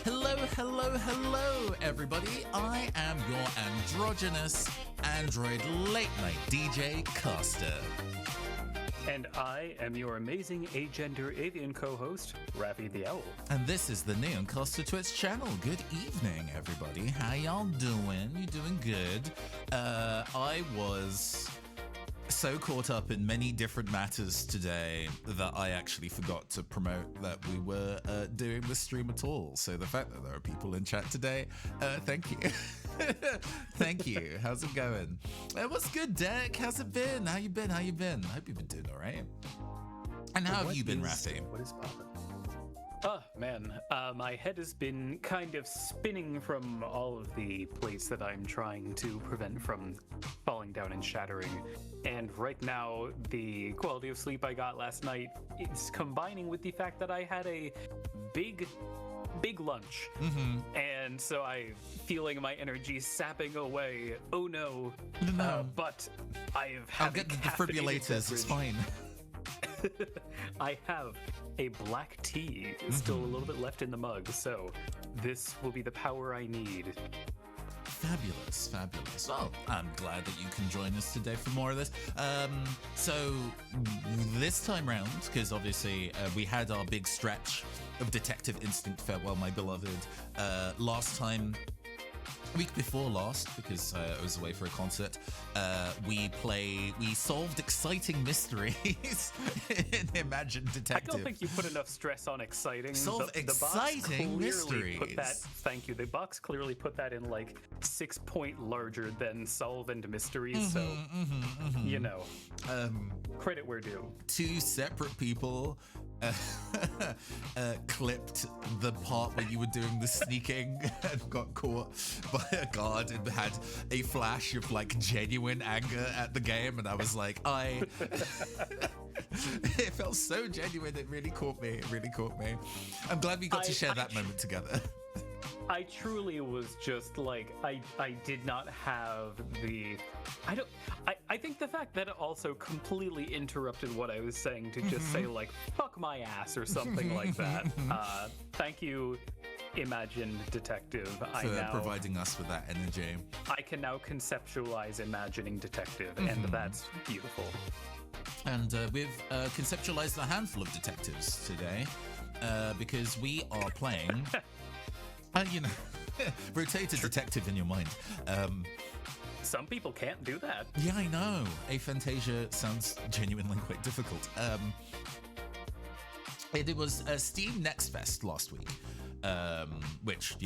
Hello, hello, hello, everybody. I am your androgynous android late night DJ Caster. And I am your amazing agender avian co-host, Raffi the Owl. And this is the Neon Caster Twitch channel. Good evening, everybody. How y'all doing? You doing good? I was so caught up in many different matters today that I actually forgot to promote that we were doing the stream at all. So the fact that there are people in chat today, thank you. Thank you. How's it going? What's good, Derek? How's it been? How you been? I hope you've been doing all right. And how have you been, Raffi? What is poppin'? Oh, man. My head has been kind of spinning from all of the plates that I'm trying to prevent from falling down and shattering. And right now, the quality of sleep I got last night is combining with the fact that I had a big lunch. And so I'm feeling my energy sapping away. Oh no. But I'll get the defibrillators. It's fine. I have a black tea still a little bit left in the mug, so this will be the power I need. Fabulous. Well, I'm glad that you can join us today for more of this. So this time round, because obviously we had our big stretch of Detective Instinct Farewell, My Beloved, last time. Week before last, because I was away for a concert, we solved exciting mysteries in Imagine Detective. I don't think you put enough stress on exciting. Solve exciting mysteries. Thank you. The box clearly put that in like 6 point larger than solve and mysteries. You know, credit where due. Two separate people clipped the part where you were doing the sneaking and got caught by a guard and had a flash of like genuine anger at the game, and I was like, it felt so genuine. It really caught me. I'm glad we got to share that moment together. I truly was just like, I did not have the, I think the fact that it also completely interrupted what I was saying to just say like, fuck my ass or something like that. Thank you, Imagine Detective. For providing us with that energy. I can now conceptualize Imagining Detective, and that's beautiful. And we've conceptualized a handful of detectives today because we are playing... rotate a detective in your mind. Some people can't do that. Yeah, I know. Aphantasia sounds genuinely quite difficult. It was Steam Next Fest last week, which,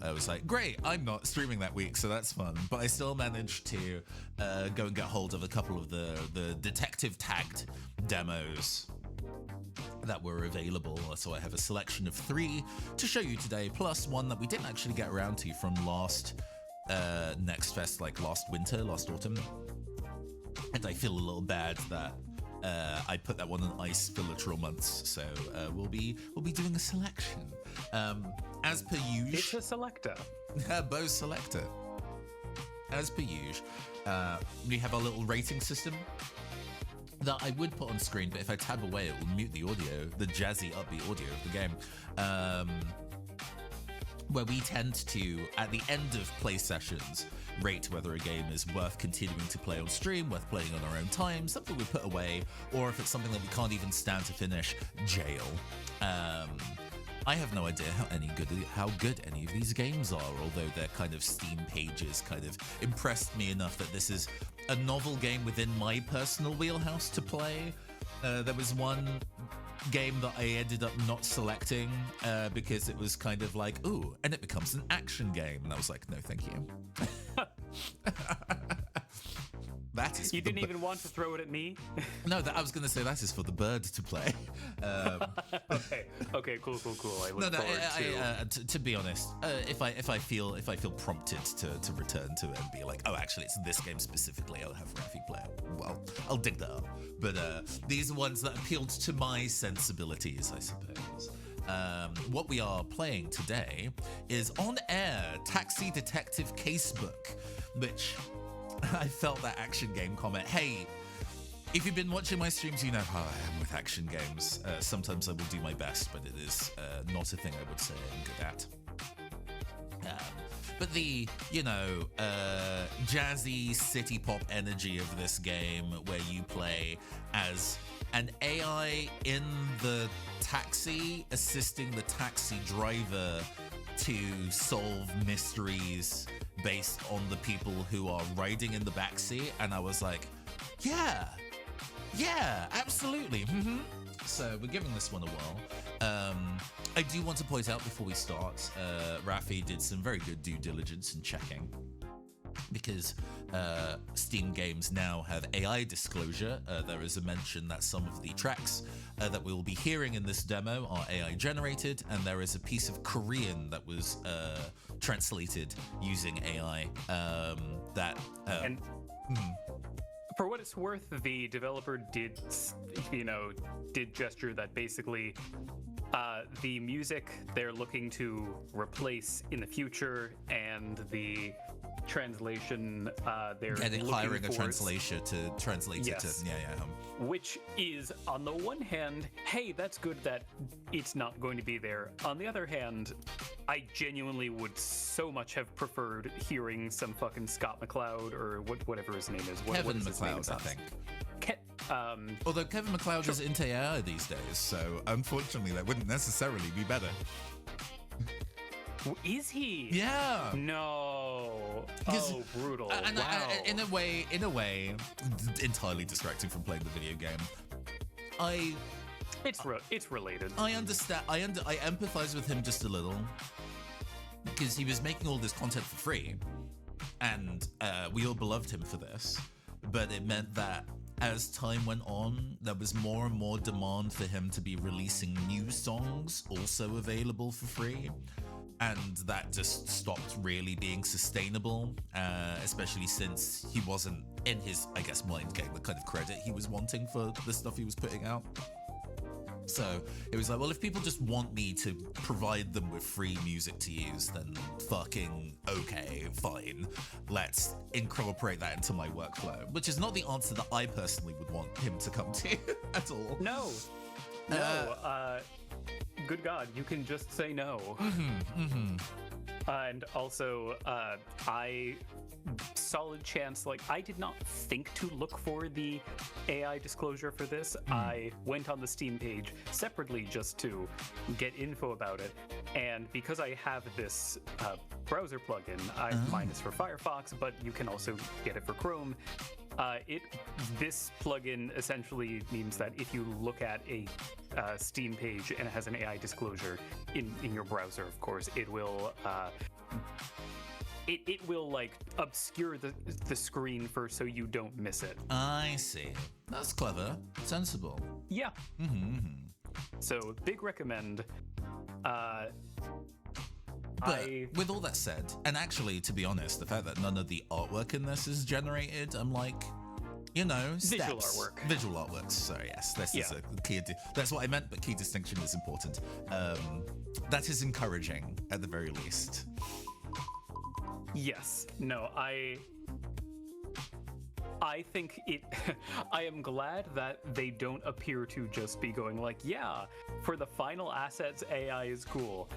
I was like, great, I'm not streaming that week, so that's fun. But I still managed to go and get hold of a couple of the detective tagged demos that were available. So I have a selection of 3 to show you today, plus one that we didn't actually get around to from last Next Fest, like last autumn. And I feel a little bad that I put that one on ice for literal months. So we'll be doing a selection. As per usual. It's a selector. Bose selector. As per usual. We have our little rating system that I would put on screen, but if I tab away, it will mute the audio, the jazzy, upbeat audio of the game. Where we tend to, at the end of play sessions, rate whether a game is worth continuing to play on stream, worth playing on our own time, something we put away, or if it's something that we can't even stand to finish, jail. I have no idea how good any of these games are, although their kind of Steam pages kind of impressed me enough that this is a novel game within my personal wheelhouse to play. There was one game that I ended up not selecting because it was kind of like, ooh, and it becomes an action game. And I was like, no, thank you. That is. You didn't even want to throw it at me? No, I was going to say that is for the bird to play. Okay, cool. I look forward to be honest, if I feel prompted to return to it and be like, oh, actually, it's this game specifically, I'll have Raffi play it. Well, I'll dig that up. But these are ones that appealed to my sensibilities, I suppose. What we are playing today is On Air Taxi Detective Casebook, which I felt that action game comment. Hey, if you've been watching my streams, you know how I am with action games. Sometimes I will do my best, but it is not a thing I would say I'm good at. can. But the, jazzy city pop energy of this game where you play as an AI in the taxi, assisting the taxi driver to solve mysteries based on the people who are riding in the backseat. And I was like, yeah, absolutely. So we're giving this one a whirl. I do want to point out before we start, Rafi did some very good due diligence in checking, because Steam games now have AI disclosure. There is a mention that some of the tracks that we will be hearing in this demo are AI generated, and there is a piece of Korean that was translated using AI For what it's worth, the developer did gesture that basically the music they're looking to replace in the future and the translation they're hiring a for translator to translate it to which is, on the one hand, hey, that's good that it's not going to be there. On the other hand, I genuinely would so much have preferred hearing some fucking Scott McCloud or whatever his name is. What is his name? McCloud, I think. Although Kevin McCloud is into AI these days, so unfortunately that wouldn't necessarily be better. Is he? Yeah. No. Oh, brutal. And wow. In a way, entirely distracting from playing the video game. It's related. I understand. I empathize with him just a little, because he was making all this content for free, and we all beloved him for this. But it meant that as time went on, there was more and more demand for him to be releasing new songs also available for free. And that just stopped really being sustainable, especially since he wasn't, in his, I guess, mind, getting the kind of credit he was wanting for the stuff he was putting out. So it was like, well, if people just want me to provide them with free music to use, then fucking okay, fine. Let's incorporate that into my workflow, which is not the answer that I personally would want him to come to at all. No. Good God, you can just say no. And also, solid chance, I did not think to look for the AI disclosure for this. I went on the Steam page separately just to get info about it. And because I have this browser plugin, mine is for Firefox, but you can also get it for Chrome. This plugin essentially means that if you look at a Steam page and it has an AI disclosure in your browser, of course, it will obscure the screen so you don't miss it. I see. That's clever, sensible. Yeah. So big recommend. But with all that said, and actually, to be honest, the fact that none of the artwork in this is generated, I'm like, steps. Visual artworks. So yes, this is a key. That's what I meant, but key distinction is important. That is encouraging, at the very least. Yes. No, I think it. I am glad that they don't appear to just be going like, yeah, for the final assets, AI is cool.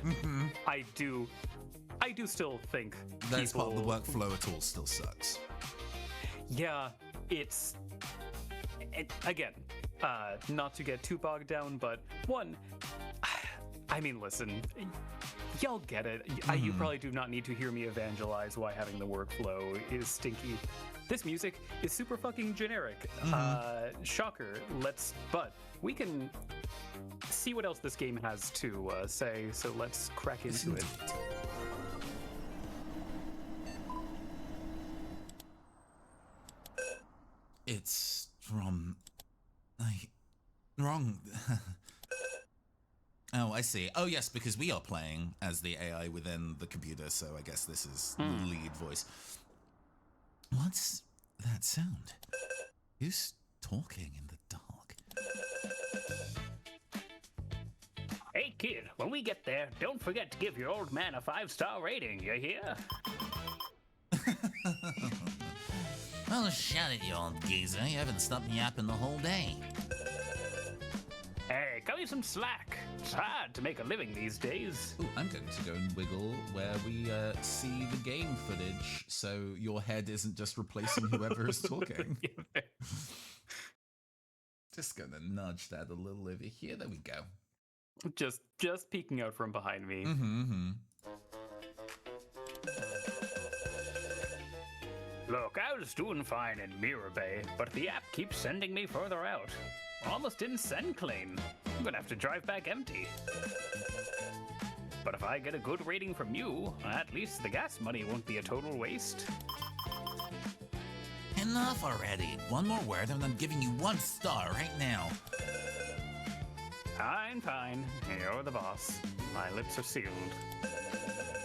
I do still think that's part of the workflow. It all still sucks. Yeah, again, not to get too bogged down, but one, I mean, listen. Y'all get it. You probably do not need to hear me evangelize why having the workflow is stinky. This music is super fucking generic. Shocker. But we can see what else this game has to say, so let's crack into it. It's from... wrong. Oh, I see. Oh, yes, because we are playing as the AI within the computer, so I guess this is the lead voice. What's that sound? Who's talking in the dark? Hey, kid, when we get there, don't forget to give your old man a 5-star rating, you hear? Well, shut it, you old geezer. You haven't stopped me yapping the whole day. Hey, cut me some slack. It's hard to make a living these days. Ooh, I'm going to go and wiggle where we see the game footage, so your head isn't just replacing whoever is talking. Just gonna nudge that a little over here. There we go. Just peeking out from behind me. Look, I was doing fine in Mirror Bay, but the app keeps sending me further out. Almost didn't send clean. I'm gonna have to drive back empty. But if I get a good rating from you, at least the gas money won't be a total waste. Enough already. One more word and I'm giving you 1 star right now. Fine. You're the boss. My lips are sealed.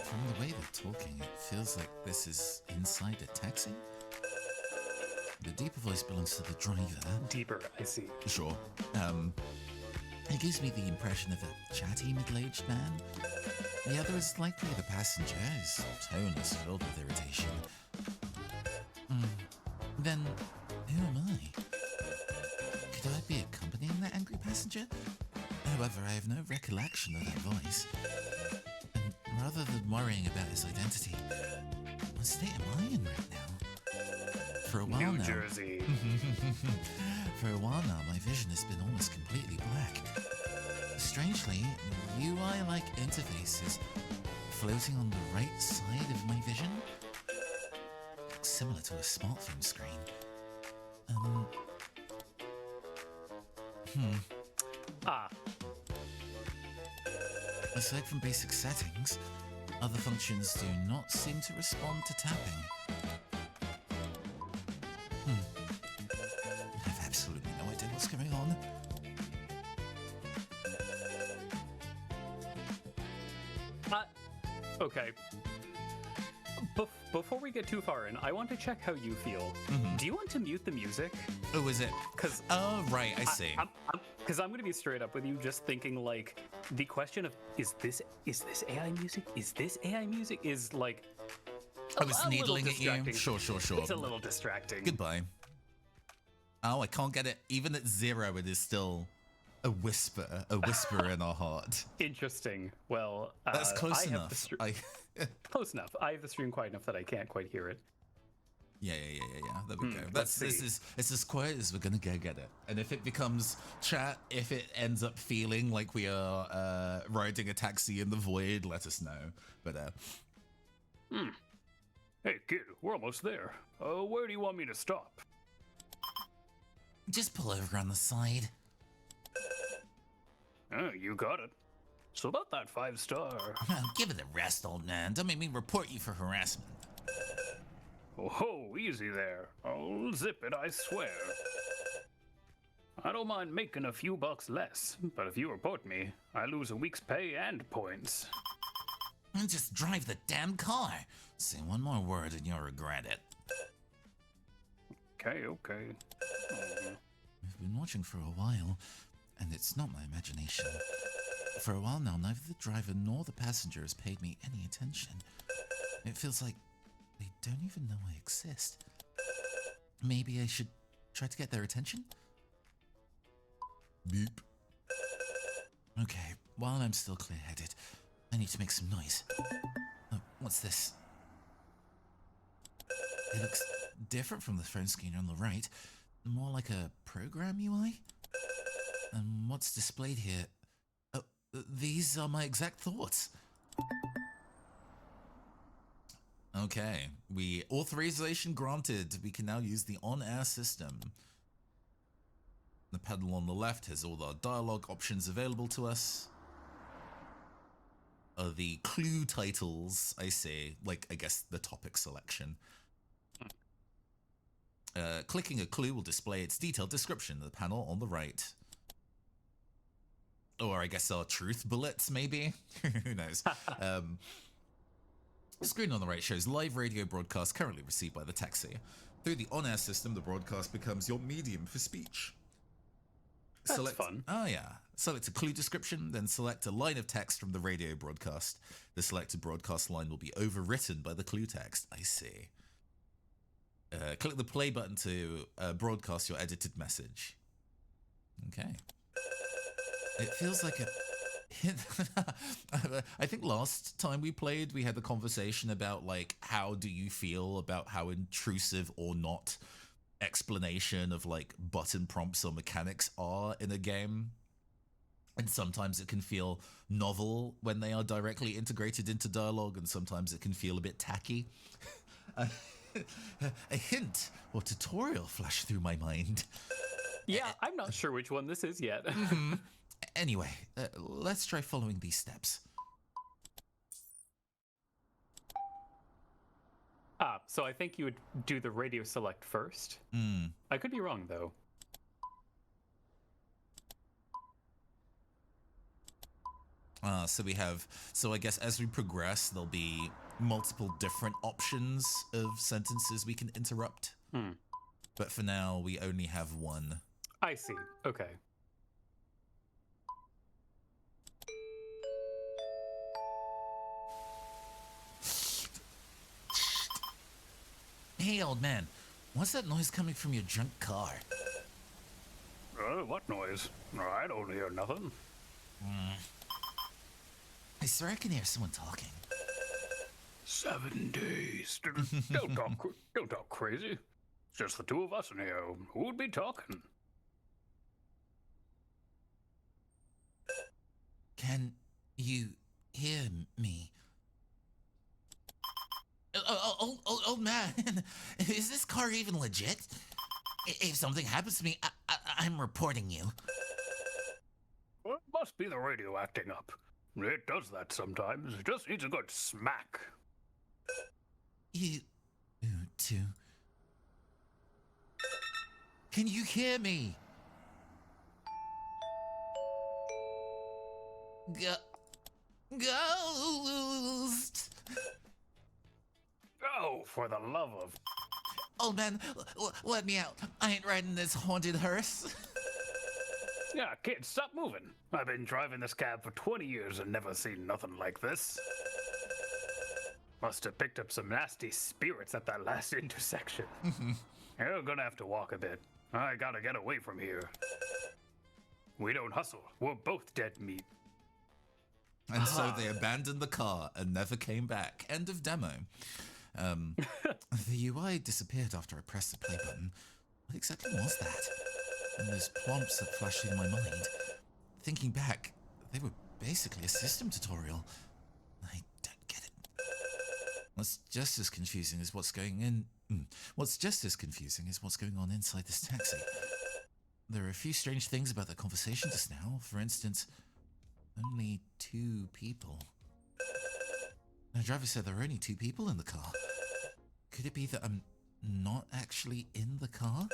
From the way they're talking, it feels like this is inside a taxi. The deeper voice belongs to the driver. Deeper, I see. Sure. It gives me the impression of a chatty middle-aged man. The other is likely the passenger. His tone is filled with irritation. Then, who am I? Could I be accompanying that angry passenger? However, I have no recollection of that voice. And rather than worrying about his identity, what state am I in right now? For a while New now. Jersey. For a while now, my vision has been almost completely black. Strangely, the UI-like interface is floating on the right side of my vision. Looks similar to a smartphone screen. Aside from basic settings, other functions do not seem to respond to tapping. I have absolutely no idea what's going on. Okay. Before we get too far in, I want to check how you feel. Do you want to mute the music? Oh, is it? 'Cause Oh, right, I see. Because I'm going to be straight up with you, just thinking like the question of is this AI music? Is this AI music? Is like I was a little needling at you. distracting. Sure. It's a little distracting. Goodbye. Oh, I can't get it. Even at 0, it is still a whisper in our heart. Interesting. Well, That's close I enough. Have close enough. I have the stream quiet enough that I can't quite hear it. Yeah. There we go. let's This see. is it's as quiet as we're gonna go get it. And if it becomes chat, if it ends up feeling like we are riding a taxi in the void, let us know. But Hey, kid, we're almost there. Where do you want me to stop? just pull over on the side. Oh, you got it. So about that 5-star. Give it a rest, old man. Don't make me report you for harassment. Oh, easy there. I'll zip it, I swear. I don't mind making a few bucks less, but if you report me, I lose a week's pay and points. And just drive the damn car. Say one more word and you'll regret it. Okay. We've been watching for a while, and it's not my imagination. For a while now, neither the driver nor the passenger has paid me any attention. It feels like they don't even know I exist. Maybe I should try to get their attention? Beep. Okay, while I'm still clear-headed, I need to make some noise. Oh, what's this? It looks different from the phone screen on the right. More like a program UI? And what's displayed here? Oh, these are my exact thoughts. Okay, authorization granted. We can now use the on-air system. The panel on the left has all our dialogue options available to us. The clue titles, I say, like, I guess the topic selection. Clicking a clue will display its detailed description in the panel on the right. Or I guess our truth bullets, maybe? Who knows? The screen on the right shows live radio broadcast currently received by the taxi. Through the on-air system, the broadcast becomes your medium for speech. That's fun. Oh, yeah. Select a clue description, then select a line of text from the radio broadcast. The selected broadcast line will be overwritten by the clue text. I see. Click the play button to broadcast your edited message. Okay. It feels like I think last time we played, we had the conversation about like how do you feel about how intrusive or not explanation of like button prompts or mechanics are in a game. And sometimes it can feel novel when they are directly integrated into dialogue, and sometimes it can feel a bit tacky. A hint or tutorial flashed through my mind. Yeah, I'm not sure which one this is yet. Anyway, let's try following these steps. So I think you would do the radio select first. I could be wrong, though. So I guess as we progress, there'll be multiple different options of sentences we can interrupt. But for now, we only have one. I see. Okay. Hey, old man, what's that noise coming from your junk car? What noise? I don't hear nothing. I swear I can hear someone talking. 7 days. Don't talk crazy. It's just the two of us in here. Who would be talking? Can you hear me? Old man, is this car even legit? If something happens to me, I'm reporting you. Well, it must be the radio acting up. It does that sometimes. It just needs a good smack. You too. Can you hear me? Ghost! Oh, for the love of... Old man, let me out. I ain't riding this haunted hearse. Yeah, kid, stop moving. I've been driving this cab for 20 years and never seen nothing like this. Must have picked up some nasty spirits at that last intersection. You're gonna have to walk a bit. I gotta get away from here. We don't hustle. We're both dead meat. And so they abandoned the car and never came back. End of demo. The UI disappeared after I pressed the play button. What exactly was that? And those prompts that flashed through my mind. Thinking back, they were basically a system tutorial. I don't get it. What's just as confusing is what's going on inside this taxi. There are a few strange things about that conversation just now. For instance, only 2 people. The driver said there were only 2 people in the car. Could it be that I'm not actually in the car?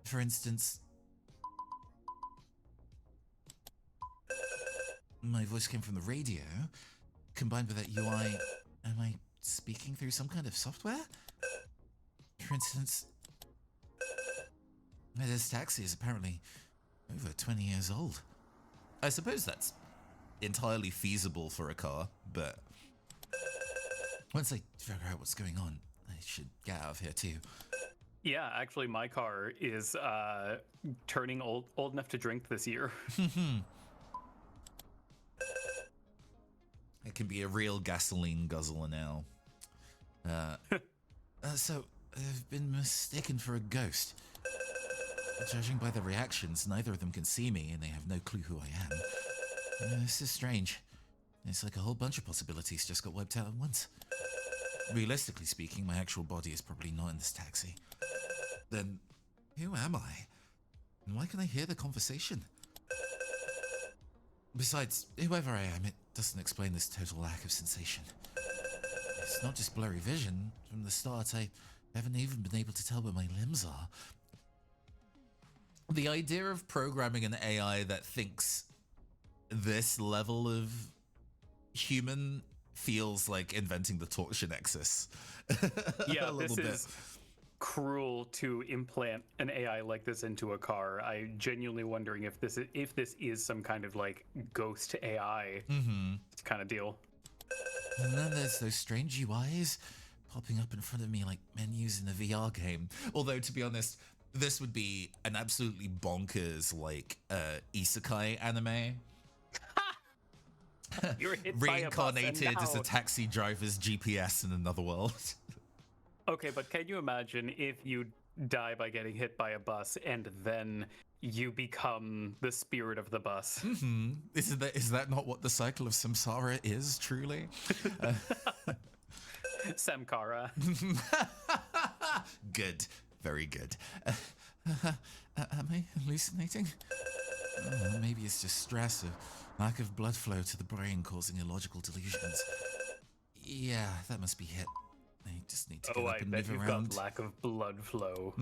For instance, my voice came from the radio, combined with that UI. Am I speaking through some kind of software? For instance, this taxi is apparently over 20 years old. I suppose that's entirely feasible for a car, but once I figure out what's going on, I should get out of here too. Yeah, actually, my car is turning old enough to drink this year. It can be a real gasoline guzzler now. So, I've been mistaken for a ghost. Judging by the reactions, neither of them can see me, and they have no clue who I am. This is strange. It's like a whole bunch of possibilities just got wiped out at once. Realistically speaking, my actual body is probably not in this taxi. Then, who am I? And why can I hear the conversation? Besides, whoever I am, it doesn't explain this total lack of sensation. It's not just blurry vision. From the start, I haven't even been able to tell where my limbs are. The idea of programming an AI that thinks this level of human feels like inventing the torture nexus. Yeah, a little this bit. is cruel to implant an AI like this into a car. I genuinely wondering if this is some kind of like ghost AI kind of deal. And then there's those strange UIs popping up in front of me like menus in a VR game. Although, to be honest, this would be an absolutely bonkers like isekai anime. You're hit by a bus and Reincarnated as a now- taxi driver's GPS in another world. Okay, but can you imagine if you die by getting hit by a bus and then you become the spirit of the bus? Is that not what the cycle of samsara is, truly? Samkara. Good. Very good. Am I hallucinating? Maybe it's just stress or lack of blood flow to the brain causing illogical delusions. Yeah, that must be it. I just need to get Oh, up I and bet move you've around. got lack of blood flow.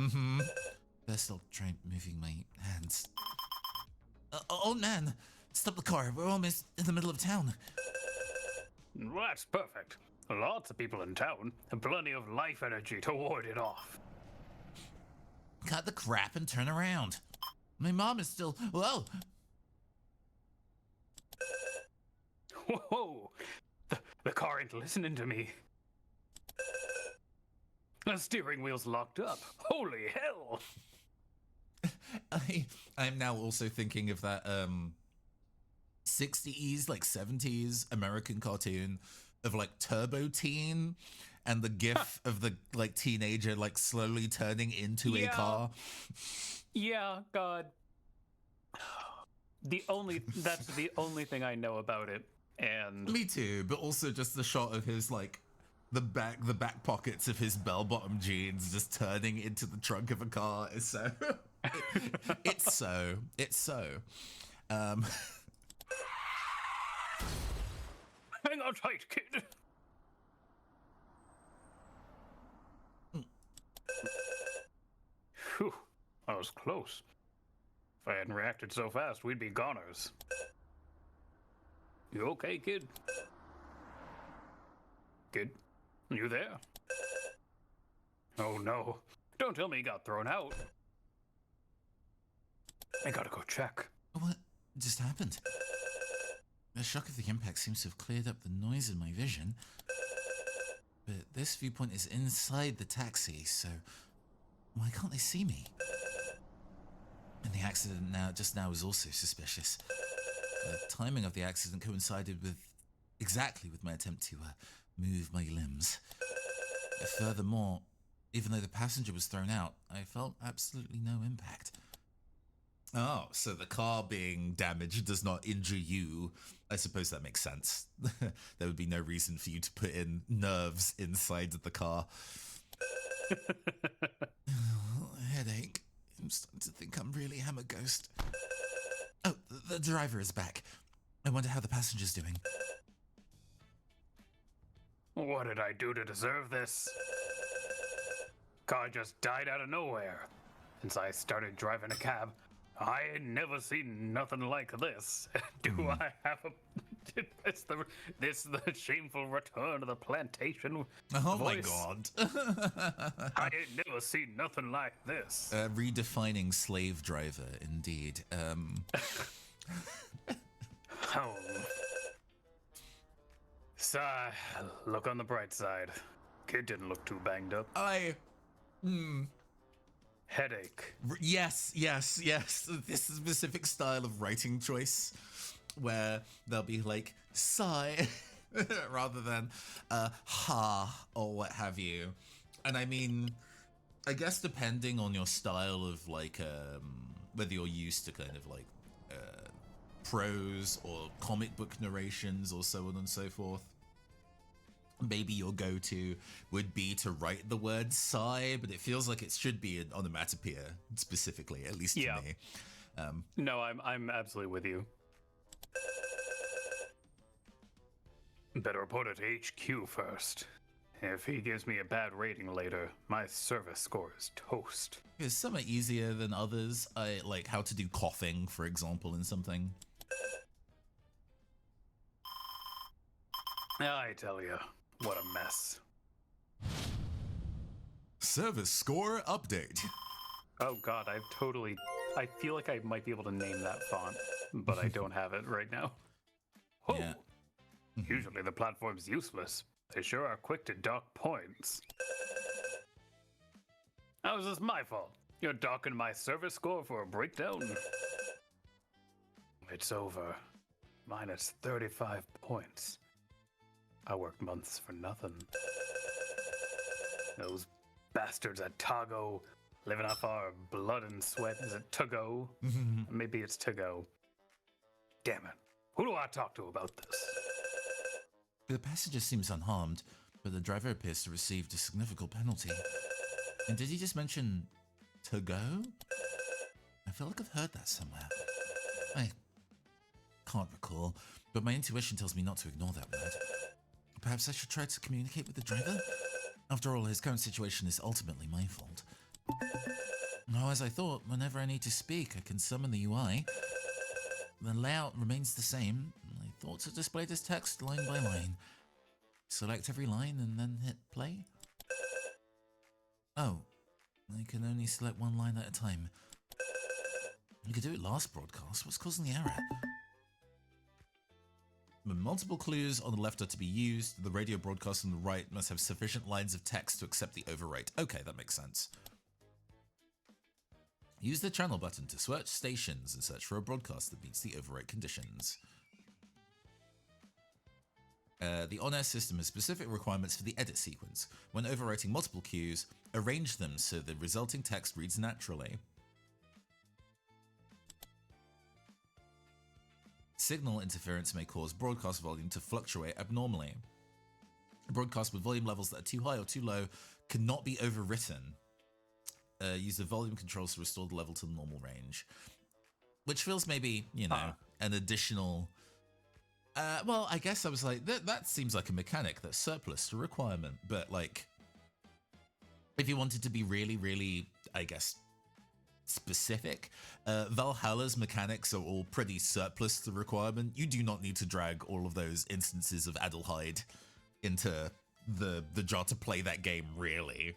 First, I'll try moving my hands. Oh, man! Stop the car. We're almost in the middle of town. Well, that's perfect. Lots of people in town, and plenty of life energy to ward it off. Cut the crap and turn around. My mom is still... Whoa! Whoa! The car ain't listening to me. The steering wheel's locked up. Holy hell! I'm now also thinking of that 60s, like 70s American cartoon of like Turbo Teen and the gif of the like teenager like slowly turning into a Yeah. car. Yeah, God. That's the only thing I know about it. And Me too, but also just the shot of his like the back pockets of his bell-bottom jeans just turning into the trunk of a car is so it's so Hang on tight, kid. Phew, that was close. If I hadn't reacted so fast, we'd be goners. You okay, kid? Kid? You there? Oh no. Don't tell me he got thrown out. I gotta go check. what just happened? The shock of the impact seems to have cleared up the noise in my vision. But this viewpoint is inside the taxi, so why can't they see me? And the accident just now was also suspicious. The timing of the accident coincided exactly with my attempt to move my limbs. Furthermore, even though the passenger was thrown out, I felt absolutely no impact. Oh, so the car being damaged does not injure you. I suppose that makes sense. There would be no reason for you to put in nerves inside of the car. Headache. I'm starting to think I'm really Hammer Ghost. Oh, the driver is back. I wonder how the passenger's doing. What did I do to deserve this? Car just died out of nowhere. Since I started driving a cab, I ain't never seen nothing like this. Do I have a... This the shameful return of the plantation Oh my voice? god. I ain't never seen nothing like this. Redefining slave driver, indeed. Oh. So, look on the bright side. Kid didn't look too banged up. Headache. Yes. This specific style of writing choice where they'll be like, sigh, rather than ha, or what have you. And I mean, I guess depending on your style of like, whether you're used to kind of like prose or comic book narrations or so on and so forth, maybe your go-to would be to write the word sigh, but it feels like it should be an onomatopoeia specifically, at least Yeah. to me. no, I'm absolutely with you. Better report it to HQ first. If he gives me a bad rating later, my service score is toast. Because some are easier than others. I like how to do coughing, for example, in something. I tell you, what a mess. Service score update. Oh God, I feel like I might be able to name that font, but I don't have it right now. Whoa. Yeah. Usually the platform's useless. They sure are quick to dock points. How is this my fault? You're docking my service score for a breakdown? It's over. minus 35 points. I worked months for nothing. Those bastards at Togo living off our blood and sweat. Is it Togo? Maybe it's Togo. Damn it. Who do I talk to about this? The passenger seems unharmed, but the driver appears to have received a significant penalty. And did he just mention to go? I feel like I've heard that somewhere. I can't recall, but my intuition tells me not to ignore that word. Perhaps I should try to communicate with the driver? After all, his current situation is ultimately my fault. Now, as I thought, whenever I need to speak, I can summon the UI. The layout remains the same. I thought to display this text line by line. Select every line and then hit play. Oh, I can only select one line at a time. You could do it last broadcast. What's causing the error? When multiple clues on the left are to be used, the radio broadcast on the right must have sufficient lines of text to accept the overwrite. Okay, that makes sense. Use the channel button to search stations and search for a broadcast that meets the overwrite conditions. The on-air system has specific requirements for the edit sequence. When overwriting multiple cues, arrange them so the resulting text reads naturally. Signal interference may cause broadcast volume to fluctuate abnormally. A broadcast with volume levels that are too high or too low cannot be overwritten. Use the volume controls to restore the level to the normal range. Which feels maybe, you know, an additional... well, I guess I was like, that seems like a mechanic that's surplus to requirement. But, like, if you wanted to be really, really, I guess, specific, Valhalla's mechanics are all pretty surplus to requirement. You do not need to drag all of those instances of Adelheid into the jar to play that game, really.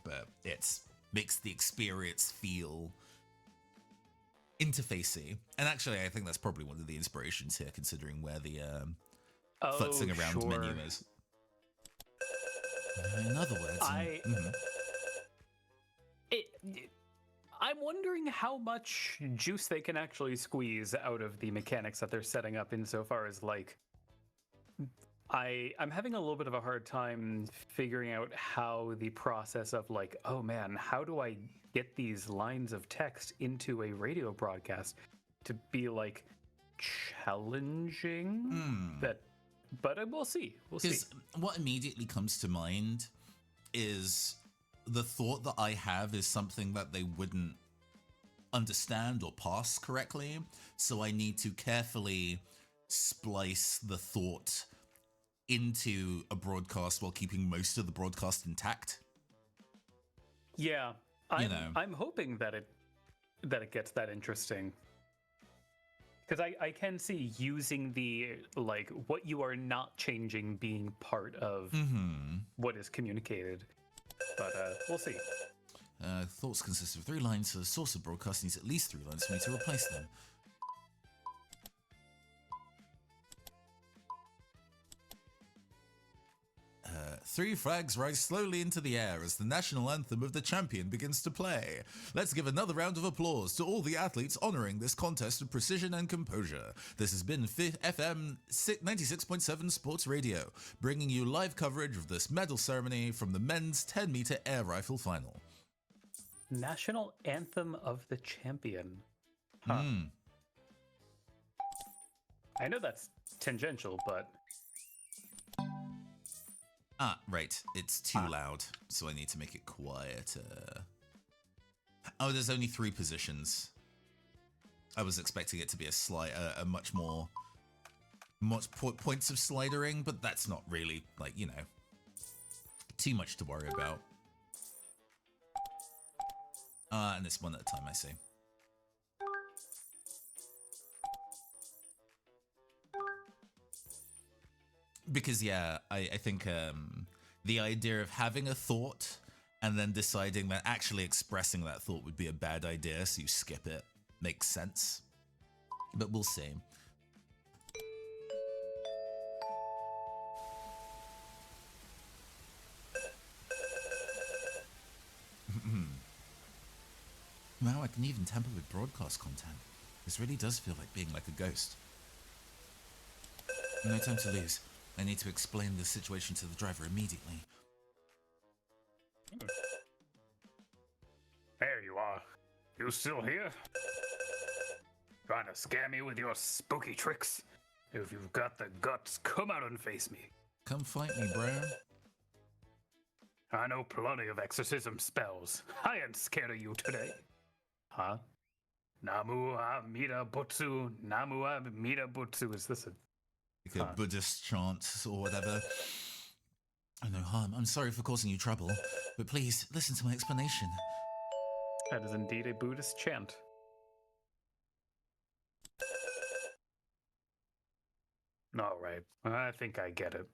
But it's makes the experience feel interfacey. And actually, I think that's probably one of the inspirations here, considering where the futzing around menu is. In other words, I'm wondering how much juice they can actually squeeze out of the mechanics that they're setting up insofar as, like, I'm having a little bit of a hard time figuring out how the process of, like, oh man, how do I get these lines of text into a radio broadcast to be, like, challenging? But we'll see. We'll see. Because what immediately comes to mind is the thought that I have is something that they wouldn't understand or parse correctly. So I need to carefully splice the thought into a broadcast while keeping most of the broadcast intact. Yeah, I'm hoping that it gets that interesting. Because I can see using the, like, what you are not changing being part of what is communicated. But we'll see. Thoughts consist of 3 lines, so the source of broadcast needs at least 3 lines for me to replace them. Three flags rise slowly into the air as the national anthem of the champion begins to play. Let's give another round of applause to all the athletes honoring this contest of precision and composure. This has been FM 96.7 Sports Radio, bringing you live coverage of this medal ceremony from the men's 10-meter air rifle final. National anthem of the champion. Huh. I know that's tangential, but... Ah, right. It's too loud, so I need to make it quieter. Oh, there's only 3 positions. I was expecting it to be a much points of slidering, but that's not really, like, you know, too much to worry about. And it's one at a time, I see. Because, yeah, I think the idea of having a thought and then deciding that actually expressing that thought would be a bad idea, so you skip it, makes sense. But we'll see. Wow, I can even tamper with broadcast content. This really does feel like being like a ghost. No time to lose. I need to explain the situation to the driver immediately. There you are. You still here? Trying to scare me with your spooky tricks? If you've got the guts, come out and face me. Come fight me, bro. I know plenty of exorcism spells. I ain't scared of you today. Huh? Namu Amida Butsu. Namu Amida Butsu. Is this a... Like a Buddhist chant or whatever. Oh, no harm. I'm sorry for causing you trouble, but please listen to my explanation. That is indeed a Buddhist chant. All right. I think I get it.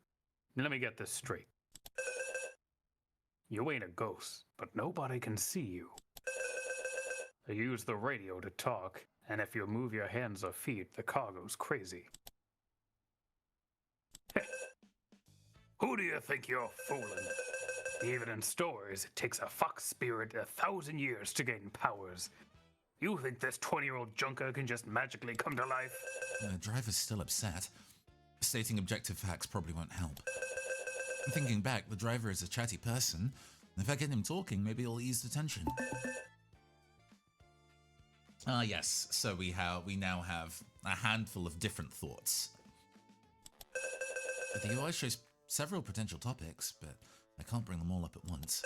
Let me get this straight. You ain't a ghost, but nobody can see you. They use the radio to talk, and if you move your hands or feet, the car goes crazy. Who do you think you're fooling? Even in stories, it takes a fox spirit 1,000 years to gain powers. You think this 20-year-old junker can just magically come to life? The driver's still upset. Stating objective facts probably won't help. Thinking back, the driver is a chatty person. If I get him talking, maybe it'll ease the tension. Ah, yes. So we now have a handful of different thoughts. The UI shows several potential topics, but I can't bring them all up at once.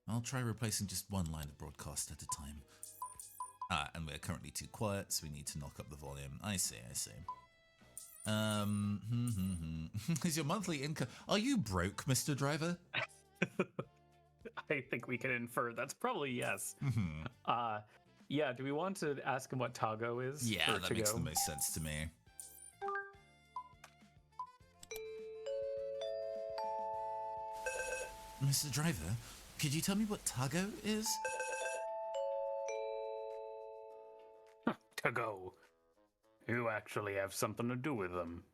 I'll try replacing just one line of broadcast at a time. Ah, and we're currently too quiet, so we need to knock up the volume. I see. Is your monthly income... Are you broke, Mr. Driver? I think we can infer that's probably yes. Yeah, do we want to ask him what Tago is? Yeah, that makes the most sense to me. Mr. Driver, could you tell me what Tago is? To go. You actually have something to do with them.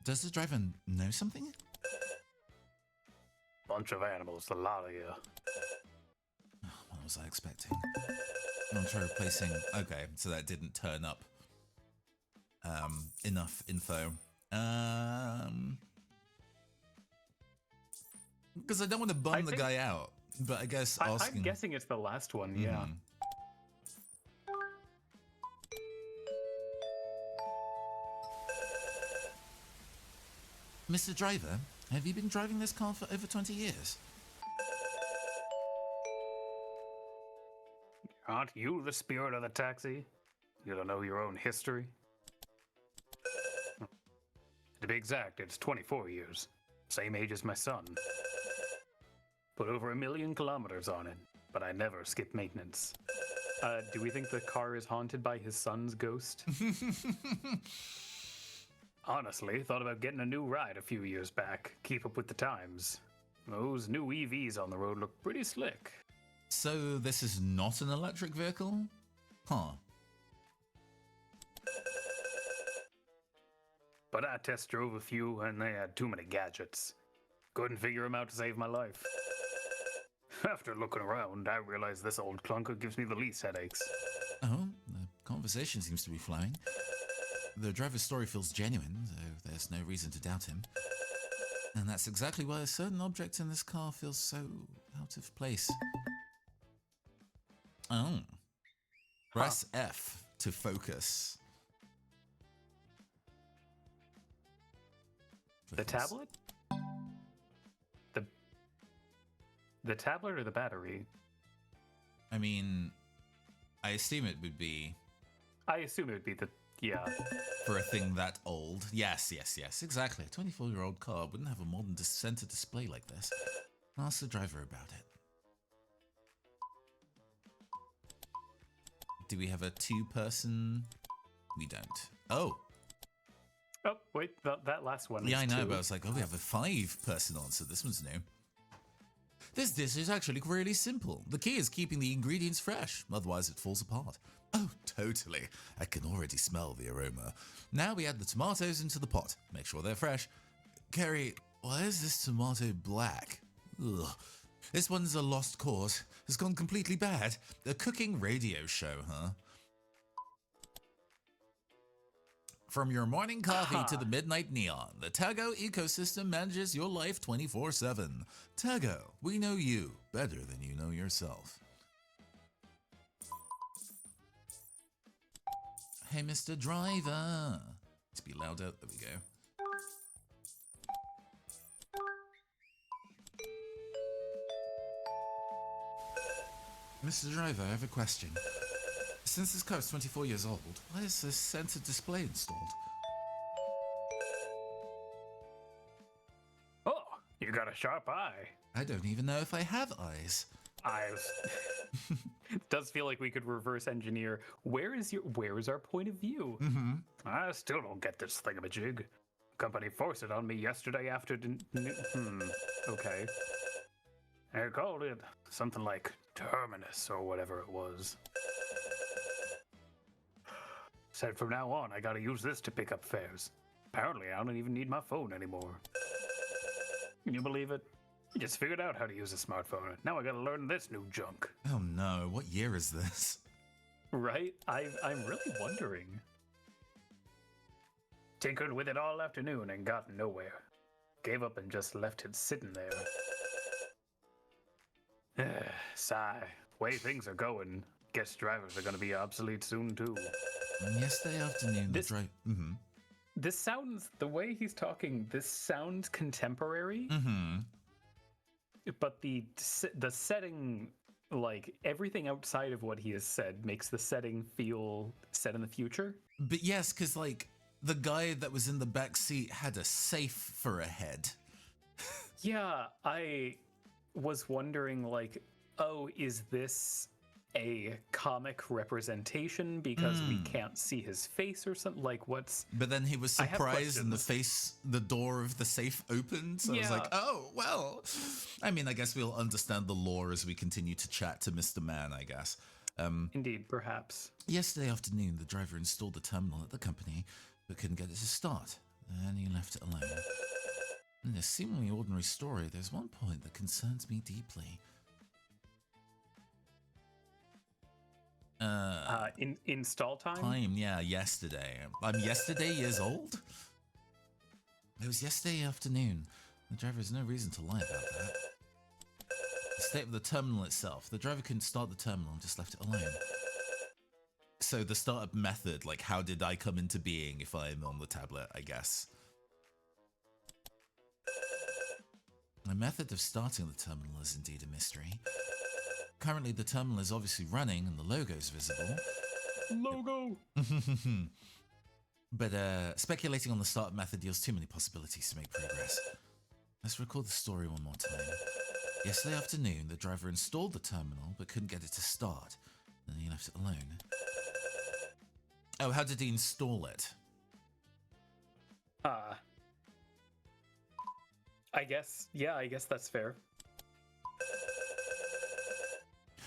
Does the driver know something? Bunch of animals, a lot of you. What was I expecting? I'll try replacing... Okay, so that didn't turn up enough info. Because I don't want to bum the guy out, but I guess asking... I'm guessing it's the last one, yeah. Mr. Driver, have you been driving this car for over 20 years? Aren't you the spirit of the taxi? You don't know your own history? To be exact, it's 24 years. Same age as my son. Put over 1 million kilometers on it, but I never skip maintenance. Do we think the car is haunted by his son's ghost? Honestly, thought about getting a new ride a few years back. Keep up with the times. Those new EVs on the road look pretty slick. So this is not an electric vehicle? Huh. But I test drove a few and they had too many gadgets. Couldn't figure them out to save my life. After looking around, I realized this old clunker gives me the least headaches. Oh, the conversation seems to be flowing. The driver's story feels genuine, so there's no reason to doubt him. And that's exactly why a certain object in this car feels so out of place. Oh. Press F to focus. The tablet? The tablet or the battery? I mean, I assume it would be... I assume it would be the... Yeah. For a thing that old. Yes, exactly. A 24-year-old car wouldn't have a modern center display like this. Ask the driver about it. Do we have a two-person? We don't. Oh. Oh, wait, that last one. Yeah, I know, two. but I was like, oh, we have a 5-person answer. This one's new. This dish is actually really simple. The key is keeping the ingredients fresh, otherwise it falls apart. Oh, totally. I can already smell the aroma. Now we add the tomatoes into the pot. Make sure they're fresh. Kerry, why is this tomato black? Ugh. This one's a lost cause. It's gone completely bad. A cooking radio show, huh? From your morning coffee to the midnight neon, the Tago ecosystem manages your life 24/7. Tago, we know you better than you know yourself. Hey, Mr. Driver. Let's be louder. There we go. Mr. Driver, I have a question. Since this car is 24 years old, why is this center display installed? Oh, you got a sharp eye. I don't even know if I have eyes. Eyes. It does feel like we could reverse engineer. Where is our point of view? I still don't get this thingamajig. Company forced it on me yesterday afternoon. Okay. They called it something like Terminus or whatever it was. Said from now on I gotta use this to pick up fares. Apparently I don't even need my phone anymore. Can you believe it? Just figured out how to use a smartphone. Now I gotta learn this new junk. Oh no, what year is this? Right? I'm really wondering. Tinkered with it all afternoon and got nowhere. Gave up and just left it sitting there. Sigh. Way things are going. Guess drivers are gonna be obsolete soon too. Yesterday afternoon, This- the drive. This sounds, the way he's talking, this sounds contemporary, but the setting, like everything outside of what he has said, makes the setting feel set in the future. But yes, because like the guy that was in the back seat had a safe for a head. Yeah, I was wondering, like, oh, is this a comic representation because we can't see his face or something? Like, what's... But then he was I have surprised and questions. the door of the safe opened. So I was Yeah. like, oh, well. I mean, I guess we'll understand the lore as we continue to chat to Mr. Man, I guess. Indeed, perhaps. Yesterday afternoon, the driver installed the terminal at the company, but couldn't get it to start. Then he left it alone. In this seemingly ordinary story, there's one point that concerns me deeply. Install time? Yeah, yesterday. I'm yesterday years old? It was yesterday afternoon. The driver has no reason to lie about that. The state of the terminal itself. The driver couldn't start the terminal and just left it alone. So the startup method, like how did I come into being if I'm on the tablet, I guess. The method of starting the terminal is indeed a mystery. Currently the terminal is obviously running and the logo is visible. Logo! But speculating on the startup method deals too many possibilities to make progress. Let's record the story one more time. Yesterday afternoon, the driver installed the terminal but couldn't get it to start. Then he left it alone. Oh, how did he install it? I guess that's fair.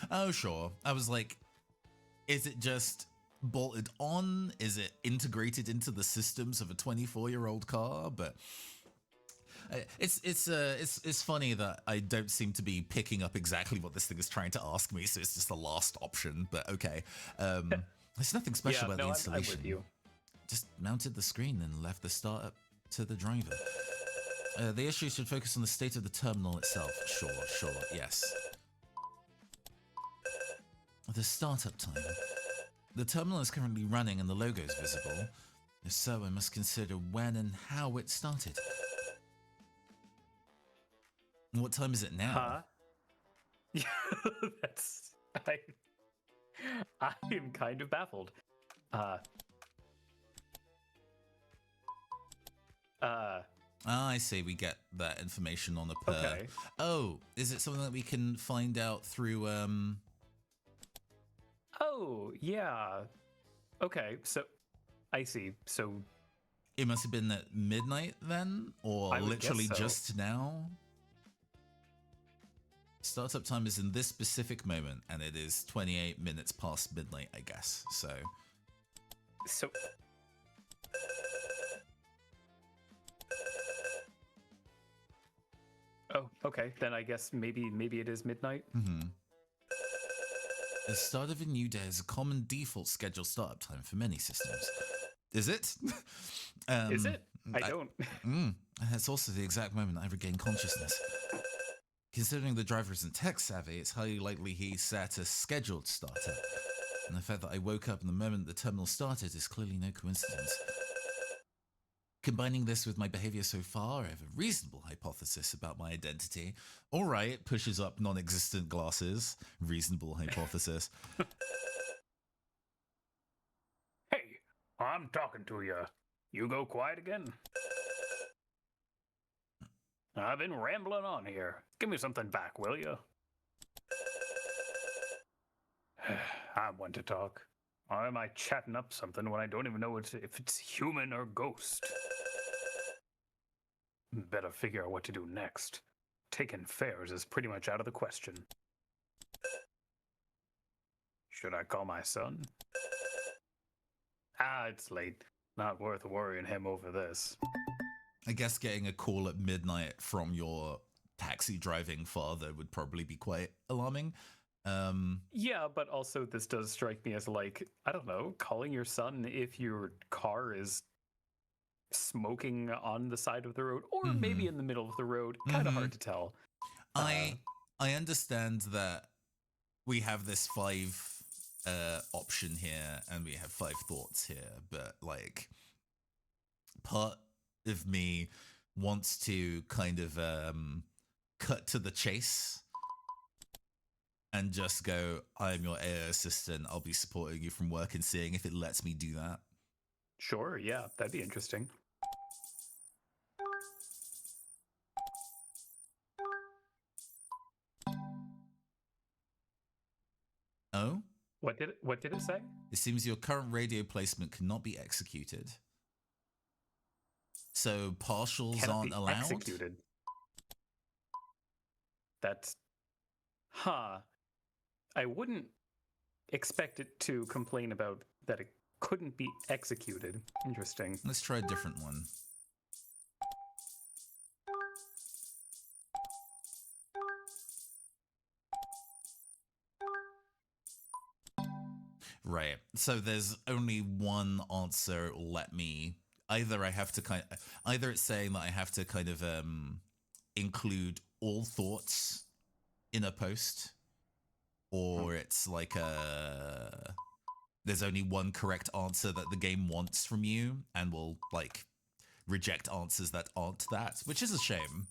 Oh, sure. I was like, is it just bolted on? Is it integrated into the systems of a 24-year-old car? But it's funny that I don't seem to be picking up exactly what this thing is trying to ask me, so it's just the last option. But okay, there's nothing special about the installation. I'm with you. Just mounted the screen and left the startup to the driver. The issue should focus on the state of the terminal itself. Sure, yes. The startup time. The terminal is currently running and the logo is visible. If so, I must consider when and how it started. What time is it now? Huh? Yeah, that's... I am kind of baffled. I see. We get that information on a per. Okay. Oh, is it something that we can find out through Oh, yeah. Okay, so I see. So It must have been at midnight then, or I would literally guess so. just now. Startup time is in this specific moment, and it is 28 minutes past midnight, I guess. So oh, okay. Then I guess maybe it is midnight. the start of a new day is a common default scheduled startup time for many systems. Is it? Is it? I don't. It's also the exact moment I regain consciousness. Considering the driver isn't tech savvy, it's highly likely he set a scheduled starter. And the fact that I woke up in the moment the terminal started is clearly no coincidence. Combining this with my behavior so far, I have a reasonable hypothesis about my identity. All right, pushes up non-existent glasses. Reasonable hypothesis. Hey, I'm talking to you. You go quiet again? I've been rambling on here. Give me something back, will you? I'm one to talk. Why am I chatting up something when I don't even know if it's human or ghost? Better figure out what to do next. Taking fares is pretty much out of the question. Should I call my son? It's late. Not worth worrying him over this. I guess getting a call at midnight from your taxi driving father would probably be quite alarming. Yeah, but also this does strike me as like, I don't know, calling your son if your car is smoking on the side of the road or maybe in the middle of the road. Kind of hard to tell. I understand that we have this 5 option here and we have 5 thoughts here, but like part of me wants to kind of cut to the chase and just go, I'm your AI assistant, I'll be supporting you from work, and seeing if it lets me do that. Sure, yeah, that'd be interesting. Oh? What did it say? It seems your current radio placement cannot be executed. So partials Cannot aren't be allowed? executed. That's... Huh. I wouldn't expect it to complain about that it couldn't be executed. Interesting. Let's try a different one. Right. So there's only one answer it will let me. Either it's saying that I have to kind of include all thoughts in a post, or it's like there's only one correct answer that the game wants from you and will like reject answers that aren't that, which is a shame.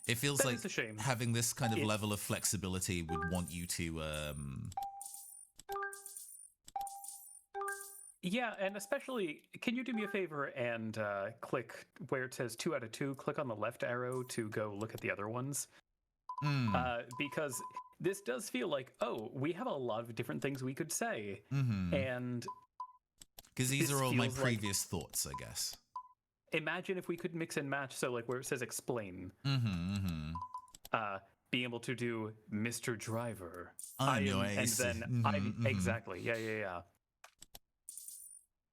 It feels That like is a shame. having this kind of level of flexibility would want you to Yeah, and especially, can you do me a favor and click where it says 2 out of 2, click on the left arrow to go look at the other ones? Because this does feel like, oh, we have a lot of different things we could say. And because these this are all my feels like- previous thoughts, I guess. imagine if we could mix and match. So like where it says explain, being able to do Mr. Driver. I'm your and AC. then I'm exactly. Yeah.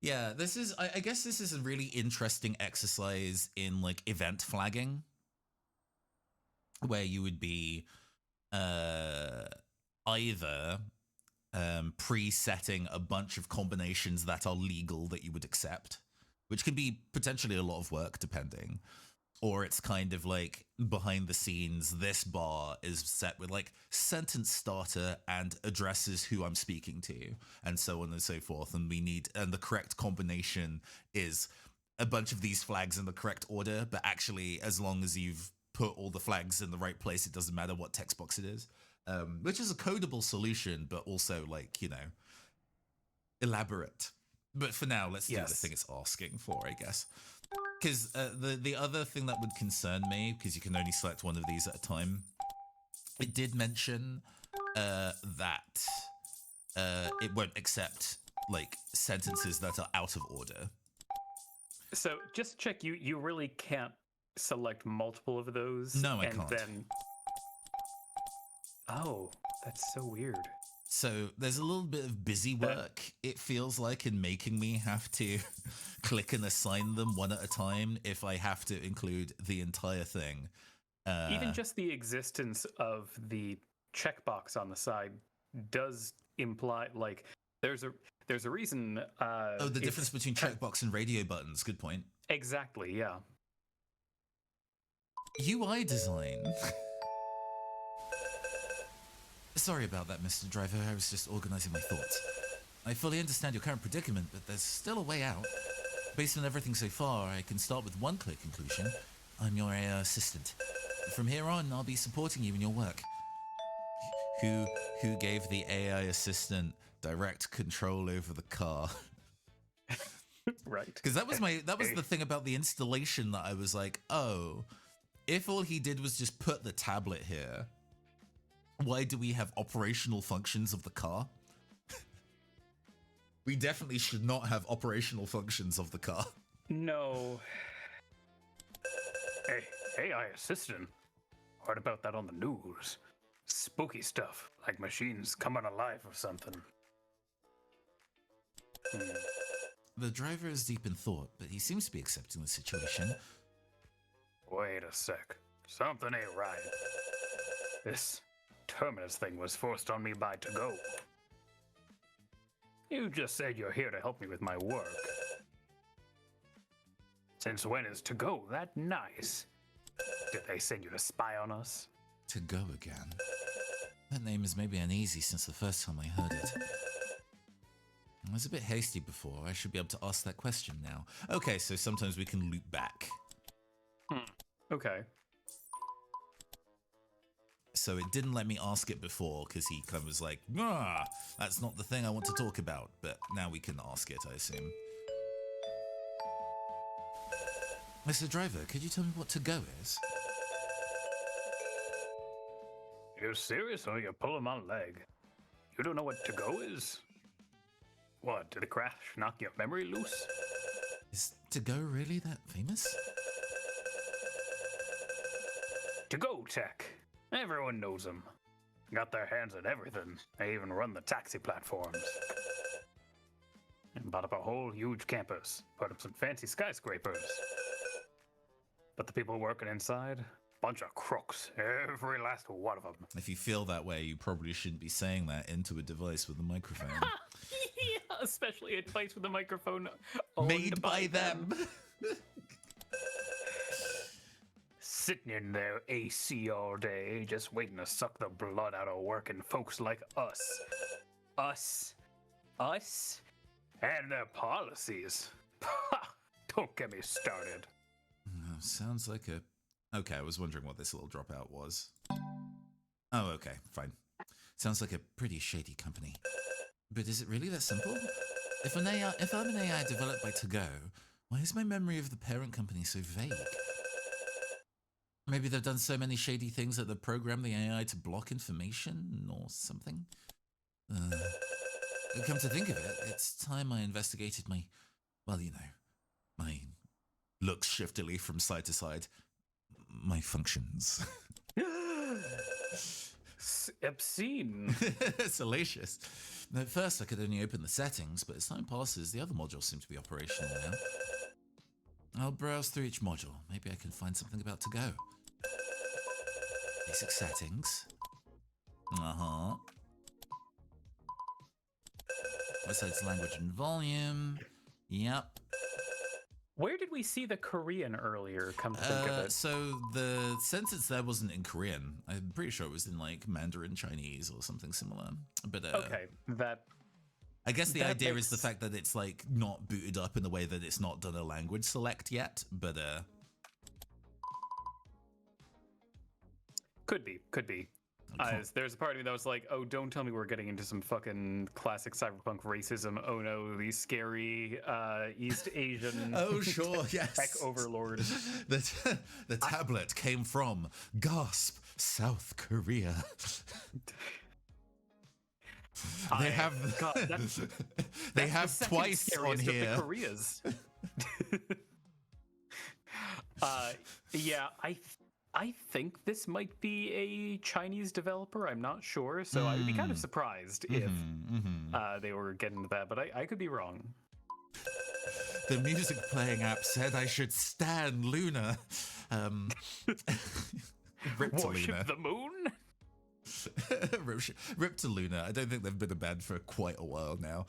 Yeah, this is, I guess this is a really interesting exercise in like event flagging, where you would be either pre-setting a bunch of combinations that are legal that you would accept, which can be potentially a lot of work depending, or it's kind of like behind the scenes, this bar is set with like sentence starter and addresses who I'm speaking to and so on and so forth. And the correct combination is a bunch of these flags in the correct order, but actually as long as you've put all the flags in the right place, it doesn't matter what text box it is, which is a codable solution, but also like, you know, elaborate. But for now, let's do the thing it's asking for, I guess. Because the other thing that would concern me, because you can only select one of these at a time, it did mention that it won't accept like sentences that are out of order. So just check, you really can't select multiple of those. No, I and can't. Then... Oh, that's so weird. So there's a little bit of busy work, it feels like, in making me have to click and assign them one at a time if I have to include the entire thing. Even just the existence of the checkbox on the side does imply like there's There's a reason. Oh, the difference between checkbox and radio buttons. Good point. Exactly, yeah. UI design. Sorry about that, Mr. Driver. I was just organizing my thoughts. I fully understand your current predicament, but there's still a way out. Based on everything so far, I can start with one clear conclusion. I'm your AI assistant. From here on, I'll be supporting you in your work. Who gave the AI assistant direct control over the car? Right. Because that was the thing about the installation that I was like, oh, if all he did was just put the tablet here, why do we have operational functions of the car? We definitely should not have operational functions of the car. No. Hey, AI assistant. Heard about that on the news. Spooky stuff, like machines coming alive or something. The driver is deep in thought, but he seems to be accepting the situation. Wait a sec. Something ain't right. This Terminus thing was forced on me by To Go. You just said you're here to help me with my work. Since when is To Go that nice? Did they send you to spy on us? To Go again. That name is maybe uneasy since the first time I heard it. I was a bit hasty before. I should be able to ask that question now. Okay, so sometimes we can loop back. Okay. So it didn't let me ask it before because he kind of was like, ah, that's not the thing I want to talk about. But now we can ask it, I assume. Mr. Driver, could you tell me what To Go is? You serious or you're pulling my leg? You don't know what To Go is? What, did a crash knock your memory loose? Is To Go really that famous? To Go Tech. Everyone knows them. Got their hands on everything. They even run the taxi platforms. And bought up a whole huge campus. Put up some fancy skyscrapers. But the people working inside, bunch of crooks. Every last one of them. If you feel that way, you probably shouldn't be saying that into a device with a microphone. Yeah, especially a device with a microphone Made by them. Sitting in their AC all day, just waiting to suck the blood out of working folks like us. Us. And their policies. Don't get me started. Sounds like a... Okay, I was wondering what this little dropout was. Oh, okay, fine. Sounds like a pretty shady company. But is it really that simple? If I'm an AI developed by To Go, why is my memory of the parent company so vague? Maybe they've done so many shady things that they've programmed the AI to block information or something? Come to think of it, it's time I investigated my... Well, you know, my... looks shiftily from side to side. My functions. obscene. Salacious. At first, I could only open the settings, but as time passes, the other modules seem to be operational now. I'll browse through each module. Maybe I can find something about To Go. Basic settings. Uh-huh. Besides language and volume. Yep. Where did we see the Korean earlier, come to think of it? So the sentence there wasn't in Korean. I'm pretty sure it was in like Mandarin Chinese or something similar. But Okay, that... I guess the that idea makes- is the fact that it's like not booted up in the way that it's not done a language select yet, but Could be. There's a part of me that was like, oh, don't tell me we're getting into some fucking classic cyberpunk racism. Oh no, these scary East Asian oh sure, yes. tech overlords. The tablet came from gasp South Korea. They have God, that's they the have second twice on scariest of here. the Koreas. Yeah, I think this might be a Chinese developer. I'm not sure, so I would be kind of surprised if they were getting into that, but I could be wrong. The music playing app said I should stan Luna. Rip to Worship Luna. the moon? Rip to Luna. I don't think they've been a band for quite a while now.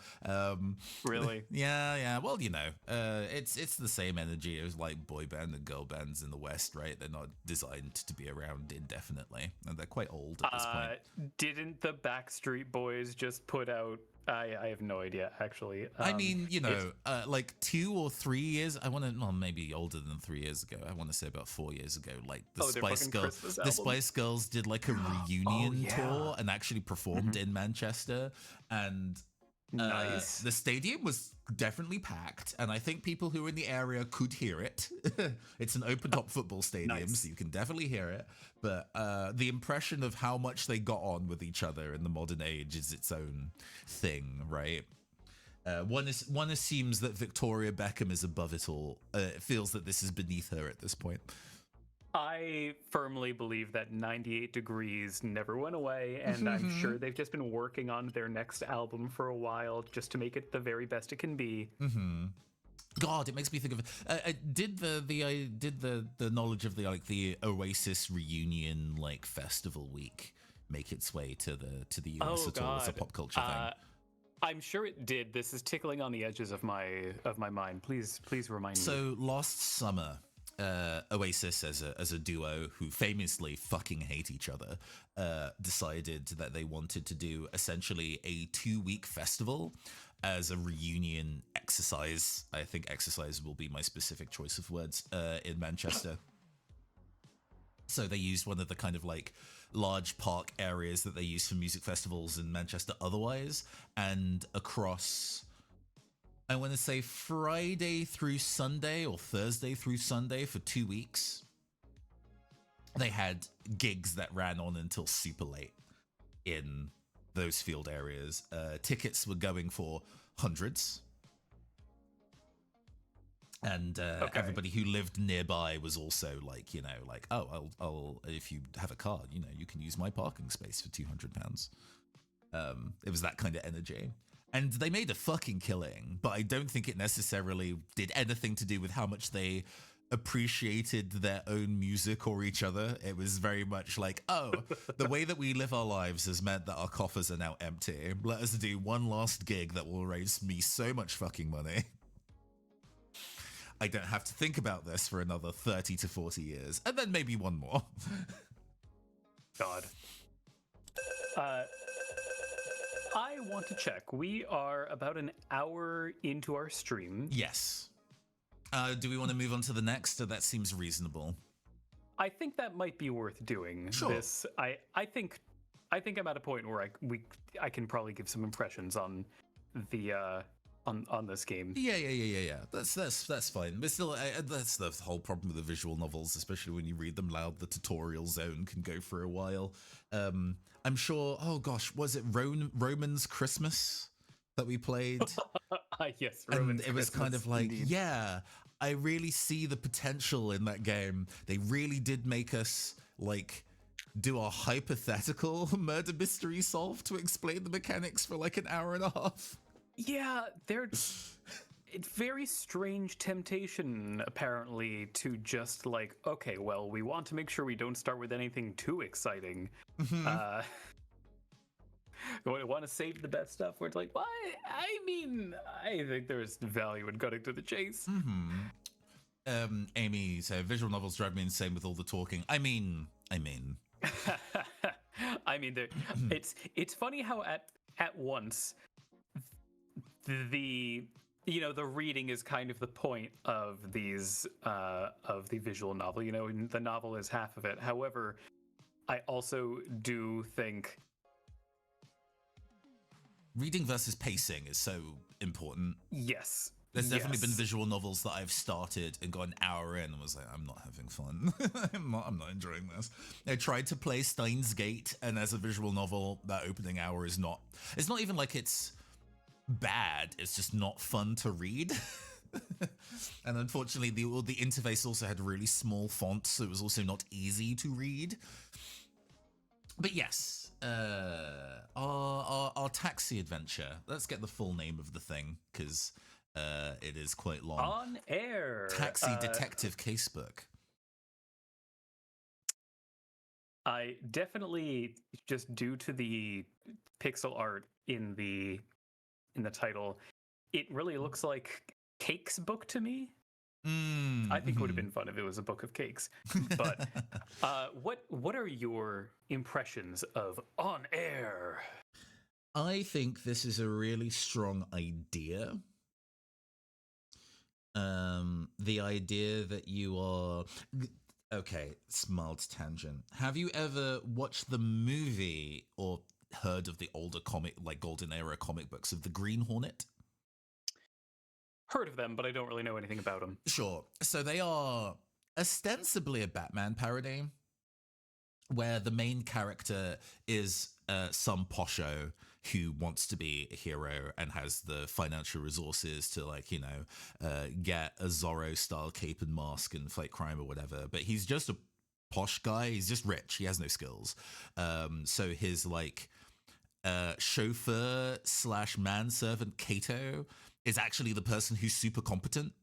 Really? Yeah. Well, it's the same energy as like boy band and girl bands in the West, right? They're not designed to be around indefinitely, and they're quite old at this point. Didn't the Backstreet Boys just put out? I have no idea, actually. I mean, like 2 or 3 years. Well, maybe older than 3 years ago. I want to say about 4 years ago. Like the Spice Girls did like a reunion tour and actually performed in Manchester, and nice. The stadium was definitely packed, and I think people who were in the area could hear it. It's an open top football stadium, so you can definitely hear it. But the impression of how much they got on with each other in the modern age is its own thing, right? One assumes that Victoria Beckham is above it all. It feels that this is beneath her at this point. I firmly believe that 98 Degrees never went away, and I'm sure they've just been working on their next album for a while just to make it the very best it can be. God, it makes me think of did the knowledge of the Oasis reunion like festival week make its way to the US at all as a pop culture thing? I'm sure it did. This is tickling on the edges of my mind. Please remind me. So last summer, Oasis as a duo who famously fucking hate each other decided that they wanted to do essentially a 2-week festival as a reunion exercise. I think exercise will be my specific choice of words in Manchester. So they used one of the kind of like large park areas that they use for music festivals in Manchester otherwise, and across, I want to say Friday through Sunday or Thursday through Sunday for 2 weeks, they had gigs that ran on until super late in those field areas. Tickets were going for hundreds. And everybody who lived nearby was also like, oh, I'll if you have a car, you can use my parking space for £200. It was that kind of energy. And they made a fucking killing, but I don't think it necessarily did anything to do with how much they appreciated their own music or each other. It was very much like, oh, the way that we live our lives has meant that our coffers are now empty. Let us do one last gig that will raise me so much fucking money. I don't have to think about this for another 30 to 40 years, and then maybe one more. God. I want to check. We are about an hour into our stream. Yes. Do we want to move on to the next? That seems reasonable. I think that might be worth doing. Sure. This, I think I'm at a point where I can probably give some impressions on the on this game. Yeah. That's fine. But still, that's the whole problem with the visual novels, especially when you read them loud. The tutorial zone can go for a while. I'm sure. Oh gosh, was it Roman's Christmas that we played? Yes, and it was kind of like, indeed. yeah, I really see the potential in that game. They really did make us like do a hypothetical murder mystery solve to explain the mechanics for like an hour and a half. Yeah, it's very strange temptation, apparently, to just like, okay, well, we want to make sure we don't start with anything too exciting. We want to save the best stuff where it's like, what? I mean, I think there's value in cutting to the chase. Amy, so visual novels drive me insane with all the talking. I mean. I mean, it's funny how at once the reading is kind of the point of these of the visual novel. The novel is half of it. However, I also do think reading versus pacing is so important. Yes. There's definitely been visual novels that I've started and got an hour in and was like, I'm not having fun. I'm not enjoying this. I tried to play Steins Gate, and as a visual novel, that opening hour is not, it's not even like it's bad, it's just not fun to read. And unfortunately, the interface also had really small fonts, so it was also not easy to read. But yes, our taxi adventure. Let's get the full name of the thing, because it is quite long. On air. Taxi Detective Casebook. I definitely, just due to the pixel art in the title, it really looks like Cake's book to me. I think it would have been fun if it was a book of cakes. But what are your impressions of On Air? I think this is a really strong idea. The idea that you are... Okay, mild tangent. Have you ever watched the movie or heard of the older comic, like Golden Era comic books of the Green Hornet? Heard of them, but I don't really know anything about them. Sure. So they are ostensibly a Batman parody, where the main character is some posho who wants to be a hero and has the financial resources to, like, you know, get a Zorro-style cape and mask and fight crime or whatever. But he's just a posh guy. He's just rich. He has no skills. So his, like, chauffeur / manservant Kato is actually the person who's super competent.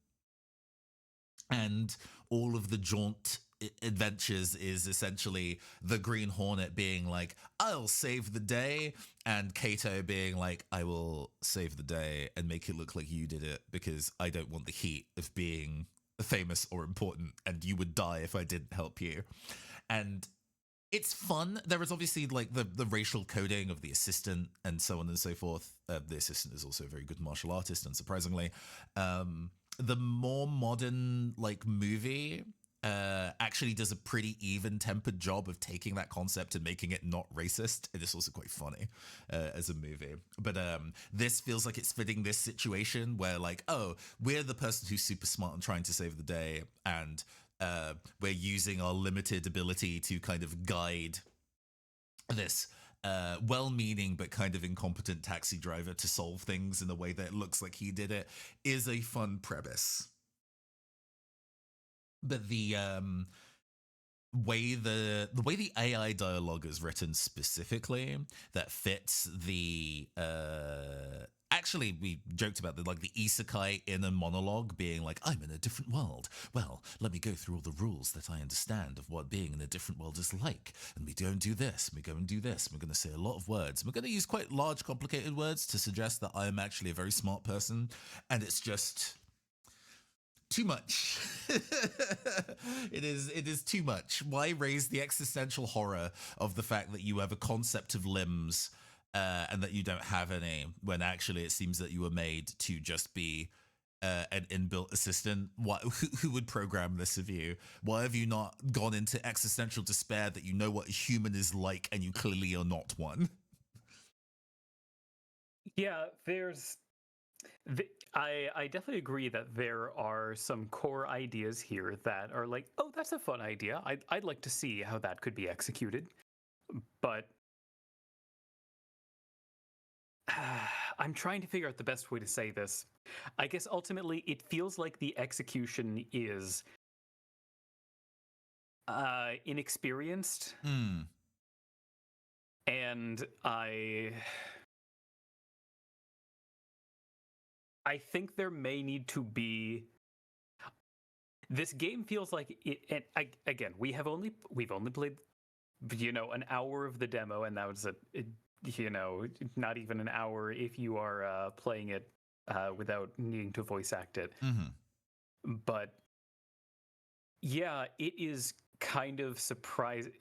And all of the jaunt adventures is essentially the Green Hornet being like, I'll save the day, and Kato being like, I will save the day and make it look like you did it because I don't want the heat of being famous or important, and you would die if I didn't help you. And it's fun. There is obviously like the racial coding of the assistant and so on and so forth. The assistant is also a very good martial artist, unsurprisingly. The more modern like movie actually does a pretty even-tempered job of taking that concept and making it not racist. It is also quite funny as a movie. But this feels like it's fitting this situation where, like, oh, we're the person who's super smart and trying to save the day, and we're using our limited ability to kind of guide this well-meaning but kind of incompetent taxi driver to solve things in a way that looks like he did it, is a fun premise. But the way the AI dialogue is written specifically that fits the actually, we joked about the isekai inner monologue being like, I'm in a different world. Well, let me go through all the rules that I understand of what being in a different world is like. And we go and do this, and we go and do this. And we're going to say a lot of words. We're going to use quite large, complicated words to suggest that I am actually a very smart person. And it's just too much. It is too much. Why raise the existential horror of the fact that you have a concept of limbs and that you don't have any, when actually it seems that you were made to just be an inbuilt assistant? Who would program this of you? Why have you not gone into existential despair that you know what a human is like and you clearly are not one? Yeah, I definitely agree that there are some core ideas here that are like, oh, that's a fun idea. I'd like to see how that could be executed. But I'm trying to figure out the best way to say this. I guess ultimately it feels like the execution is inexperienced. And I think there may need to be... This game feels like it, and again, we've only played, an hour of the demo, and that was not even an hour if you are playing it without needing to voice act it. Mm-hmm. But yeah, it is kind of surprising.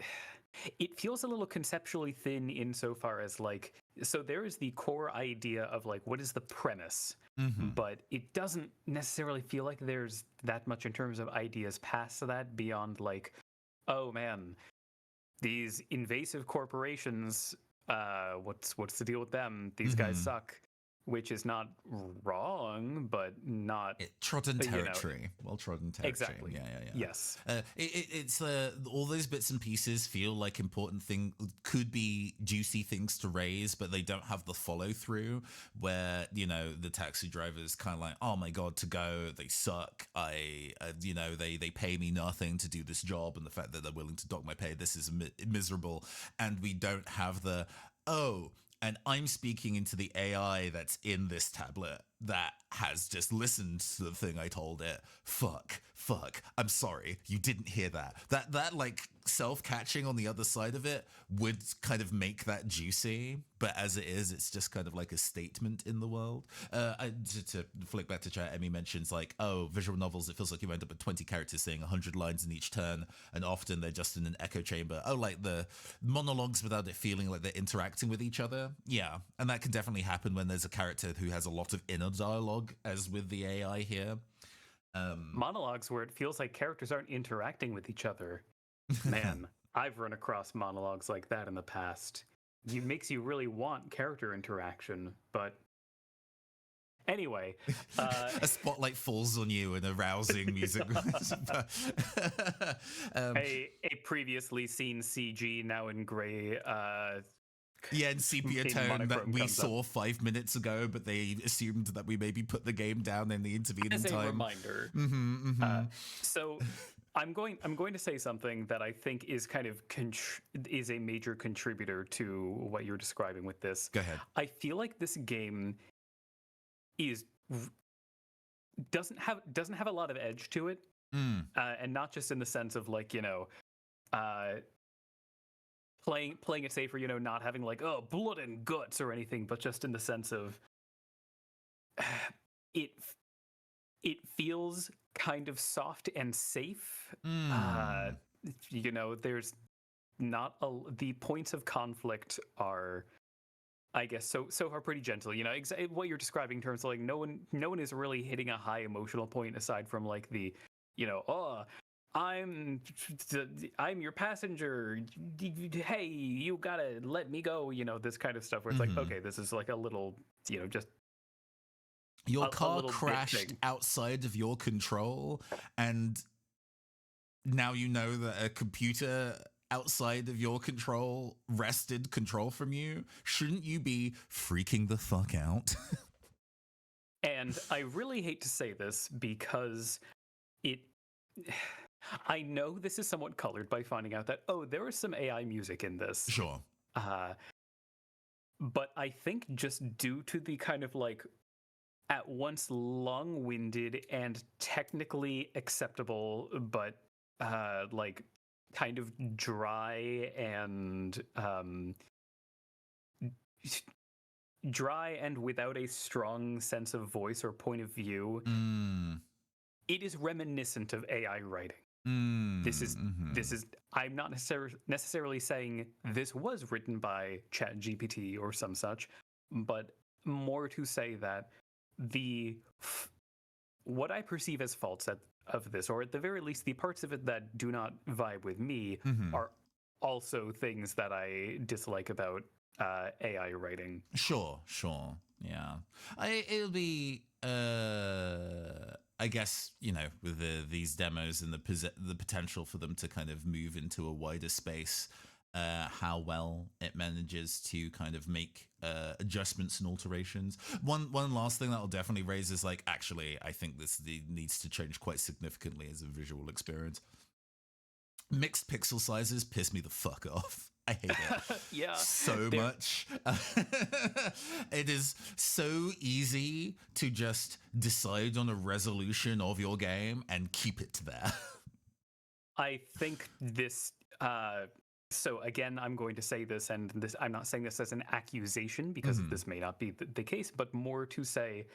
It feels a little conceptually thin insofar as, like, so there is the core idea of, like, what is the premise? Mm-hmm. But it doesn't necessarily feel like there's that much in terms of ideas past that, beyond, like, oh man, these invasive corporations, what's the deal with them? These guys suck. Which is not wrong, but not trodden territory. Well trodden territory. Exactly. Yeah. Yes. It's all those bits and pieces feel like important could be juicy things to raise, but they don't have the follow through. Where the taxi driver is kind of like, oh my god, to go, they suck. They pay me nothing to do this job, and the fact that they're willing to dock my pay, this is miserable. And we don't have and I'm speaking into the AI that's in this tablet, that has just listened to the thing I told it. Fuck, I'm sorry, you didn't hear that. That like self-catching on the other side of it would kind of make that juicy, but as it is, it's just kind of like a statement in the world. To flick back to chat, Emmy mentions like, oh, visual novels, it feels like you end up with 20 characters saying 100 lines in each turn, and often they're just in an echo chamber. Oh, like the monologues without it feeling like they're interacting with each other. Yeah, and that can definitely happen when there's a character who has a lot of inner dialogue, as with the AI here. Monologues where it feels like characters aren't interacting with each other. Man, I've run across monologues like that in the past. It makes you really want character interaction, but anyway. A spotlight falls on you and a rousing music. A previously seen CG, now in gray. Yeah, in sepia in tone that monochrome we comes saw 5 minutes ago, but they assumed that we maybe put the game down in the intervening as time. a reminder. So I'm going to say something that I think is kind of is a major contributor to what you're describing with this. Go ahead. I feel like this game doesn't have a lot of edge to it, and not just in the sense of like, you know, playing it safe, or, you know, not having like, oh, blood and guts or anything, but just in the sense of it feels kind of soft and safe. You know, there's not the points of conflict are, I guess, so far pretty gentle. You know, what you're describing in terms of like no one is really hitting a high emotional point aside from like the, you know, oh, I'm your passenger. Hey, you gotta let me go. You know, this kind of stuff where it's like, okay, this is like a little, you know, just your car crashed outside of your control, and now you know that a computer outside of your control wrested control from you. Shouldn't you be freaking the fuck out? And I really hate to say this because I know this is somewhat colored by finding out that, oh, there was some AI music in this. Sure. But I think just due to the kind of like at once long-winded and technically acceptable, but like kind of dry and without a strong sense of voice or point of view, it is reminiscent of AI writing. This is I'm not necessarily saying this was written by ChatGPT or some such, but more to say that what I perceive as faults of this, or at the very least the parts of it that do not vibe with me, are also things that I dislike about AI writing. Sure, yeah. It'll be I guess, you know, with these demos and the potential for them to kind of move into a wider space, how well it manages to kind of make adjustments and alterations. One last thing that will definitely raise is like, actually, I think this needs to change quite significantly as a visual experience. Mixed pixel sizes piss me the fuck off. I hate it yeah, so much. It is so easy to just decide on a resolution of your game and keep it there. I think this... so again, I'm going to say this, and I'm not saying this as an accusation because this may not be the case, but more to say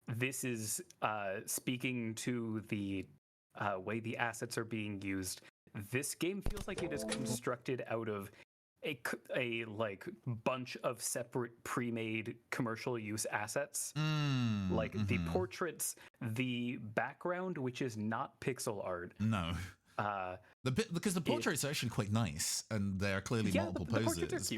this is speaking to the way the assets are being used. This game feels like it is constructed out of a like bunch of separate pre-made commercial use assets, like the portraits, the background, which is not pixel art. No. Because the portraits are actually quite nice, and they are clearly multiple poses.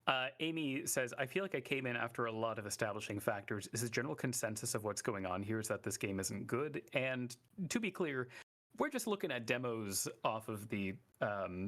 But Amy says, I feel like I came in after a lot of establishing factors. Is the general consensus of what's going on here is that this game isn't good? And to be clear, we're just looking at demos off of the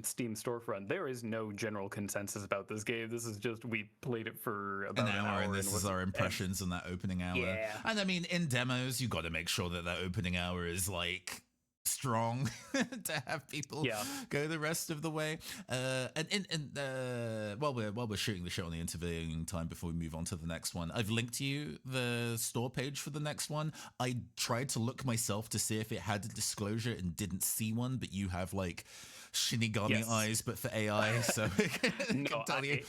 Steam storefront. There is no general consensus about this game. This is just, we played it for about an hour and this is our impressions on that opening hour. Yeah. And I mean, in demos, you got to make sure that opening hour is like strong to have people Yeah. go the rest of the way. While we're shooting the show on the interviewing time before we move on to the next one, I've linked you the store page for the next one. I tried to look myself to see if it had a disclosure and didn't see one, but you have like Shinigami Yes. eyes, but for AI. So I No, can tell you.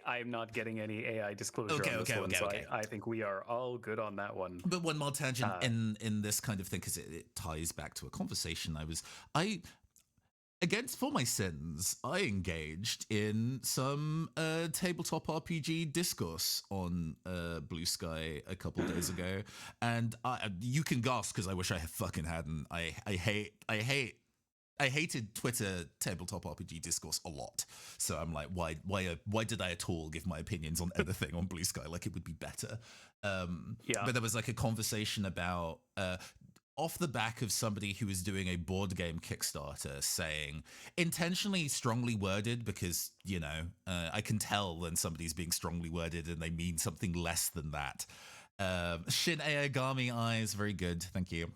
I'm not getting any AI disclosure Okay, on this okay, one, okay, so okay. I think we are all good on that one. But one more tangent in this kind of thing, because it ties back to a conversation for my sins, I engaged in some tabletop RPG discourse on Blue Sky a couple days ago, and you can gasp because I wish I fucking hadn't. I hated Twitter tabletop RPG discourse a lot, so I'm like, why did I at all give my opinions on anything on Blue Sky? Like, it would be better. Yeah. But there was like a conversation about off the back of somebody who was doing a board game Kickstarter saying, intentionally strongly worded, because, you know, I can tell when somebody's being strongly worded and they mean something less than that. Shin Aogami eyes, very good, thank you.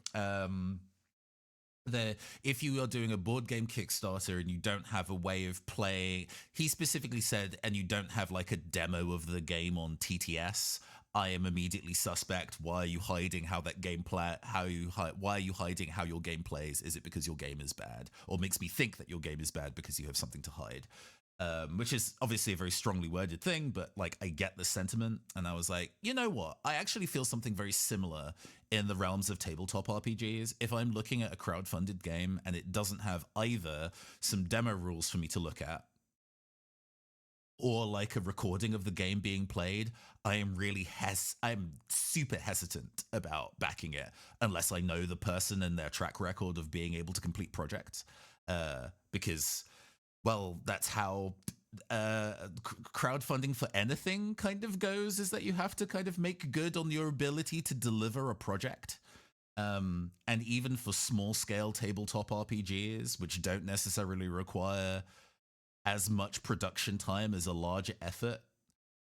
If you are doing a board game Kickstarter and you don't have a way of playing, he specifically said, and you don't have like a demo of the game on TTS, I am immediately suspect. Why are you hiding how that game play? Why are you hiding how your game plays? Is it because your game is bad, or makes me think that your game is bad because you have something to hide? Which is obviously a very strongly worded thing, but like, I get the sentiment. And I was like, you know what? I actually feel something very similar in the realms of tabletop RPGs. If I'm looking at a crowdfunded game and it doesn't have either some demo rules for me to look at, or like a recording of the game being played, I am really I'm super hesitant about backing it unless I know the person and their track record of being able to complete projects. Because, well, that's how crowdfunding for anything kind of goes, is that you have to kind of make good on your ability to deliver a project. And even for small scale tabletop RPGs, which don't necessarily require as much production time as a larger effort,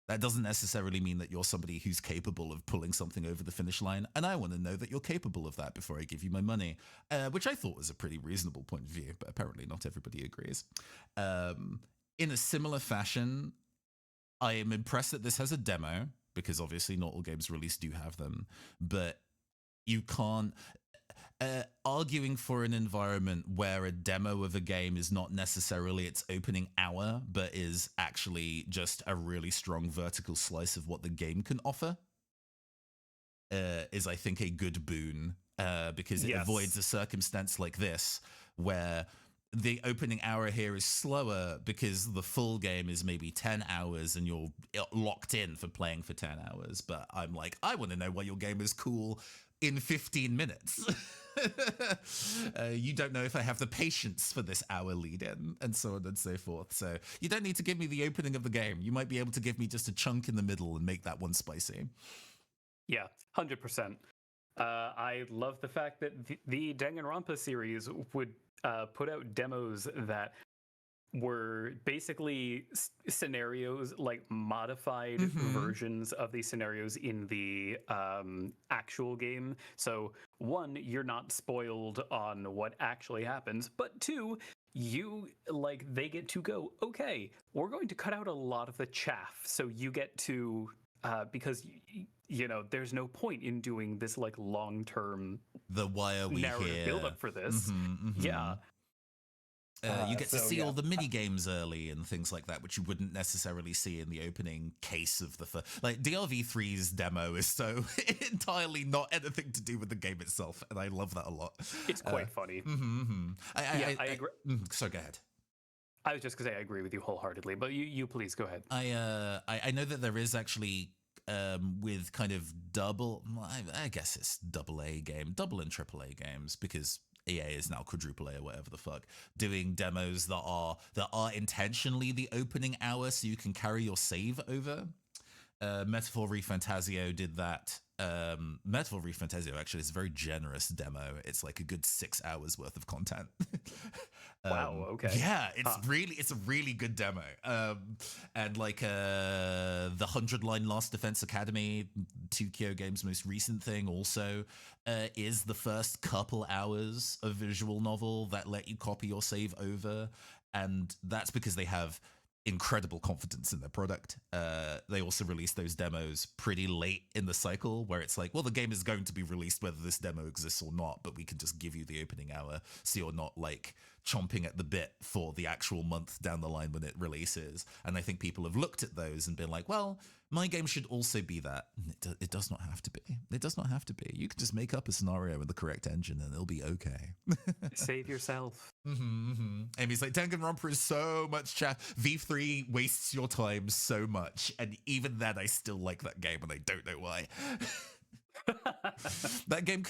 that doesn't necessarily mean that you're somebody who's capable of pulling something over the finish line. And I want to know that you're capable of that before I give you my money, which I thought was a pretty reasonable point of view, but apparently not everybody agrees. In a similar fashion, I am impressed that this has a demo, because obviously not all games released do have them, but you can't... arguing for an environment where a demo of a game is not necessarily its opening hour, but is actually just a really strong vertical slice of what the game can offer, is, I think, a good boon, because it avoids a circumstance like this, where the opening hour here is slower because the full game is maybe 10 hours and you're locked in for playing for 10 hours. But I'm like, I want to know why your game is cool in 15 minutes. You don't know if I have the patience for this hour lead in, and so on and so forth. So you don't need to give me the opening of the game. You might be able to give me just a chunk in the middle and make that one spicy. Yeah, 100%. I love the fact that the Danganronpa series would put out demos that were basically scenarios, like modified versions of these scenarios in the actual game. So one, you're not spoiled on what actually happens, but two, they get to go, okay, we're going to cut out a lot of the chaff, so you get to because you know, there's no point in doing this like long-term why are we narrative here build up for this. Yeah. You get to see yeah. all the mini games early and things like that, which you wouldn't necessarily see in the opening case of the like DRV3's demo is so entirely not anything to do with the game itself, and I love that a lot. It's quite funny. I agree. So go ahead. I was just gonna say I agree with you wholeheartedly, but you please go ahead. I know that there is actually with kind of double, I guess it's double and AAA games, because EA is now quadruple A or whatever the fuck, doing demos that are intentionally the opening hour so you can carry your save over. Metaphor ReFantazio did that. Metaphor ReFantazio actually is a very generous demo. It's like a good 6 hours worth of content. Wow, okay. Yeah, it's a really good demo. And like the 100-line Last Defense Academy, 2Kyo Games' most recent thing, also is the first couple hours of visual novel that let you copy your save over, and that's because they have incredible confidence in their product. They also released those demos pretty late in the cycle, where it's like, well, the game is going to be released whether this demo exists or not, but we can just give you the opening hour so you're not like chomping at the bit for the actual month down the line when it releases. And I think people have looked at those and been like, well, my game should also be that. It does not have to be. It does not have to be. You can just make up a scenario with the correct engine and it'll be okay. Save yourself. Amy's like, Danganronpa is so much V3 wastes your time so much, and even then I still like that game and I don't know why. that game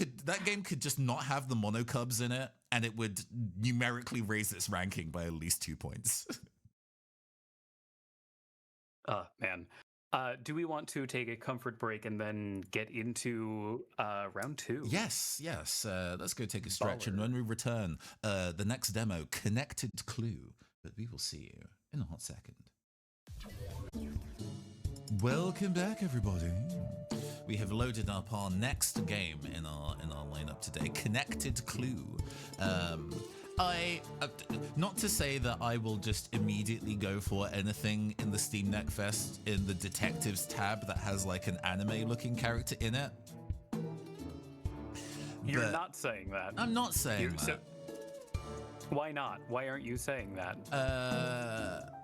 could just not have the monocubs in it, and it would numerically raise its ranking by at least 2 points. Man. Do we want to take a comfort break and then get into round 2? Yes. Let's go take a stretch, and when we return, the next demo, Connected Clue. But we will see you in a hot second. Welcome back, everybody. We have loaded up our next game in our lineup today, Connected Clue. Not to say that I will just immediately go for anything in the Steam Next Fest in the Detectives tab that has like an anime-looking character in it. You're not saying that. I'm not saying that. So, why not? Why aren't you saying that?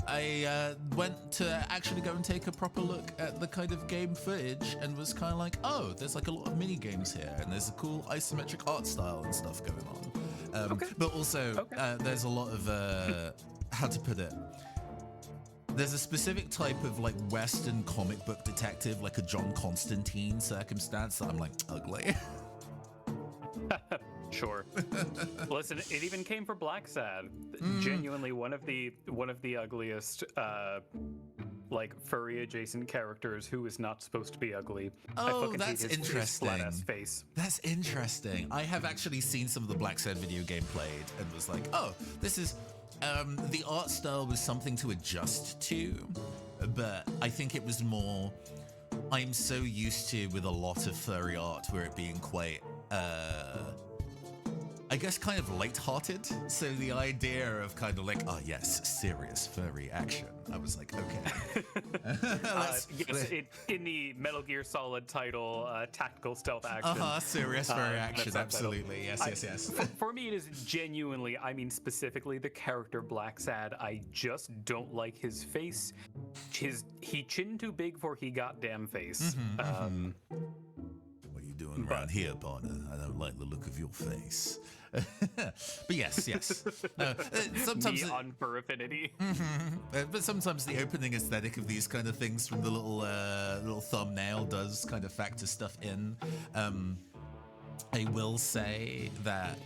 I went to actually go and take a proper look at the kind of game footage and was kind of like, oh, there's like a lot of mini games here, and there's a cool isometric art style and stuff going on. Okay. But also, there's a lot of how to put it. There's a specific type of like Western comic book detective, like a John Constantine circumstance that I'm like, ugly. Sure. Listen, it even came for Black Sad. Genuinely one of the ugliest like furry adjacent characters who is not supposed to be ugly. Oh, I fucking that's hate his interesting. flat-ass face. That's interesting. I have actually seen some of the Black Sad video game played and was like, oh, this is the art style was something to adjust to, but I think it was more I'm so used to with a lot of furry art where it being quite I guess kind of light-hearted. So the idea of kind of like, oh yes, serious furry action. I was like, okay. In the Metal Gear Solid title, tactical stealth action. Serious furry action, absolutely. Yes. For me, it is genuinely, I mean specifically the character Black Sad. I just don't like his face. He chin too big for he goddamn face. What are you doing around here, partner? I don't like the look of your face. But yes. Sometimes Neon for affinity. But sometimes the opening aesthetic of these kind of things from the little thumbnail does kind of factor stuff in. I will say that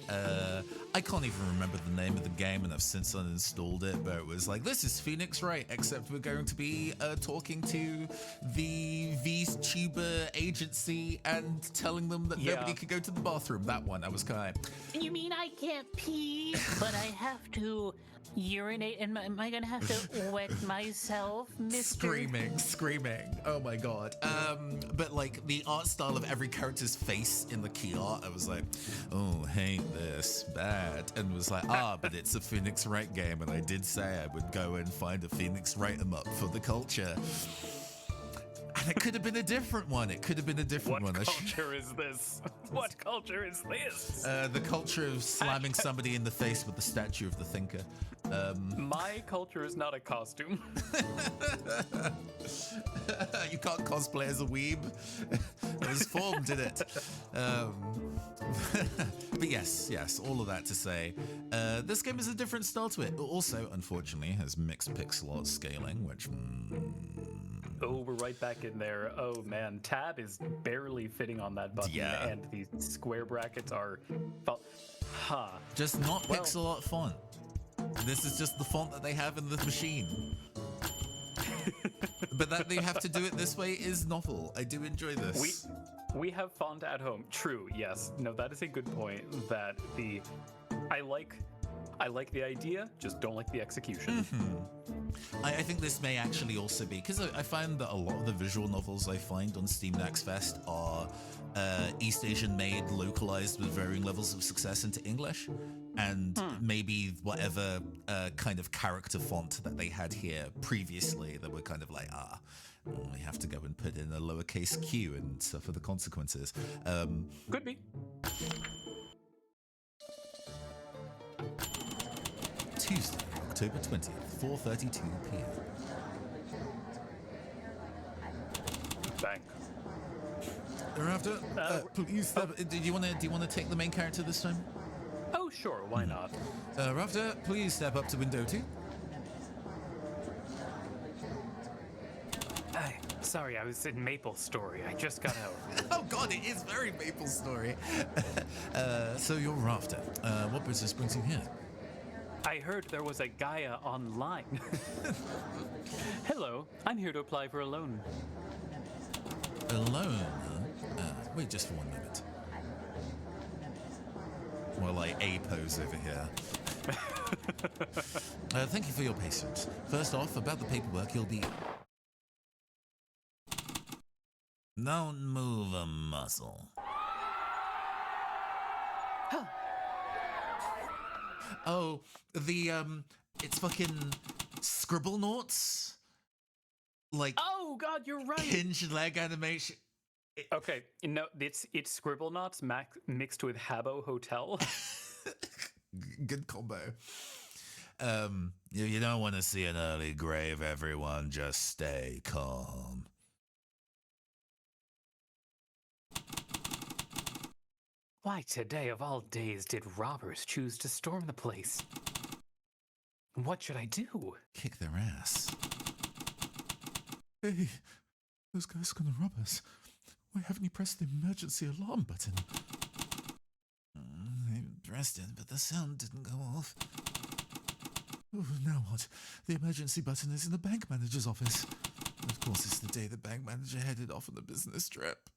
I can't even remember the name of the game, and I've since uninstalled it, but it was like, this is Phoenix Wright, except we're going to be talking to the VTuber agency and telling them that nobody could go to the bathroom. That one, I was kind of... You mean I can't pee, but I have to urinate, and am I gonna have to wet myself, mister? Screaming. Oh my god. But like the art style of every character's face in the key art, I was like, oh, hate this, bad. And was like, but it's a Phoenix Wright game, and I did say I would go and find a Phoenix Wright 'em up for the culture. And it could have been a different one. What culture is this? What culture is this? The culture of slamming somebody in the face with the statue of the thinker. My culture is not a costume. You can't cosplay as a weeb. It was formed in it. But yes, all of that to say, this game is a different style to it. It also, unfortunately, has mixed pixel art scaling, which... Oh, we're right back in there. Oh man, tab is barely fitting on that button, and the square brackets are... Just not pixel art font. This is just the font that they have in the machine. But that they have to do it this way is novel. I do enjoy this. We have font at home. True, yes. No, that is a good point. That I like I like the idea, just don't like the execution. I think this may actually also be because I find that a lot of the visual novels I find on Steam Next Fest are East Asian made, localized with varying levels of success into English, and maybe whatever kind of character font that they had here previously that were kind of like, we have to go and put in a lowercase q and suffer the consequences. Could be. Tuesday, October 20th, 4:32 p.m. Bank. Thereafter, please. Do you want to take the main character this time? Oh, sure, why not? Rafter, please step up to window 2. Sorry, I was in Maple Story. I just got out. Oh God, it is very Maple Story. So you're Rafter. What business brings you here? I heard there was a Gaia online. Hello, I'm here to apply for a loan. A loan? Wait just for 1 minute. While I A-pose over here. Thank you for your patience. First off, about the paperwork, you'll be... Don't move a muscle. Oh, it's fucking Scribble Noughts? Like, Oh God, you're right. hinge leg animation. Okay, no, it's Scribble Knots mixed with Habbo Hotel. Good combo. You don't want to see an early grave, everyone. Just stay calm. Why today of all days did robbers choose to storm the place? What should I do? Kick their ass. Hey, those guys are gonna rob us. Why haven't you pressed the emergency alarm button? I pressed it, but the sound didn't go off. Oh, now what? The emergency button is in the bank manager's office. And of course, it's the day the bank manager headed off on a business trip.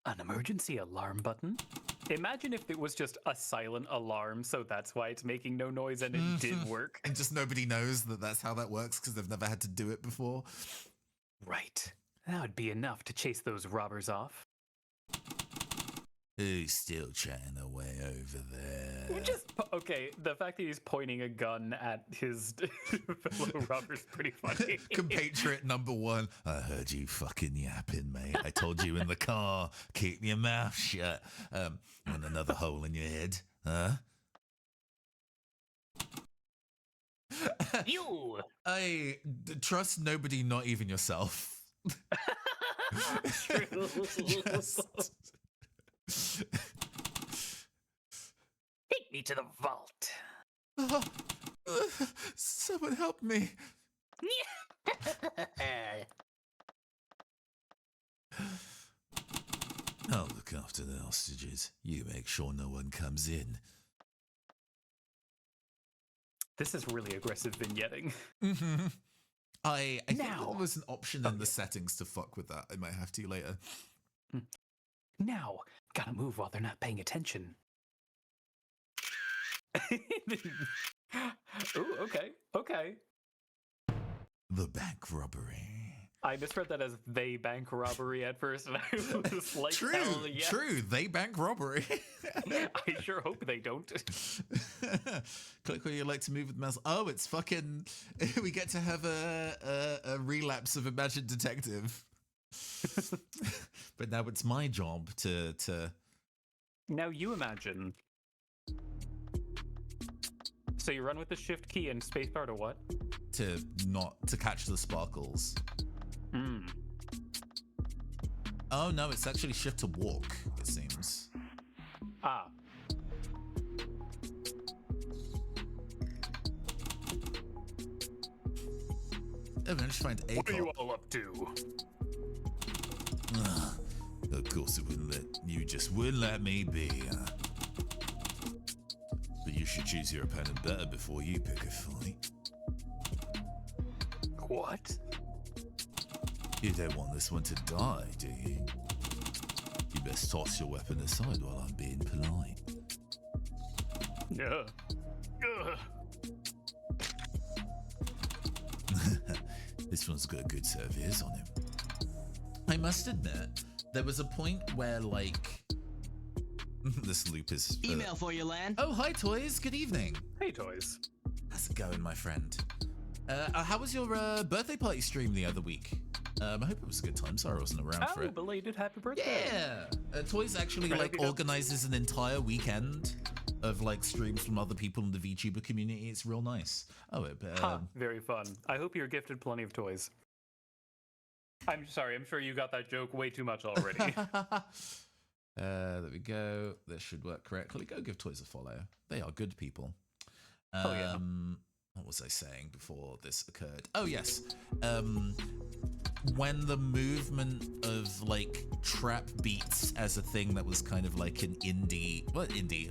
An emergency alarm button? Imagine if it was just a silent alarm, so that's why it's making no noise and it did work. And just nobody knows that that's how that works because they've never had to do it before. Right. That would be enough to chase those robbers off. Who's still chatting away over there? Okay, the fact that he's pointing a gun at his fellow robber is pretty funny. Compatriot number 1. I heard you fucking yapping, mate. I told you in the car, keep your mouth shut. Want another hole in your head, huh? You! I trust nobody, not even yourself. True. Take me to the vault. Someone help me. I'll look after the hostages. You make sure no one comes in. This is really aggressive vignetting. Mm-hmm. I think Now. there was an option in the settings to fuck with that. I might have to later. Now, gotta move while they're not paying attention. Ooh, okay. The bank robbery. I misread that as they bank robbery at first, and I was like, True, hell yes. true. They bank robbery. I sure hope they don't. Click where you like to move with mouse. Oh, it's fucking. We get to have a relapse of Imagine Detective. But now it's my job to. Now you imagine. So you run with the shift key and spacebar to what? To catch the sparkles. Hmm. Oh no, it's actually shift to walk, it seems. Ah. I managed to find a What are you cop. all up to? Of course it wouldn't let you just wouldn't let me be. But you should choose your opponent better before you pick a fight. What? You don't want this one to die, do you? You best toss your weapon aside while I'm being polite. Yeah. Ugh. This one's got a good set of ears on him. I must admit, there was a point where, like, this loop is. Email for you, Lan. Oh, hi, Toys. Good evening. Hey, Toys. How's it going, my friend? How was your birthday party stream the other week? I hope it was a good time. Sorry I wasn't around for Oh, it. belated happy birthday. Yeah. Toys actually Right, like okay. organizes an entire weekend of like streams from other people in the VTuber community. It's real nice. Oh, Huh, very fun. I hope you're gifted plenty of toys. I'm sorry, I'm sure you got that joke way too much already. there we go. This should work correctly. Go give Toys a follow. They are good people. Oh, yeah. What was I saying before this occurred? Oh, yes. When the movement of like trap beats as a thing that was kind of like an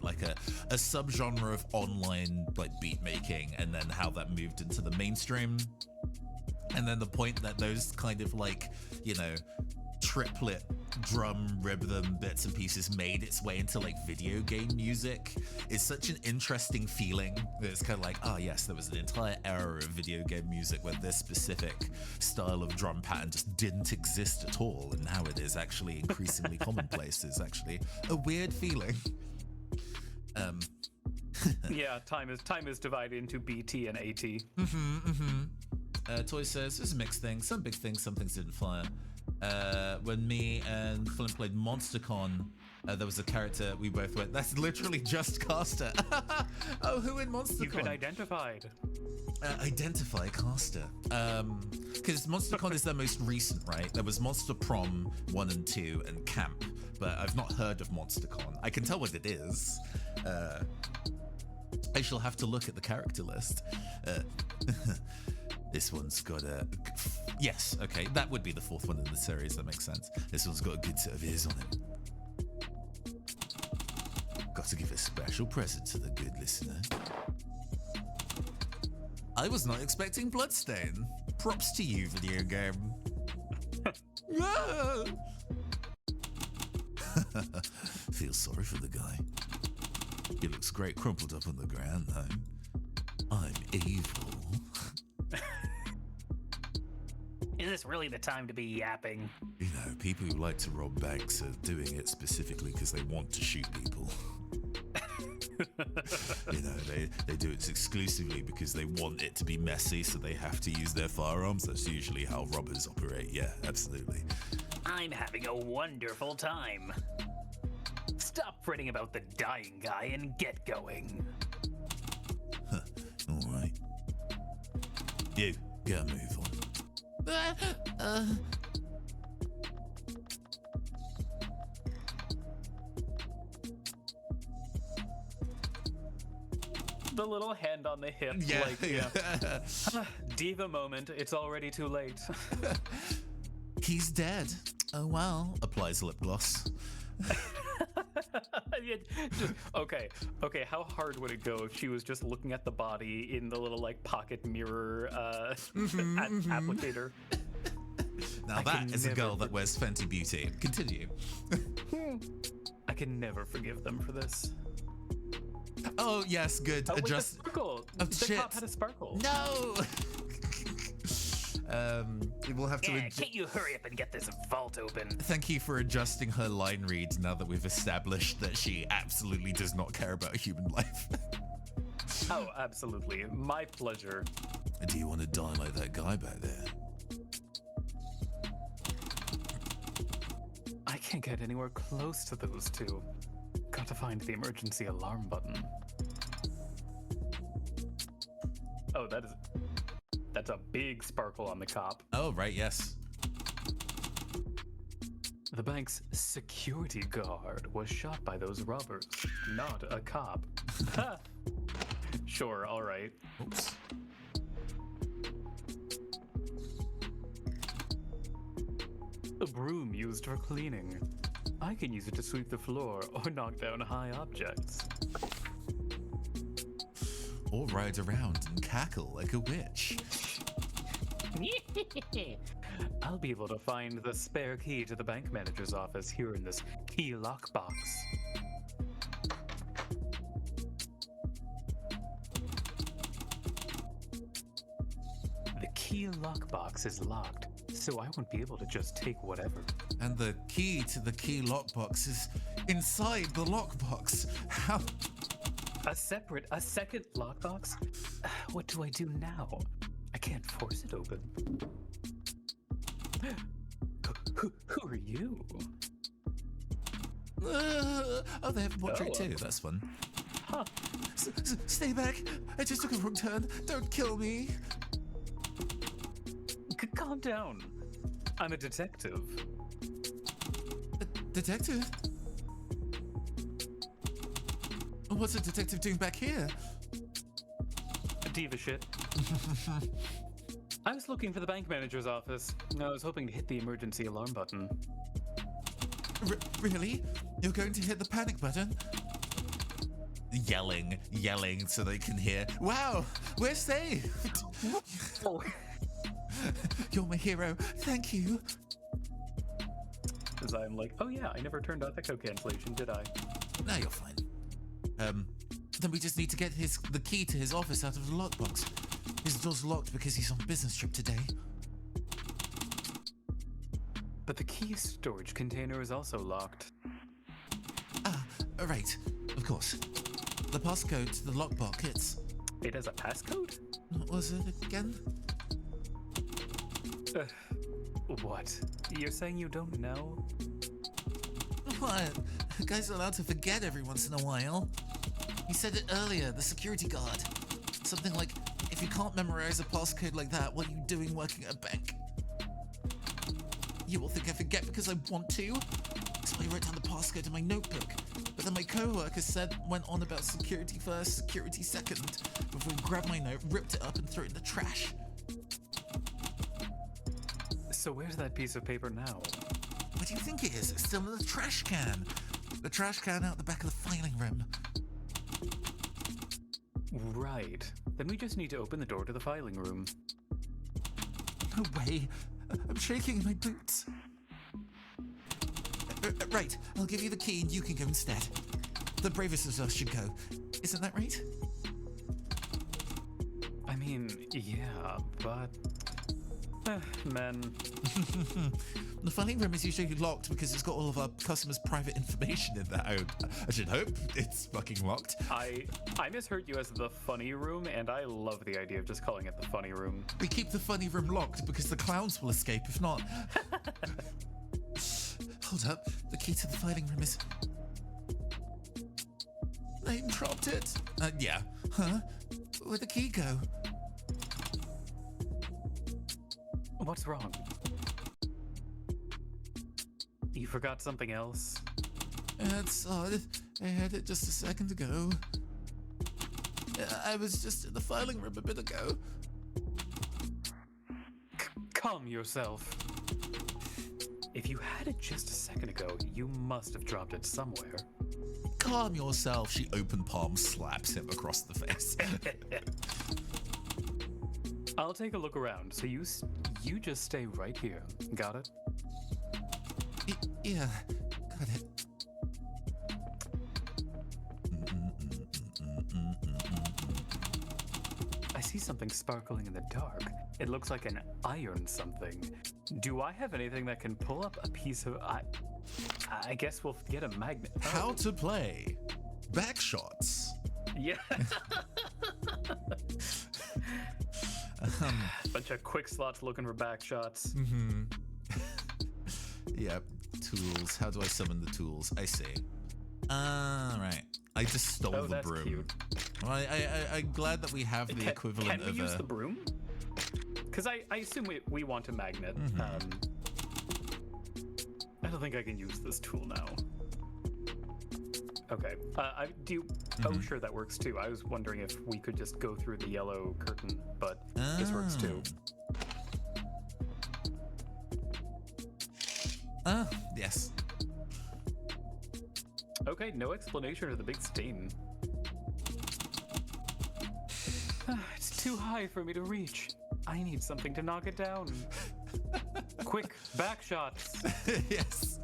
like a subgenre of online like beat making, and then how that moved into the mainstream. And then the point that those kind of like, you know, triplet drum rhythm bits and pieces made its way into like video game music is such an interesting feeling. It's kind of like, oh yes, there was an entire era of video game music where this specific style of drum pattern just didn't exist at all, and now it is actually increasingly commonplace. Is actually a weird feeling. Yeah, time is divided into BT and AT. Toy says, this is a mixed thing. Some big things, some things didn't fire. When me and Flynn played MonsterCon, there was a character we both went, that's literally just Caster. Oh, who in MonsterCon? You've been identified. Identify Caster. Because MonsterCon is their most recent, right? There was Monster Prom 1 and 2 and Camp, but I've not heard of MonsterCon. I can tell what it is. I shall have to look at the character list. This one's got a... Yes, okay, that would be the fourth one in the series, that makes sense. This one's got a good set of ears on him. Got to give a special present to the good listener. I was not expecting Bloodstain. Props to you, video game. Ah! Feel sorry for the guy. He looks great crumpled up on the ground, though. I'm evil. Is this really the time to be yapping? You know, people who like to rob banks are doing it specifically because they want to shoot people. You know, they do it exclusively because they want it to be messy, so they have to use their firearms. That's usually how robbers operate. Yeah, absolutely. I'm having a wonderful time. Stop fretting about the dying guy and get going. All right. You, get a move on. The little hand on the hip, Yeah, like, yeah. diva moment, it's already too late. He's dead. Oh well. Applies lip gloss. Okay, how hard would it go if she was just looking at the body in the little, like, pocket mirror applicator? Now that is a girl that wears Fenty Beauty. Continue. I can never forgive them for this. Oh yes, good. Oh, wait, the Adjust. sparkle! Oh, The shit. cop had a sparkle. No. We'll have to. Yeah, can't you hurry up and get this vault open? Thank you for adjusting her line read now that we've established that she absolutely does not care about human life. Oh, absolutely. My pleasure. Do you want to die like that guy back there? I can't get anywhere close to those two. Got to find the emergency alarm button. Oh, that's a big sparkle on the cop. Oh, right, yes. The bank's security guard was shot by those robbers, not a cop. Ha! Sure, all right. Oops. A broom used for cleaning. I can use it to sweep the floor or knock down high objects. Or ride around and cackle like a witch. I'll be able to find the spare key to the bank manager's office here in this key lockbox. key lockbox is locked, so I won't be able to just take whatever. And the key to the key lockbox is inside the lockbox. How? A second lockbox? What do I do now? I can't force it open. Who are you? Oh, they have portrait too. That's fun. Huh. Stay back. I just took a wrong turn. Don't kill me. Calm down. I'm a detective. Detective? What's a detective doing back here? Diva shit. I was looking for the bank manager's office. I was hoping to hit the emergency alarm button. Really? You're going to hit the panic button? Yelling so they can hear. Wow, we're saved. Oh. You're my hero. Thank you. As I'm like, oh yeah, I never turned off echo cancellation, did I? No, you're fine. Then we just need to get the key to his office out of the lockbox. His door's locked because he's on business trip today. But the key storage container is also locked. Ah, right. Of course. The passcode to the lockbox, It has a passcode? what was it again? What? You're saying you don't know? What? The guy's allowed to forget every once in a while. He said it earlier, the security guard. Something like, if you can't memorize a passcode like that, what are you doing working at a bank? You all think I forget because I want to? So I wrote down the passcode in my notebook. But then my co-worker went on about security first, security second, before he grabbed my note, ripped it up and threw it in the trash. So where's that piece of paper now? What do you think it is? It's still in the trash can. The trash can out the back of the filing room. Right. Then we just need to open the door to the filing room. No way. I'm shaking in my boots. Right, I'll give you the key and you can go instead. The bravest of us should go. Isn't that right? I mean, yeah, but... men. The filing room is usually locked because it's got all of our customers' private information in there. I should hope it's fucking locked. I misheard you as the funny room, and I love the idea of just calling it the funny room. We keep the funny room locked because the clowns will escape if not. Hold up, the key to the filing room is... They dropped it. Yeah. Huh? Where'd the key go? What's wrong? You forgot something else? That's odd. I had it just a second ago. I was just in the filing room a bit ago. Calm yourself. If you had it just a second ago, you must have dropped it somewhere. Calm yourself. She open palm slaps him across the face. I'll take a look around, so you just stay right here. Got it? Yeah, got it. I see something sparkling in the dark. It looks like an iron something. Do I have anything that can pull up a piece of... I guess we'll get a magnet. How to play backshots. Yeah. Bunch of quick slots looking for back shots. Yep. Tools. How do I summon the tools? I see. Right. I just stole the that's broom. cute. Well, I'm glad that we have the equivalent Can of we use the broom? Because I assume we want a magnet. I don't think I can use this tool now. Okay. Oh, sure, that works too. I was wondering if we could just go through the yellow curtain, but this works too. Yes. Okay, no explanation of the big stain. It's too high for me to reach. I need something to knock it down. Quick, back shots. Yes.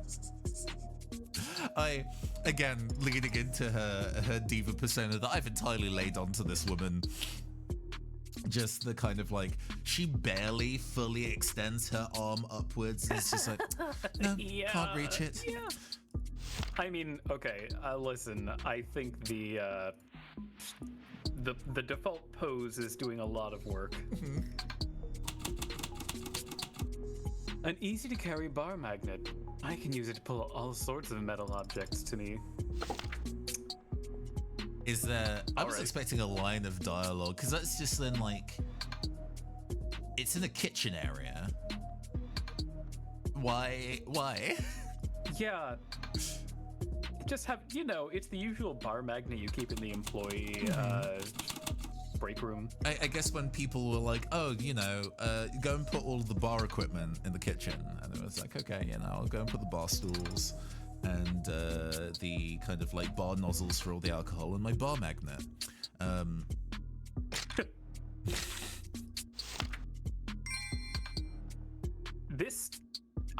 Again, leading into her diva persona that I've entirely laid onto this woman. just the kind of like she barely fully extends her arm upwards. It's just like, no, can't reach it. Yeah. I mean, okay, listen, I think the default pose is doing a lot of work. An easy to carry bar magnet. I can use it to pull all sorts of metal objects to me. Is there? I was Alright. expecting a line of dialogue because that's just then like, it's in a kitchen area. Why? Yeah. Just have, you know, it's the usual bar magnet you keep in the employee break room. I guess when people were like, oh, you know, go and put all the bar equipment in the kitchen, and it was like, okay, you know, I'll go and put the bar stools and the kind of like bar nozzles for all the alcohol and my bar magnet.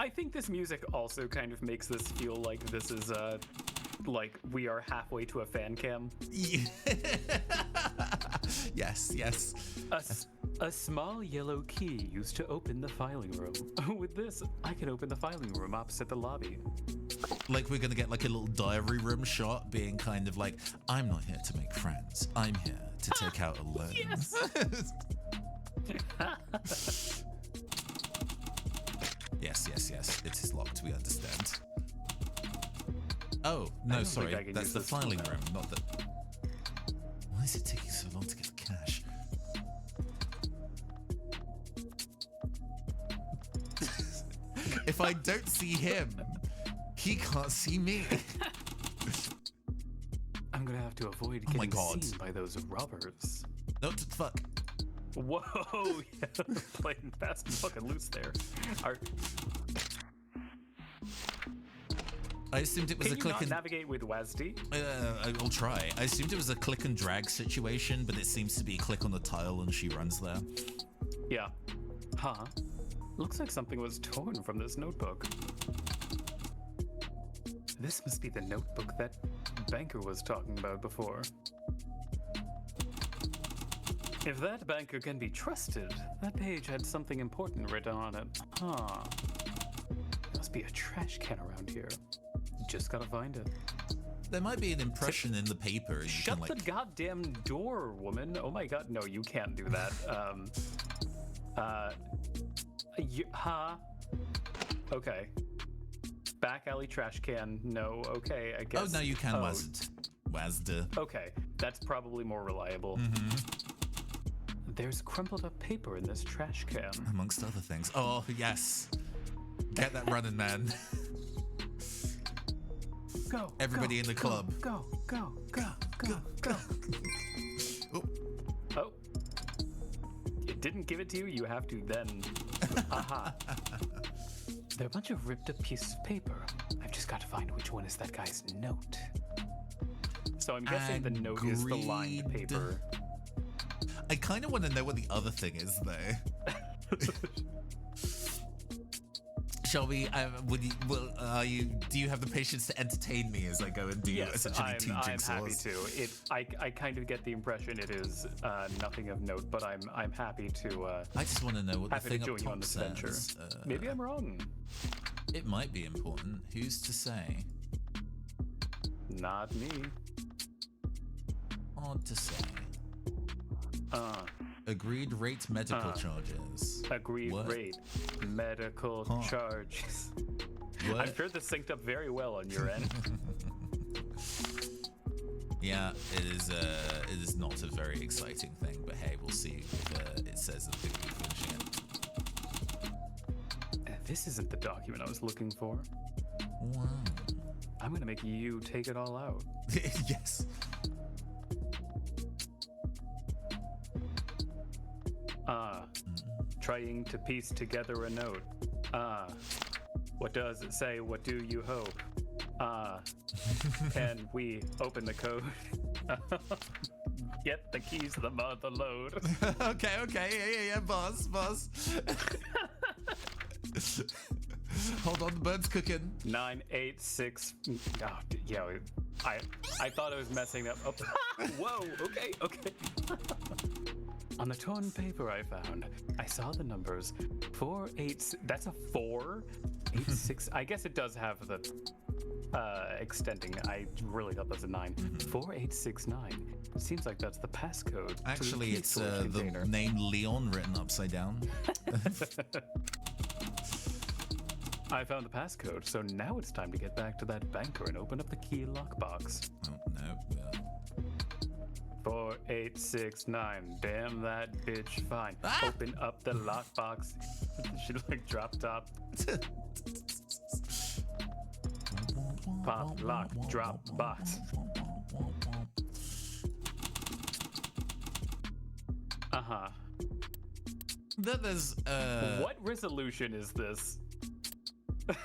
I think this music also kind of makes this feel like this is like we are halfway to a fan cam. Yes. A small yellow key used to open the filing room. With this, I can open the filing room opposite the lobby. Like we're gonna get like a little diary room shot being kind of like, I'm not here to make friends. I'm here to take out a loan. Yes. Yes. It is locked. We understand. Oh, no, don't sorry. think I can That's use the this filing now. room, not the... Why is it taking so long to get the cash? If I don't see him, he can't see me. I'm gonna have to avoid Oh my getting God. seen by those robbers. No, fuck. Whoa, yeah, playing fast and fucking loose there. I assumed it was Can a you click not and... navigate with WASD? I'll try. I assumed it was a click and drag situation, but it seems to be click on the tile and she runs there. Yeah. Huh. Looks like something was torn from this notebook. This must be the notebook that banker was talking about before. If that banker can be trusted, that page had something important written on it. Huh. Must be a trash can around here. Just gotta find it. There might be an impression in the paper. And you Shut can, like, the goddamn door, woman. Oh my god, no, you can't do that. Huh? Okay. Back alley trash can, no, okay, I guess. Oh, no, you can Oh, WASD. okay, that's probably more reliable. There's crumpled up paper in this trash can. Amongst other things. Oh, yes. Get that running, man. Go. Everybody go, in the go, club. Go. Oh, Oh. It didn't give it to you, you have to then. Aha. They're a bunch of ripped up pieces of paper. I've just got to find which one is that guy's note. So I'm guessing the note is the lined Agreed. paper. I kind of want to know what the other thing is, though. Shall we? Do you have the patience to entertain me as I go and do Yes, essentially I'm 2 happy jigsaws? to. I kind of get the impression it is nothing of note, but I'm happy to. I just want to know what the Happy to thing join up you top on this adventure. says. Maybe I'm wrong. It might be important. Who's to say? Not me. Hard to say. Agreed rate medical charges. Agreed What? rate. Medical charges. What? I'm sure this synced up very well on your end. Yeah, it is not a very exciting thing, but hey, we'll see if it says that we're finishing it. This isn't the document I was looking for. Wow. I'm gonna make you take it all out. Yes. Trying to piece together a note. What does it say? What do you hope? Can we open the code? Get the keys to the mother load. Okay. Yeah, boss. Hold on, the bird's cooking. 986. Oh, yeah, I thought I was messing up. Oh. Whoa. Okay. On the torn paper I found, I saw the numbers 486. That's a 486. I guess it does have the extending. I really thought that's a 9. 4869. Seems like that's the passcode. Actually, it's the container. name Leon written upside down. I found the passcode, so now it's time to get back to that banker and open up the key lockbox. Oh, no. 4869. Damn that bitch. Fine. Ah! Open up the lockbox. She like drop top. Pop, lock, drop, box. Uh-huh. Then there's What resolution is this?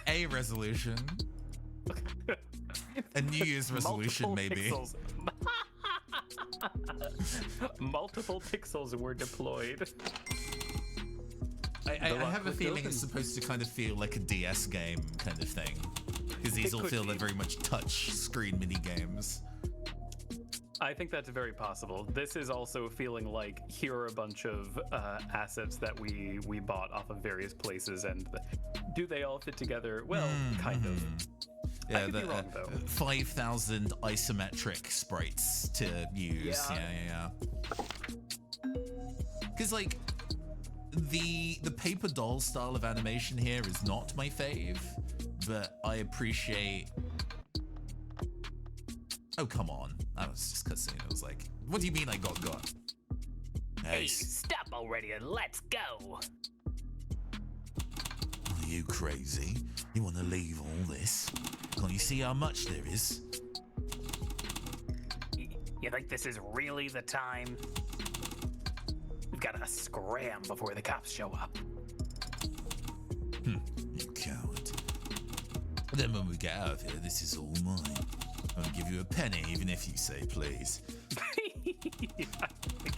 a resolution. A New Year's resolution, Multiple maybe. pixels. Multiple pixels were deployed. I The lock have a was feeling open. it's supposed to kind of feel like a DS game kind of thing. Because these It all could feel be. like very much touch screen mini games. I think that's very possible. This is also feeling like here are a bunch of assets that we bought off of various places, and do they all fit together? Well, kind of. Yeah, could be wrong, though. 5,000 isometric sprites to use. Yeah. Because like the paper doll style of animation here is not my fave, but I appreciate. Oh come on! I was just cussing. I was like, "What do you mean I got got?" Hey, stop already and let's go. Are you crazy? You want to leave all this? Can't you see how much there is? You think this is really the time? We've got to scram before the cops show up. You coward. Then when we get out of here, this is all mine. I'll give you a penny even if you say please.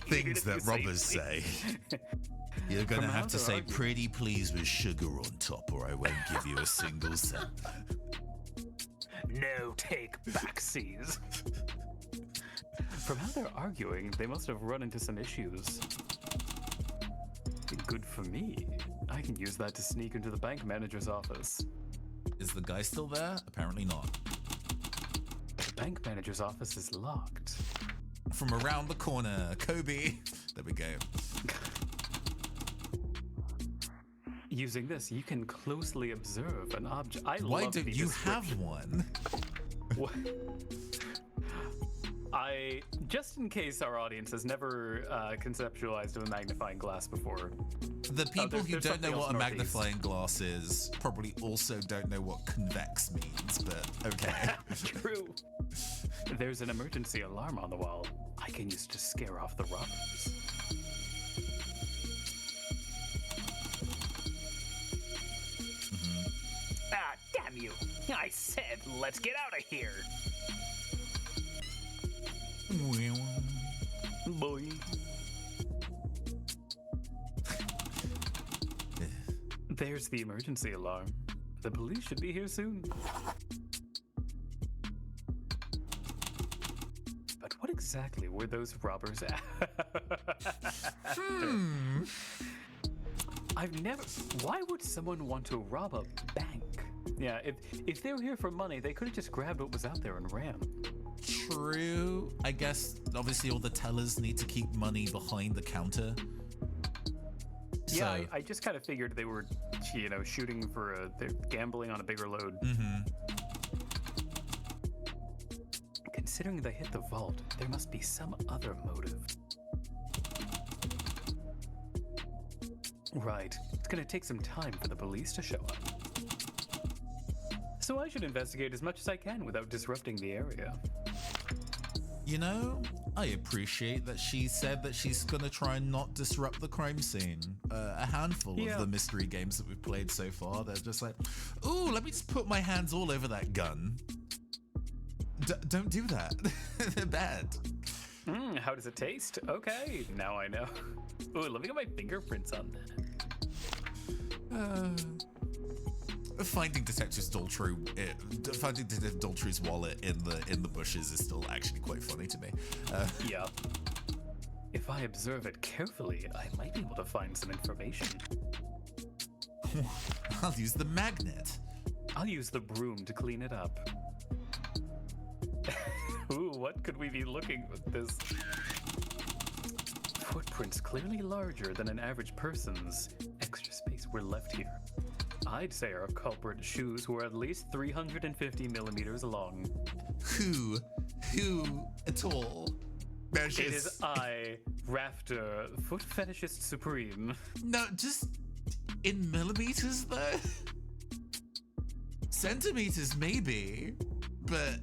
Things that robbers say. You're gonna From have how to they're say arguing. pretty please with sugar on top or I won't give you a single cent. No take backsies. From how they're arguing, they must have run into some issues. Good for me. I can use that to sneak into the bank manager's office. Is the guy still there? Apparently not. The bank manager's office is locked. From around the corner, Kobe. There we go. Using this, you can closely observe an object. Why love don't the you description. have one? What? Just in case our audience has never conceptualized a magnifying glass before. The people who there's don't know something what a else northeast. magnifying glass is probably also don't know what convex means, but okay. True. There's an emergency alarm on the wall. I can use to scare off the robbers. Ah, damn you. I said, let's get out of here. Boy. There's the emergency alarm. The police should be here soon. But what exactly were those robbers I've never. Why would someone want to rob a bank? Yeah, if they were here for money, they could have just grabbed what was out there and ran. True. I guess obviously all the tellers need to keep money behind the counter. Yeah, So- I just kind of figured they were, shooting for they're gambling on a bigger load. Considering they hit the vault, there must be some other motive. Right. It's gonna take some time for the police to show up. So I should investigate as much as I can without disrupting the area. You know, I appreciate that she said that she's gonna try and not disrupt the crime scene. A handful Yeah. of the mystery games that we've played so far, they're just like, ooh, let me just put my hands all over that gun. Don't do that. They're bad. How does it taste? Okay, now I know. Ooh, let me get my fingerprints on that. Finding Detective Daltrey's wallet in the bushes is still actually quite funny to me. Yeah. If I observe it carefully, I might be able to find some information. I'll use the magnet. I'll use the broom to clean it up. Ooh, what could we be looking with this? Footprints clearly larger than an average person's. Extra space were left here. I'd say our culprit's shoes were at least 350 millimeters long. Who at all measures? It is I, Rafter, foot fetishist supreme. No, just in millimeters though. Centimeters maybe, but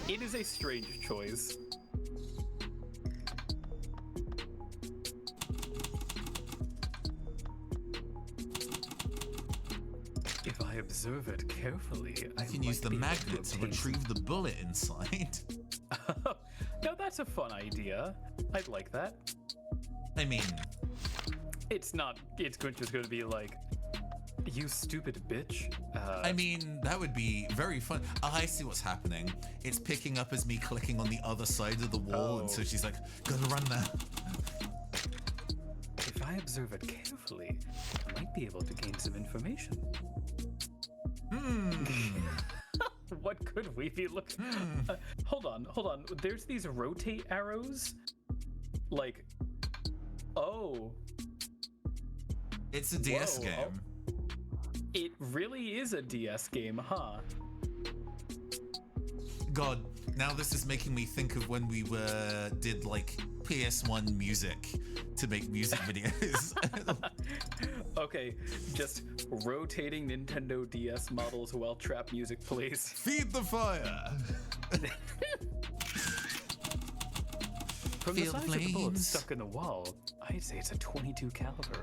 It is a strange choice. If I observe it carefully, I can use the magnet to retrieve the bullet inside. No, that's a fun idea. I'd like that. I mean, It's not. It's just going to be like, you stupid bitch. I mean, that would be very fun. Oh, I see what's happening. It's picking up as me clicking on the other side of the wall, and so she's like, gotta run now. If I observe it carefully, I might be able to gain some information. What could we be looking? Hold on. There's these rotate arrows. Like, oh, It's a DS Whoa, game. it really is a DS game, huh? God, now this is making me think of when we did like PS1 music to make music videos. Okay, just rotating Nintendo DS models while trap music plays. Feed the fire. From the Feel size of the bullet flames. stuck in the wall, I'd say it's a 22 caliber.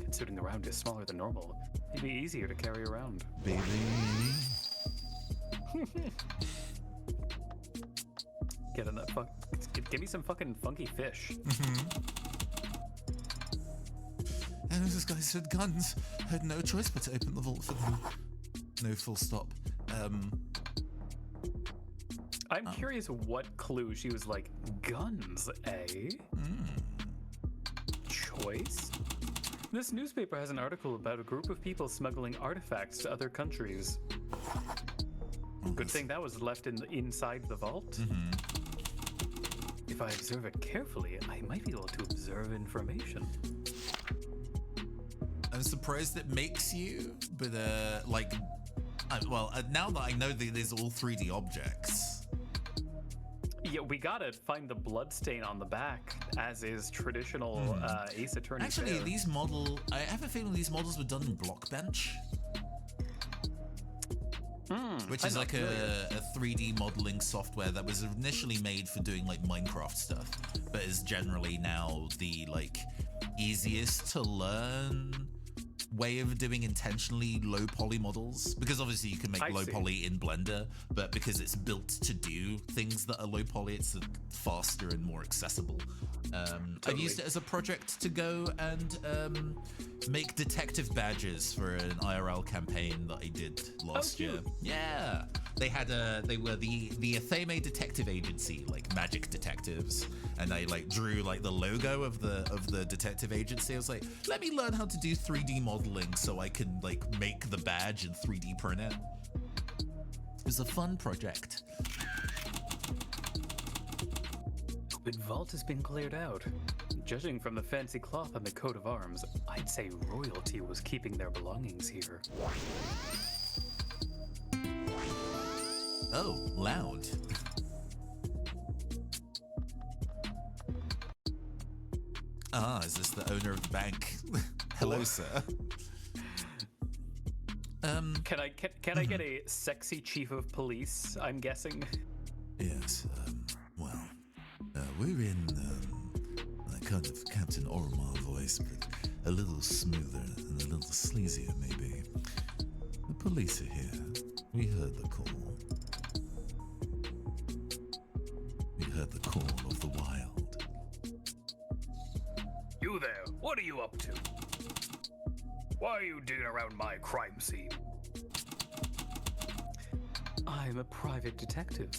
Considering the round is smaller than normal, it'd be easier to carry around. Baby. Get in that give me some fucking funky fish. And those guys had guns. Had no choice but to open the vault for them. No full stop. I'm curious what clue she was like, guns, eh? Choice? This newspaper has an article about a group of people smuggling artifacts to other countries. Good thing that was left inside the vault. If I observe it carefully, I might be able to observe information. I'm surprised it makes you, but now that I know that there's all 3D objects. Yeah, we gotta find the bloodstain on the back, as is traditional Ace Attorney. Actually, fare. I have a feeling these models were done in Blockbench. Which is I'm like not a 3D modeling software that was initially made for doing like Minecraft stuff, but is generally now the like easiest to learn way of doing intentionally low poly models, because obviously you can make I low see. poly in Blender, but because it's built to do things that are low poly, it's faster and more accessible. I've used it as a project to go and make detective badges for an IRL campaign that I did last year. cute. Yeah, they were the Athame Detective Agency, like magic detectives, and I like drew like the logo of the detective agency. I was like, let me learn how to do 3D modeling so I can like make the badge and 3D print it. It was a fun project. The vault has been cleared out. Judging from the fancy cloth on the coat of arms, I'd say royalty was keeping their belongings here. Oh, loud. Is this the owner of the bank? Hello, sir. Can I get a sexy chief of police? I'm guessing. Yes, we're in a kind of Captain Oromar voice, but a little smoother and a little sleazier, maybe. The police are here. We heard the call. We heard the call of the wild. You there, what are you up to? Why are you digging around my crime scene? I'm a private detective.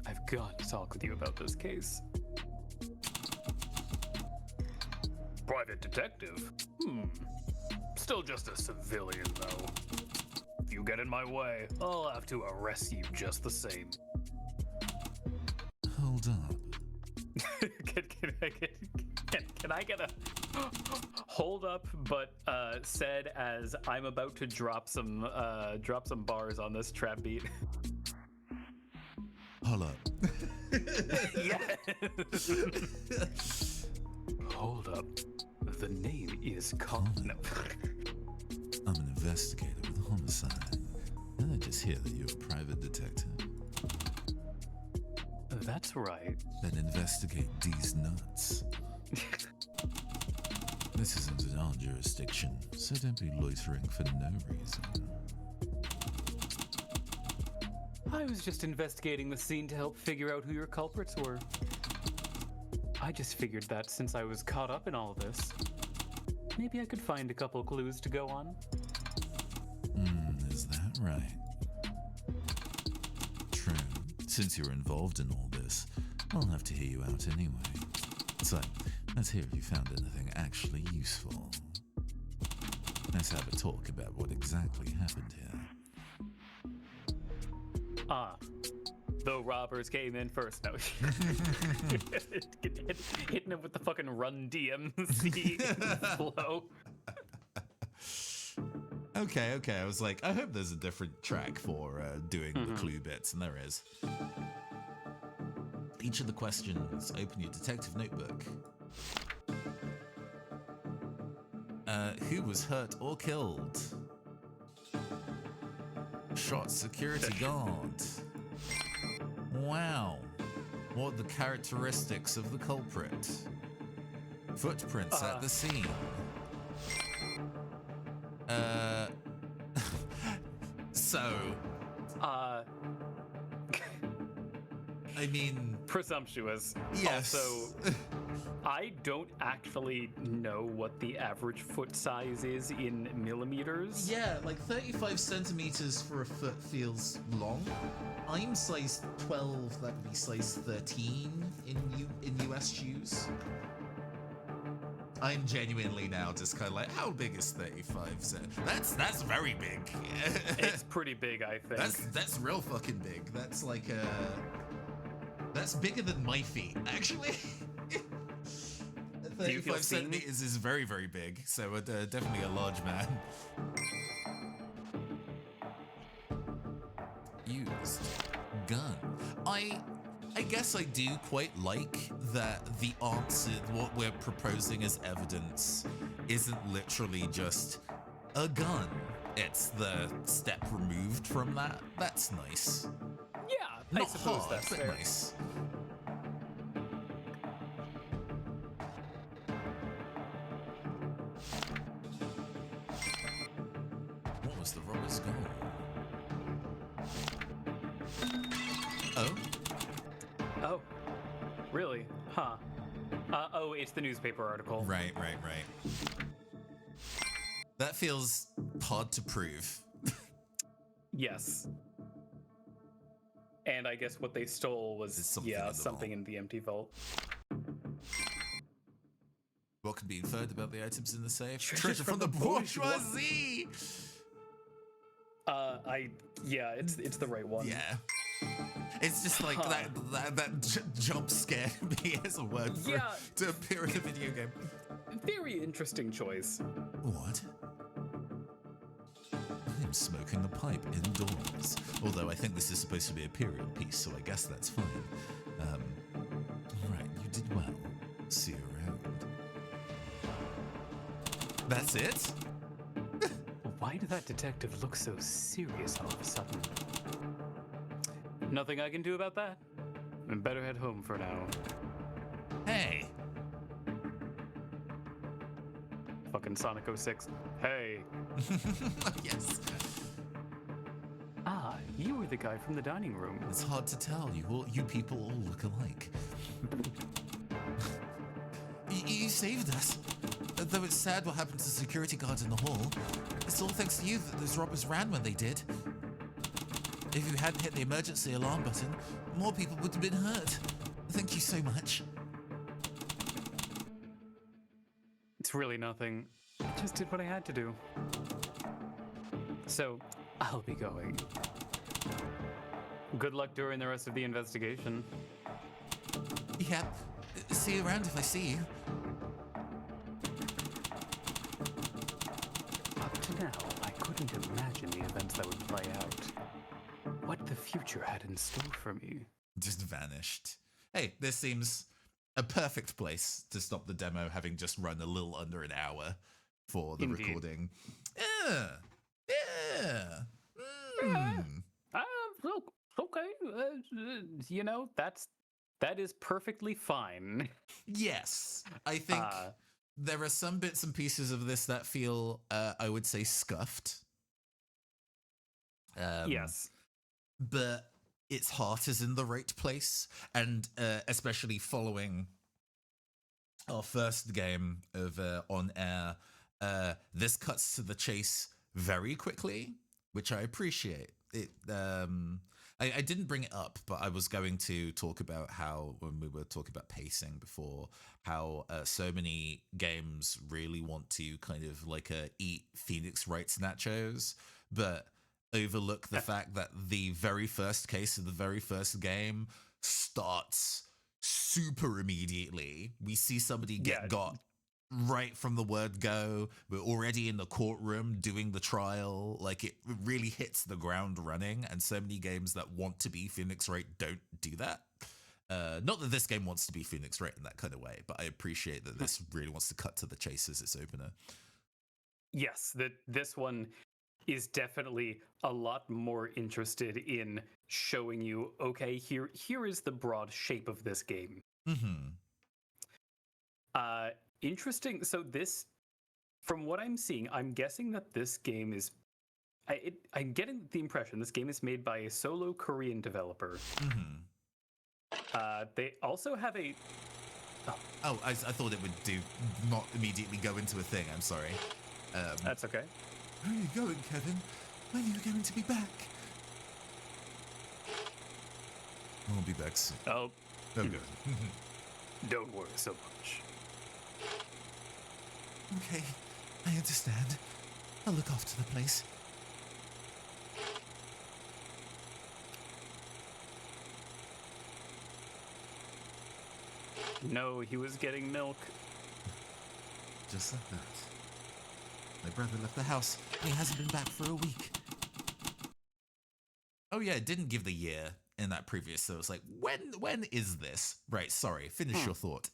I've got to talk with you about this case. private detective? Still just a civilian, though. If you get in my way, I'll have to arrest you just the same. Hold up. Can I get a hold up, but said as I'm about to drop some bars on this trap beat. Hold up. Yeah. Hold up. The name is Colin. I'm an investigator with homicide. And I just hear that you're a private detective. That's right. Then investigate these nuts. This isn't in our jurisdiction, so don't be loitering for no reason. I was just investigating the scene to help figure out who your culprits were. I just figured that since I was caught up in all this, maybe I could find a couple clues to go on. Is that right? True. Since you're involved in all this, I'll have to hear you out anyway. So, let's hear if you found anything actually useful. Let's have a talk about what exactly happened here. The robbers came in first. No. Hitting him with the fucking Run DMC flow. Okay. I was like, I hope there's a different track for doing the clue bits, and there is. Each of the questions, open your detective notebook. Who was hurt or killed? Shot security guard. Wow. What are the characteristics of the culprit? Footprints at the scene. So. I mean. Presumptuous. Yes. Also, I don't actually know what the average foot size is in millimeters. Yeah, like 35 centimeters for a foot feels long. I'm size 12, that would be size 13 in US shoes. I'm genuinely now just kind of like, how big is 35? That's very big. It's pretty big, I think. That's real fucking big. That's like that's bigger than my feet, actually. 35 centimeters is very, very big, so definitely a large man. Used gun. I guess I do quite like that the answer, what we're proposing as evidence, isn't literally just a gun. It's the step removed from that. That's nice. Yeah, Not I suppose hard, that's but fair. nice. What was the robber's goal? Oh? Oh, really? Huh. Oh, it's the newspaper article. Right. That feels hard to prove. Yes. And I guess what they stole was, There's something in the something in the empty vault. What can be inferred about the items in the safe? Treasure from the bourgeoisie! It's the right one. Yeah. It's just like that jump scared me as a word for to appear in a video game. Very interesting choice. What? I'm smoking a pipe indoors. Although I think this is supposed to be a period piece, so I guess that's fine. Right, you did well. See you around. That's it? Why did that detective look so serious all of a sudden? Nothing I can do about that. I better head home for now. Hey. Fucking Sonic 06. Hey. Yes. Ah, you were the guy from the dining room. It's hard to tell. You people all look alike. You saved us. Though it's sad what happened to the security guards in the hall. It's all thanks to you that those robbers ran when they did. If you hadn't hit the emergency alarm button, more people would have been hurt. Thank you so much. It's really nothing. I just did what I had to do. So, I'll be going. Good luck during the rest of the investigation. Yep. See you around if I see you. Up to now, I couldn't imagine the events that would play out. What the future had in store for me. Just vanished. Hey, this seems a perfect place to stop the demo, having just run a little under an hour for the Indeed. recording. Yeah. Yeah. Mm. Look, okay. You know, that is perfectly fine. Yes. I think there are some bits and pieces of this that feel, I would say, scuffed. Yes. But its heart is in the right place, and especially following our first game of on air, this cuts to the chase very quickly, which I appreciate. It I didn't bring it up, but I was going to talk about how, when we were talking about pacing before, how so many games really want to kind of like eat Phoenix Wright's nachos, but overlook the fact that the very first case of the very first game starts super immediately. We see somebody get got right from the word go. We're already in the courtroom doing the trial. Like, it really hits the ground running, and so many games that want to be Phoenix Wright don't do that. Not that this game wants to be Phoenix Wright in that kind of way, but I appreciate that this really wants to cut to the chase as its opener. Yes, this one is definitely a lot more interested in showing you, okay, here is the broad shape of this game. Mm-hmm. Interesting. So this, from what I'm seeing, I'm guessing that this game is, I'm getting the impression this game is made by a solo Korean developer. Mm-hmm. They also have a... Oh, I thought it would do not immediately go into a thing. I'm sorry. That's okay. Where are you going, Kevin? When are you going to be back? I'll be back soon. Oh, Oh, good. don't worry so much. Okay, I understand. I'll look after the place. No, he was getting milk. Just like that. My brother left the house, and he hasn't been back for a week. Oh yeah, it didn't give the year in that previous, so it's like, when is this? Right, sorry, finish your thought.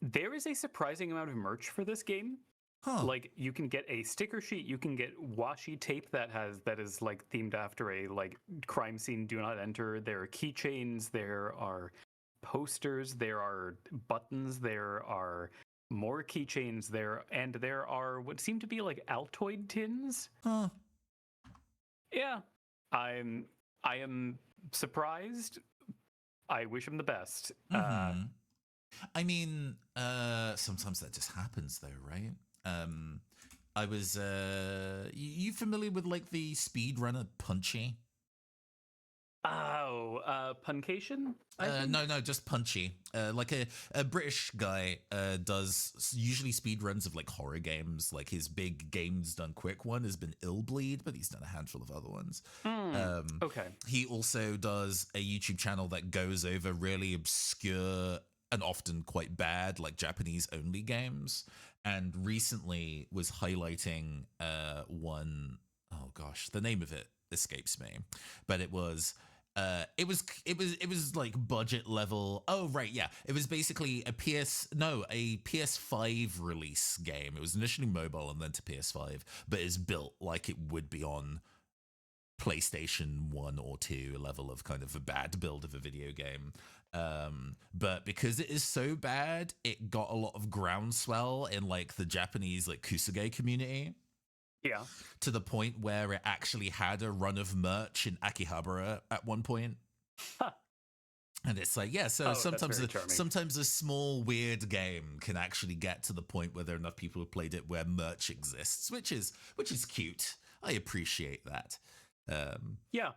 There is a surprising amount of merch for this game. Huh. Like, you can get a sticker sheet, you can get washi tape that is like themed after a like crime scene do not enter. There are keychains, there are posters, there are buttons, there are more keychains there, and there are what seem to be like Altoid tins. Huh. Yeah. I am surprised. I wish him the best. Mm-hmm. I mean, sometimes that just happens though, right? I was you familiar with like the speedrunner Punchy? Oh, Puncation? No, just Punchy. Like a British guy does usually speed runs of like horror games. Like his big games done quick one has been Illbleed, but he's done a handful of other ones. Okay. He also does a YouTube channel that goes over really obscure and often quite bad, like Japanese only games. And recently was highlighting one, oh gosh, the name of it escapes me, but it was like budget level. Oh right, yeah, it was basically a PS5 release game. It was initially mobile and then to PS5, but it's built like it would be on PlayStation 1 or 2 level of kind of a bad build of a video game. But because it is so bad, it got a lot of groundswell in like the Japanese like Kusuge community. Yeah. To the point where it actually had a run of merch in Akihabara at one point. Huh. And it's like, yeah, so sometimes sometimes a small weird game can actually get to the point where there are enough people who played it where merch exists, which is cute. I appreciate that. Yeah.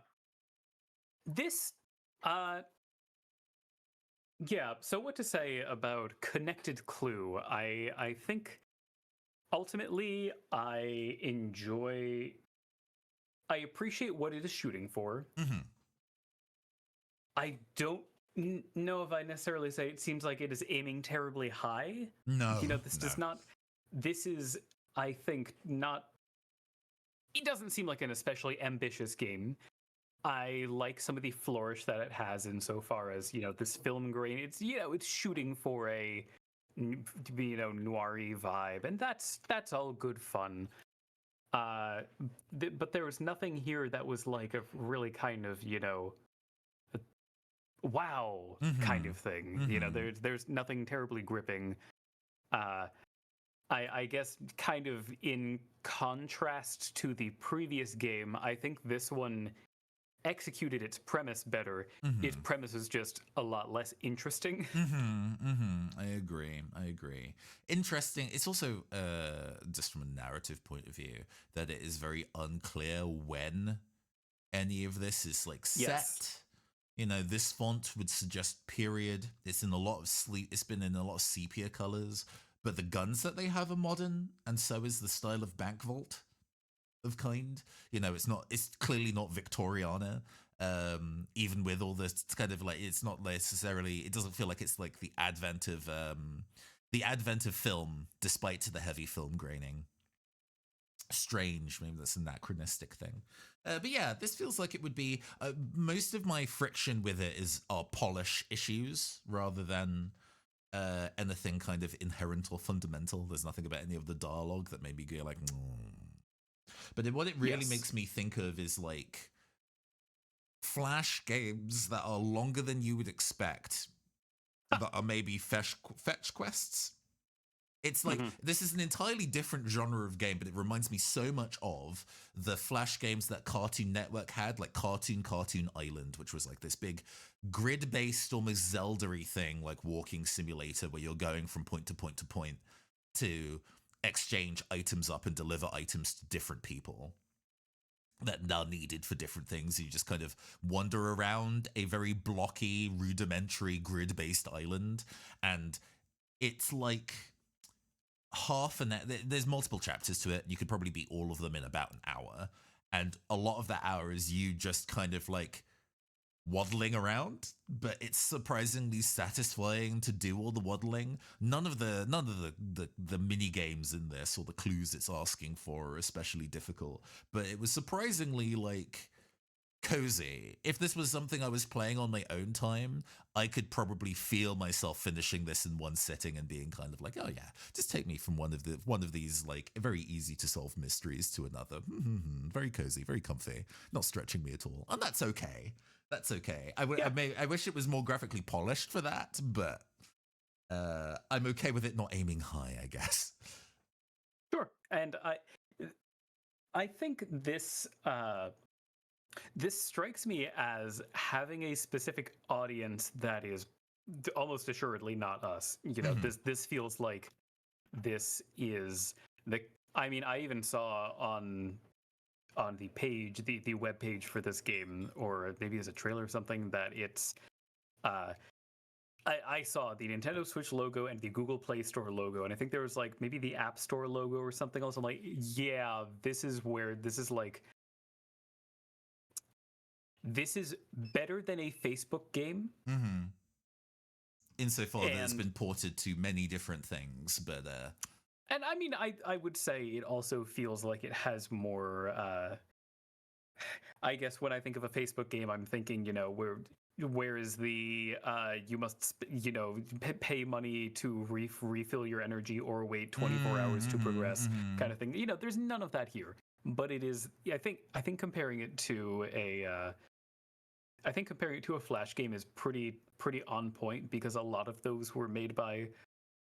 This Yeah, so what to say about Connected Clue? I think ultimately I appreciate what it is shooting for. Mm-hmm. I don't know if I necessarily say it seems like it is aiming terribly high. No, This no. does not. This is, I think, not. It doesn't seem like an especially ambitious game. I like some of the flourish that it has insofar as this film grain. It's shooting for a noiry vibe, and that's all good fun. But there was nothing here that was like a really kind of wow kind of thing. There's nothing terribly gripping. Uh, I guess kind of in contrast to the previous game, I think this one executed its premise better. Its premise is just a lot less interesting. I agree. Interesting. It's also just from a narrative point of view that it is very unclear when any of this is like set. Yes. This font would suggest period. It's in a lot of sleep. It's been in a lot of sepia colors, but the guns that they have are modern, and so is the style of bank vault of kind. It's clearly not Victoriana. Even with all this kind of like, it's not necessarily. It doesn't feel like it's like the advent of film, despite the heavy film graining. Strange, maybe that's an anachronistic thing. But yeah, this feels like it would be. Most of my friction with it are polish issues rather than anything kind of inherent or fundamental. There's nothing about any of the dialogue that made me go like. But what it really makes me think of is like Flash games that are longer than you would expect, that are maybe fetch quests. It's like, this is an entirely different genre of game, but it reminds me so much of the Flash games that Cartoon Network had, like Cartoon Island, which was like this big grid-based, almost Zelda-y thing, like walking simulator where you're going from point to point to point to exchange items up and deliver items to different people that are needed for different things. You just kind of wander around a very blocky, rudimentary, grid-based island, and it's like half an hour. There's multiple chapters to it. You could probably beat all of them in about an hour, and a lot of that hour is you just kind of like waddling around, but it's surprisingly satisfying to do all the waddling. None of the mini games in this or the clues it's asking for are especially difficult, but it was surprisingly like cozy. If this was something I was playing on my own time, I could probably feel myself finishing this in one sitting and being kind of like, oh yeah, just take me from one of these like very easy to solve mysteries to another. Very cozy, very comfy, not stretching me at all, and that's okay. That's okay. I wish it was more graphically polished for that, but I'm okay with it not aiming high, I guess. Sure, and I think this strikes me as having a specific audience that is almost assuredly not us. This feels like this is the. I mean, I even saw on the page, the web page for this game, or maybe as a trailer or something, that it's I saw the Nintendo Switch logo and the Google Play Store logo, and I think there was like maybe the App Store logo or something else. I'm like, yeah, this is better than a Facebook game. Insofar that it's been ported to many different things, but and I mean, I would say it also feels like it has more. I guess when I think of a Facebook game, I'm thinking, where is the you must pay money to refill your energy or wait 24 hours to progress kind of thing. There's none of that here. But it is. I think comparing it to a Flash game is pretty on point, because a lot of those were made by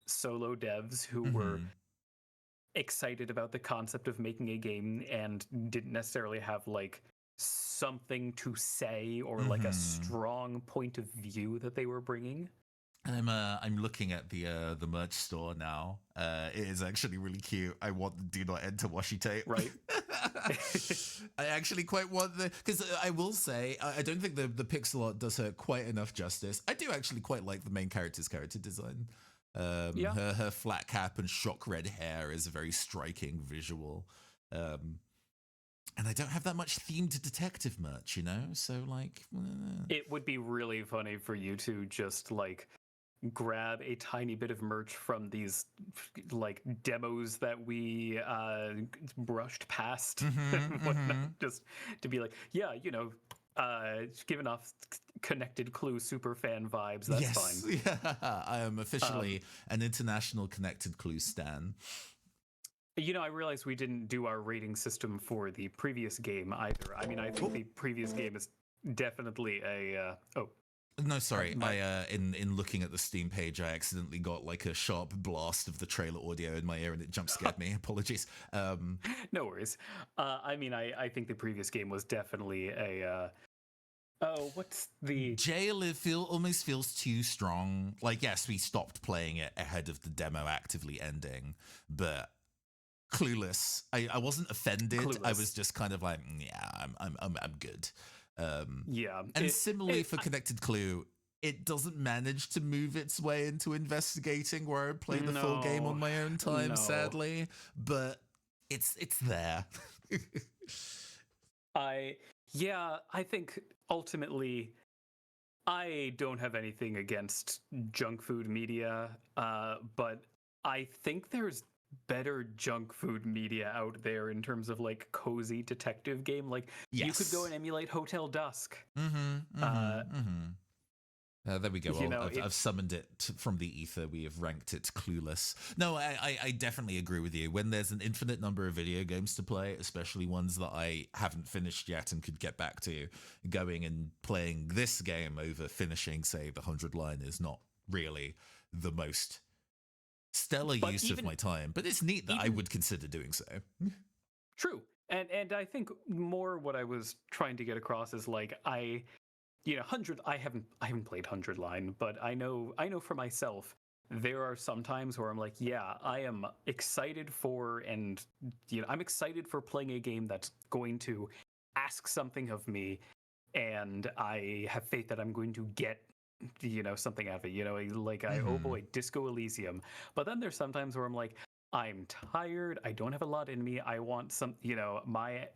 solo devs who were excited about the concept of making a game and didn't necessarily have like something to say or like a strong point of view that they were bringing. I'm looking at the merch store now. It is actually really cute. I want the Do Not Enter washi tape. Right. I actually quite want because I will say I don't think the pixel art does her quite enough justice. I do actually quite like the main character's character design. Yeah. Her flat cap and shock red hair is a very striking visual. And I don't have that much themed detective merch, you know? So, like... It would be really funny for you to just, like, grab a tiny bit of merch from these, like, demos that we brushed past. and whatnot, just to be like, yeah, you know, giving off Connected Clue super fan vibes. That's yes. fine. Yeah, I am officially an international Connected Clue stan. You know, I realized we didn't do our rating system for the previous game either. I mean, I think the previous game is definitely a... No, sorry. In looking at the Steam page, I accidentally got like a sharp blast of the trailer audio in my ear, and it jump scared me. Apologies. No worries. I mean, I think the previous game was definitely a... what's the... Jail almost feels too strong. Like, yes, we stopped playing it ahead of the demo actively ending, but Clueless. I wasn't offended. Clueless. I was just kind of like, yeah, I'm good. Yeah. And similarly for Connected Clue, it doesn't manage to move its way into investigating where I play the full game on my own time, sadly. But it's there. I think ultimately I don't have anything against junk food media, but I think there's better junk food media out there in terms of like cozy detective game. Like you could go and emulate Hotel Dusk. There we go. You know, I've summoned it from the ether. We have ranked it Clueless. No, I definitely agree with you. When there's an infinite number of video games to play, especially ones that I haven't finished yet and could get back to, going and playing this game over finishing, say, the 100 line is not really the most stellar use of my time. But it's neat that I would consider doing so. True. And I think more what I was trying to get across is like I haven't played 100 line, but I know for myself there are some times where I'm like, yeah, I am excited for I'm excited for playing a game that's going to ask something of me, and I have faith that I'm going to get something out of it. Like oh boy, Disco Elysium. But then there's sometimes where I'm like, I'm tired, I don't have a lot in me, I want some, my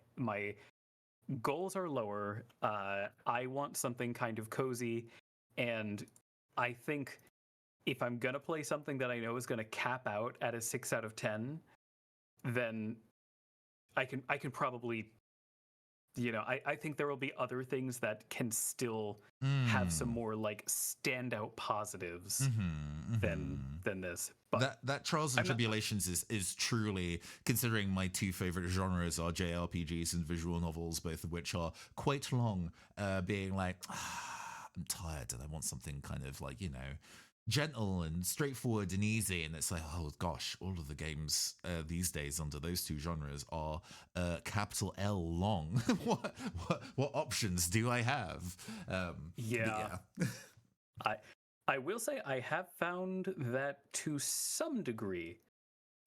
goals are lower. I want something kind of cozy, and I think if I'm gonna play something that I know is gonna cap out at a 6 out of 10, then I can probably, I think there will be other things that can still have some more like standout positives than this. But that Trials and Tribulations is truly, considering my two favorite genres are JRPGs and visual novels, both of which are quite long, being like, I'm tired and I want something kind of like, gentle and straightforward and easy. And it's like, oh gosh, all of the games these days under those two genres are capital L long. what options do I have? Yeah. I will say I have found that to some degree,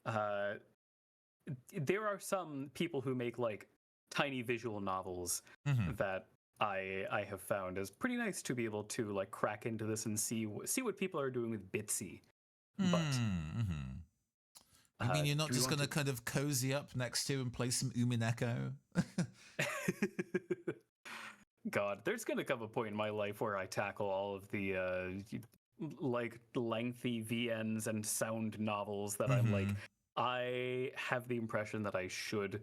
there are some people who make like tiny visual novels that I have found as pretty nice to be able to like crack into this and see what people are doing with Bitsy. But I mean, you're not just going to kind of cozy up next to and play some Umineko? God, there's going to come a point in my life where I tackle all of the like lengthy VNs and sound novels that I'm like, I have the impression that I should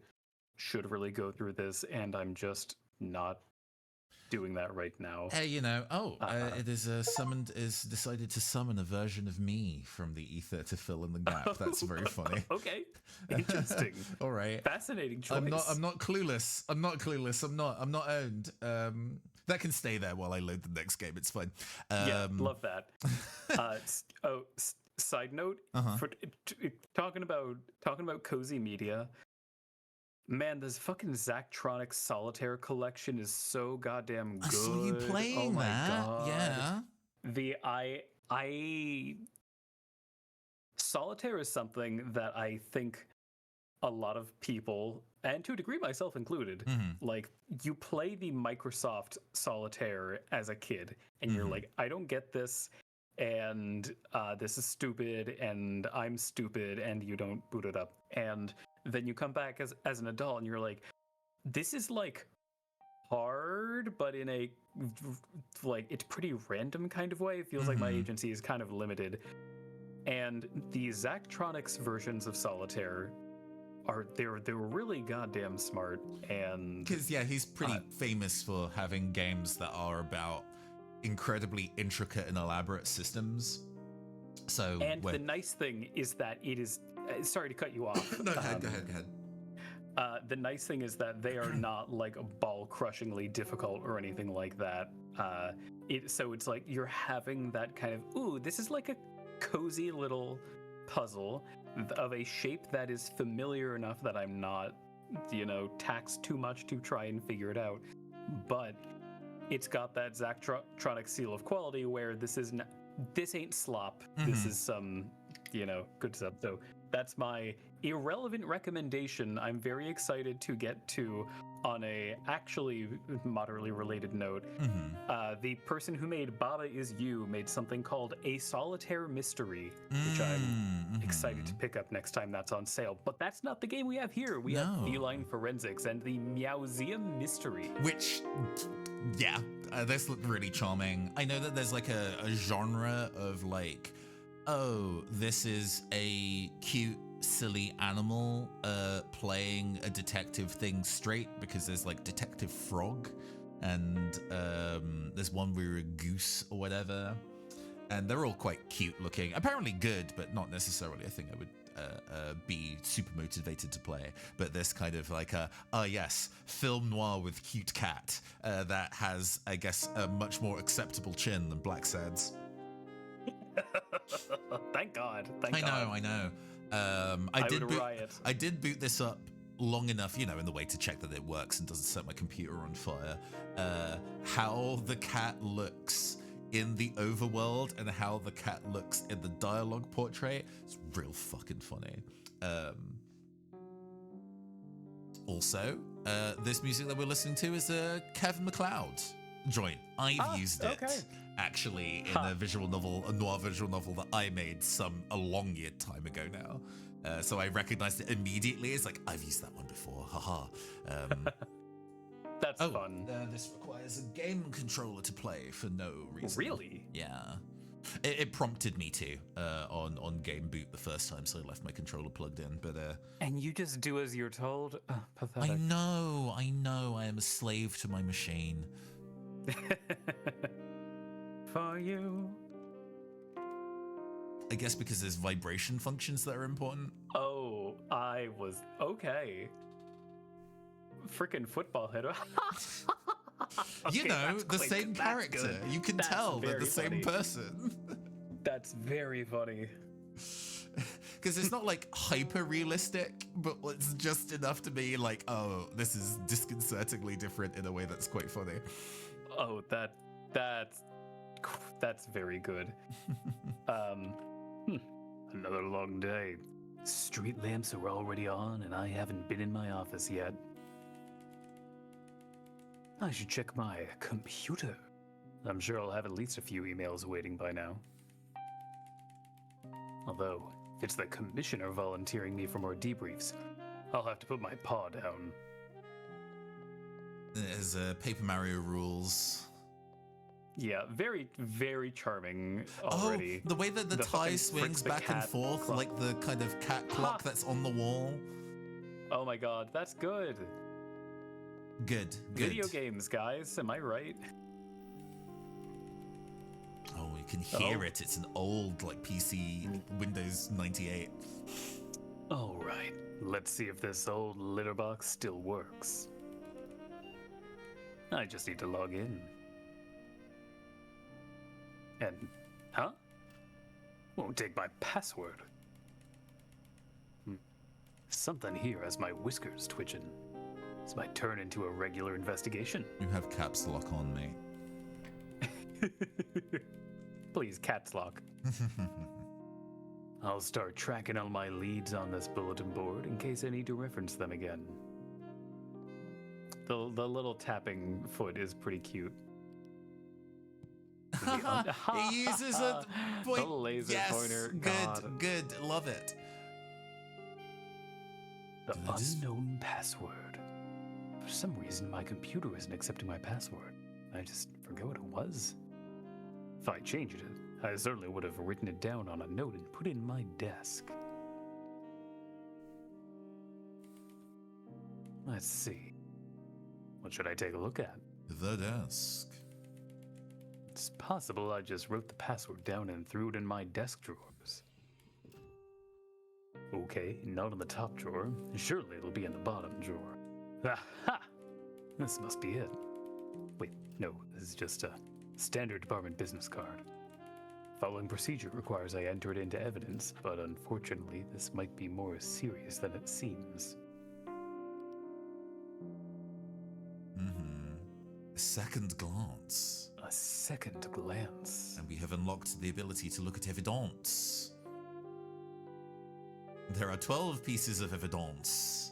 really go through this, and I'm just not doing that right now. Hey, it is decided to summon a version of me from the ether to fill in the gap. That's very funny. Okay, interesting. All right, fascinating choice. I'm not clueless. I'm not owned. That can stay there while I load the next game. It's fine. Yeah, love that. Side note, for talking about cozy media. Man, this fucking Zachtronics Solitaire collection is so goddamn good. I saw you playing that. God. Yeah. I Solitaire is something that I think a lot of people, and to a degree myself included, like you play the Microsoft Solitaire as a kid and you're like, I don't get this, and this is stupid, and I'm stupid, and you don't boot it up. And then you come back as an adult and you're like, this is like hard, but in a like it's pretty random kind of way. It feels like my agency is kind of limited. And the Zachtronics versions of Solitaire they're really goddamn smart. And because he's pretty famous for having games that are about incredibly intricate and elaborate systems. So the nice thing is that it is sorry to cut you off. No, go ahead. The nice thing is that they are not like ball-crushingly difficult or anything like that. So it's like you're having that kind of, this is like a cozy little puzzle of a shape that is familiar enough that I'm not, taxed too much to try and figure it out. But it's got that Zachtronic seal of quality where this ain't slop. This is some, good stuff. So that's my irrelevant recommendation. I'm very excited to get to on a actually moderately related note. The person who made Baba Is You made something called A Solitaire Mystery, which I'm excited to pick up next time that's on sale. But that's not the game we have here. We have Feline Forensics and the Meowseum Mystery. Which, this looked really charming. I know that there's like a genre of like, this is a cute, silly animal playing a detective thing straight, because there's like Detective Frog, and there's one where you're a goose or whatever, and they're all quite cute looking, apparently good, but not necessarily I think I would be super motivated to play. But this kind of like film noir with cute cat that has, I guess, a much more acceptable chin than Black Sad's. Thank God. I know. I did boot this up long enough, in the way to check that it works and doesn't set my computer on fire. How the cat looks in the overworld and how the cat looks in the dialogue portrait, it's real fucking funny. Also, this music that we're listening to is a Kevin MacLeod joint. I've used it actually in a noir visual novel that I made a long year time ago now. So I recognized it immediately. It's like, I've used that one before, haha. That's fun. This requires a game controller to play for no reason. Really? Yeah. It prompted me to on game boot the first time, so I left my controller plugged in. But and you just do as you're told? Pathetic. I know. I am a slave to my machine. For you. I guess because there's vibration functions that are important. Oh, I was okay. Freaking football head. Okay, the same character. Good. You can tell they're the same person. That's very funny. Because it's not like hyper realistic, but it's just enough to be like, oh, this is disconcertingly different in a way that's quite funny. Oh, that's very good. Another long day. Street lamps are already on, and I haven't been in my office yet. I should check my computer. I'm sure I'll have at least a few emails waiting by now. Although, if it's the commissioner volunteering me for more debriefs, I'll have to put my paw down. There's Paper Mario rules. Yeah, very, very charming already. Oh, the way that the tie swings back and forth, clock. like the kind of cat clock that's on the wall. Oh my god, that's good. Good. Video games, guys, am I right? Oh, you can hear it. It's an old, like, PC Windows 98. All right, let's see if this old litter box still works. I just need to log in. And, won't take my password. Something here has my whiskers twitching. This might turn into a regular investigation. You have caps lock on me. Please, caps lock. I'll start tracking all my leads on this bulletin board in case I need to reference them again. The little tapping foot is pretty cute. He uses a point. The laser yes, pointer. Good, God. good. Love it. The unknown password. For some reason, my computer isn't accepting my password. I just forget what it was. If I changed it, I certainly would have written it down on a note and put it in my desk. Let's see. What should I take a look at? The desk. It's possible I just wrote the password down and threw it in my desk drawers. Okay, not in the top drawer. Surely it'll be in the bottom drawer. Aha! This must be it. Wait, no, this is just a standard department business card. Following procedure requires I enter it into evidence, but unfortunately, this might be more serious than it seems. A second glance. A second glance. And we have unlocked the ability to look at evidence. There are 12 pieces of evidence.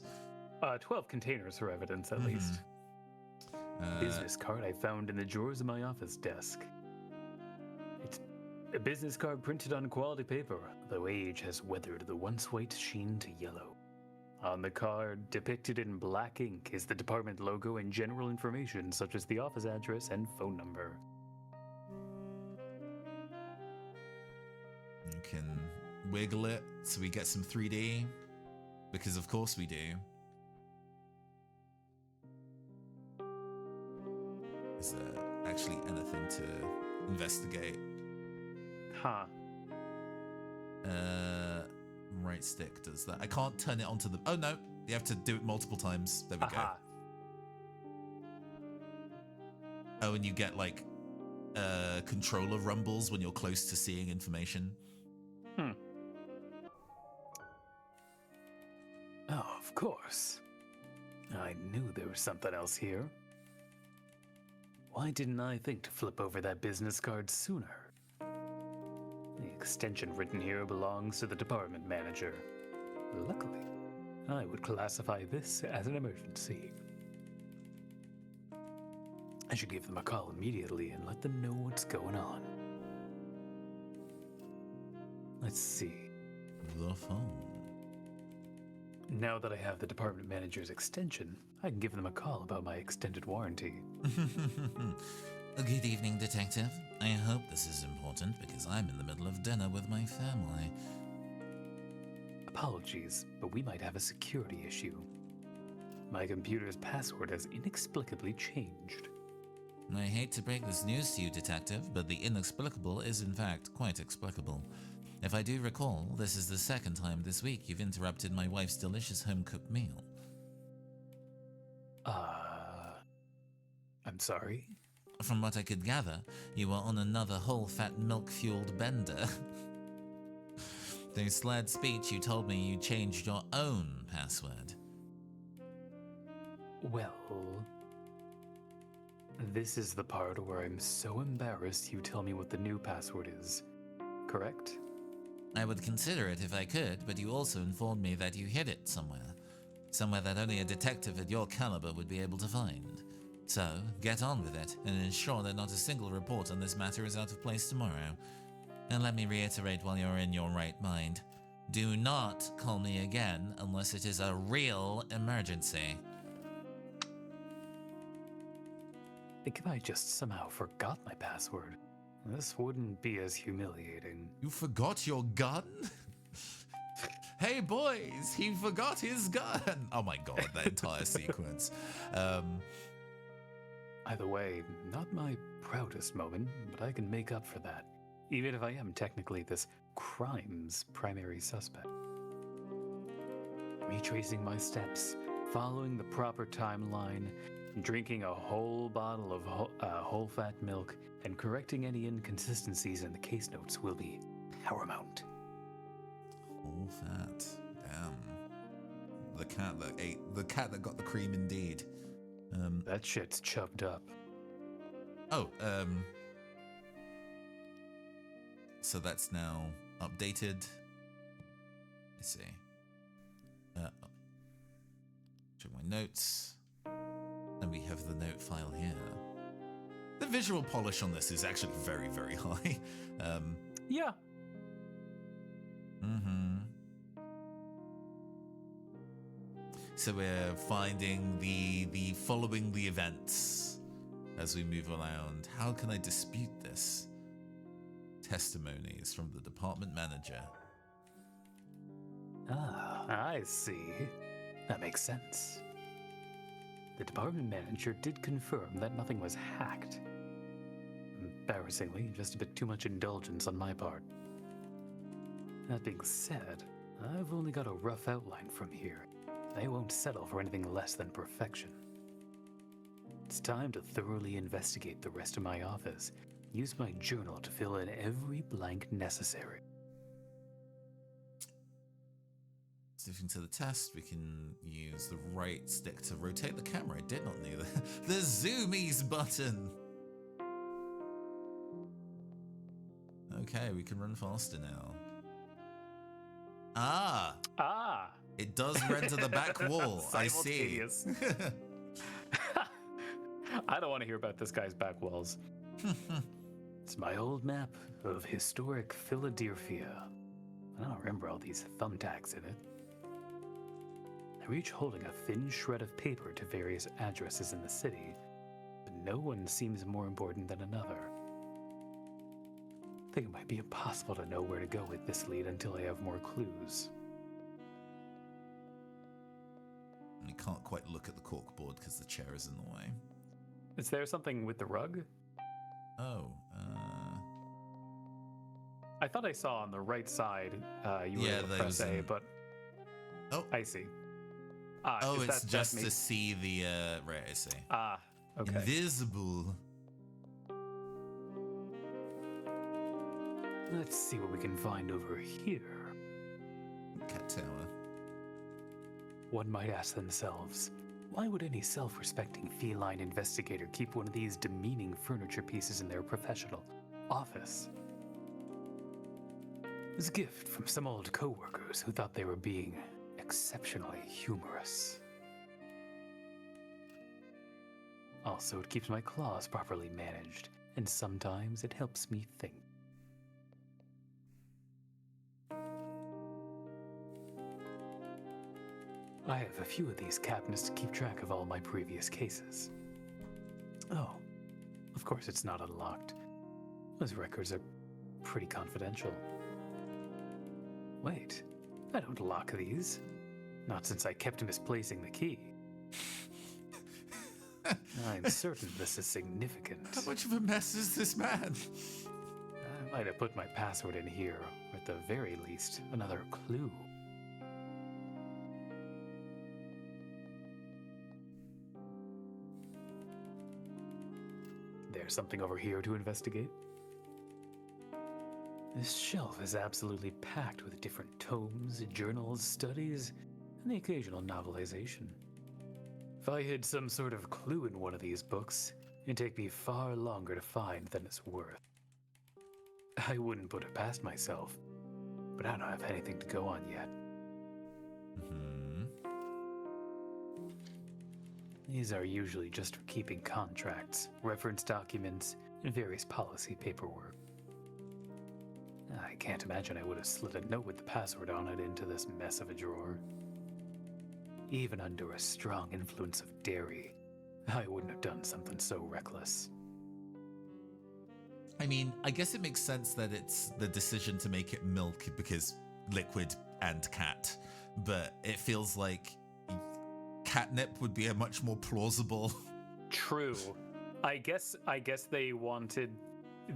12 containers for evidence, at least. Business card I found in the drawers of my office desk. It's a business card printed on quality paper, though age has weathered the once white sheen to yellow. On the card, depicted in black ink, is the department logo and general information such as the office address and phone number. You can wiggle it so we get some 3D, because of course we do. Is there actually anything to investigate? Huh. Right stick does that. I can't turn it onto the... Oh no, you have to do it multiple times. There we Aha. go. Oh, and you get like controller rumbles when you're close to seeing information. Oh, of course. I knew there was something else here. Why didn't I think to flip over that business card sooner? The extension written here belongs to the department manager. Luckily, I would classify this as an emergency. I should give them a call immediately and let them know what's going on. Let's see. The phone. Now that I have the department manager's extension, I can give them a call about my extended warranty. Good evening, Detective. I hope this is important because I'm in the middle of dinner with my family. Apologies, but we might have a security issue. My computer's password has inexplicably changed. I hate to break this news to you, Detective, but the inexplicable is in fact quite explicable. If I do recall, this is the second time this week you've interrupted my wife's delicious home-cooked meal. I'm sorry? From what I could gather, you were on another whole-fat milk-fueled bender. Through slurred speech, you told me you changed your own password. Well, this is the part where I'm so embarrassed you tell me what the new password is. Correct? I would consider it if I could, but you also informed me that you hid it somewhere. Somewhere that only a detective at your caliber would be able to find. So, get on with it, and ensure that not a single report on this matter is out of place tomorrow. And let me reiterate while you're in your right mind. Do not call me again unless it is a real emergency. I think if I just somehow forgot my password, this wouldn't be as humiliating. You forgot your gun? Hey boys, he forgot his gun! Oh my god, that entire sequence. Either way, not my proudest moment, but I can make up for that, even if I am technically this crime's primary suspect. Retracing my steps, following the proper timeline, drinking a whole bottle of whole fat milk, and correcting any inconsistencies in the case notes will be paramount. Whole fat. Damn. The cat that got the cream indeed. That shit's chubbed up. so that's now updated. Let's see. Check my notes. And we have the note file here. The visual polish on this is actually very, very high. Yeah. So we're finding the following the events as we move around. How can I dispute this? Testimonies from the department manager. Ah, I see. That makes sense. The department manager did confirm that nothing was hacked. Embarrassingly, just a bit too much indulgence on my part. That being said, I've only got a rough outline from here. I won't settle for anything less than perfection. It's time to thoroughly investigate the rest of my office. Use my journal to fill in every blank necessary. Switching to the test, we can use the right stick to rotate the camera. I did not know that. The zoomies button. Okay, we can run faster now. Ah, it does render the back wall. I see. Simultaneous. I don't want to hear about this guy's back walls. It's my old map of historic Philadelphia. I don't remember all these thumbtacks in it. They're each holding a thin shred of paper to various addresses in the city, but no one seems more important than another. I think it might be impossible to know where to go with this lead until I have more clues. You can't quite look at the corkboard because the chair is in the way. Is there something with the rug? Oh, I thought I saw on the right side you were Yeah, able to press those A, in- but Oh. I see. oh, is it's that just me? to see the, right, I see. Okay. Invisible. Let's see what we can find over here. Cat tower. One might ask themselves, why would any self-respecting feline investigator keep one of these demeaning furniture pieces in their professional office? It was a gift from some old co-workers who thought they were being exceptionally humorous. Also, it keeps my claws properly managed, and sometimes it helps me think. I have a few of these cabinets to keep track of all my previous cases. Oh, of course it's not unlocked. Those records are pretty confidential. Wait, I don't lock these. Not since I kept misplacing the key. I'm certain this is significant. How much of a mess is this man? I might have put my password in here, or at the very least, another clue. There's something over here to investigate. This shelf is absolutely packed with different tomes, journals, studies, and the occasional novelization. If I hid some sort of clue in one of these books, it'd take me far longer to find than it's worth. I wouldn't put it past myself, but I don't have anything to go on yet. These are usually just for keeping contracts, reference documents, and various policy paperwork. I can't imagine I would have slid a note with the password on it into this mess of a drawer. Even under a strong influence of dairy, I wouldn't have done something so reckless. I mean, I guess it makes sense that it's the decision to make it milk because liquid and cat, but it feels like catnip would be a much more plausible. True. I guess they wanted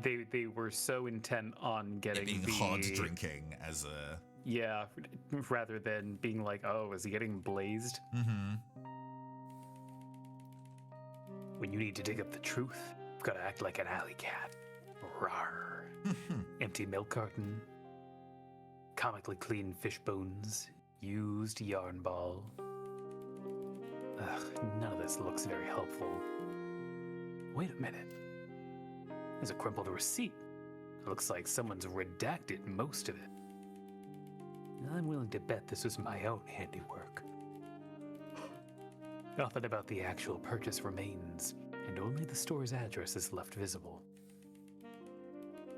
they were so intent on getting It being the hard drinking as a... Yeah, rather than being like, oh, is he getting blazed? When you need to dig up the truth, you've got to act like an alley cat. Rawr. Empty milk carton, comically clean fish bones, used yarn ball. Ugh, none of this looks very helpful. Wait a minute. There's a crumpled receipt. Looks like someone's redacted most of it. I'm willing to bet this was my own handiwork. Nothing about the actual purchase remains, and only the store's address is left visible.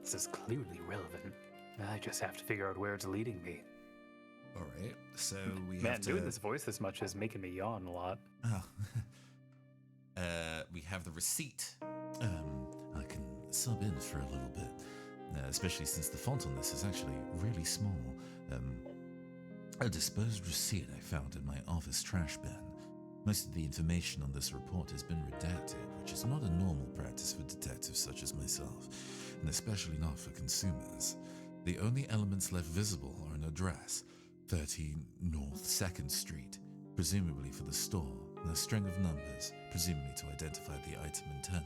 This is clearly relevant. I just have to figure out where it's leading me. All right, so we Man, have to. doing this voice this much is making me yawn a lot. Oh. We have the receipt. I can sub in for a little bit, especially since the font on this is actually really small. A disposed receipt I found in my office trash bin. Most of the information on this report has been redacted, which is not a normal practice for detectives such as myself, and especially not for consumers. The only elements left visible are an address, 13 North 2nd Street, presumably for the store, and a string of numbers, presumably to identify the item internally.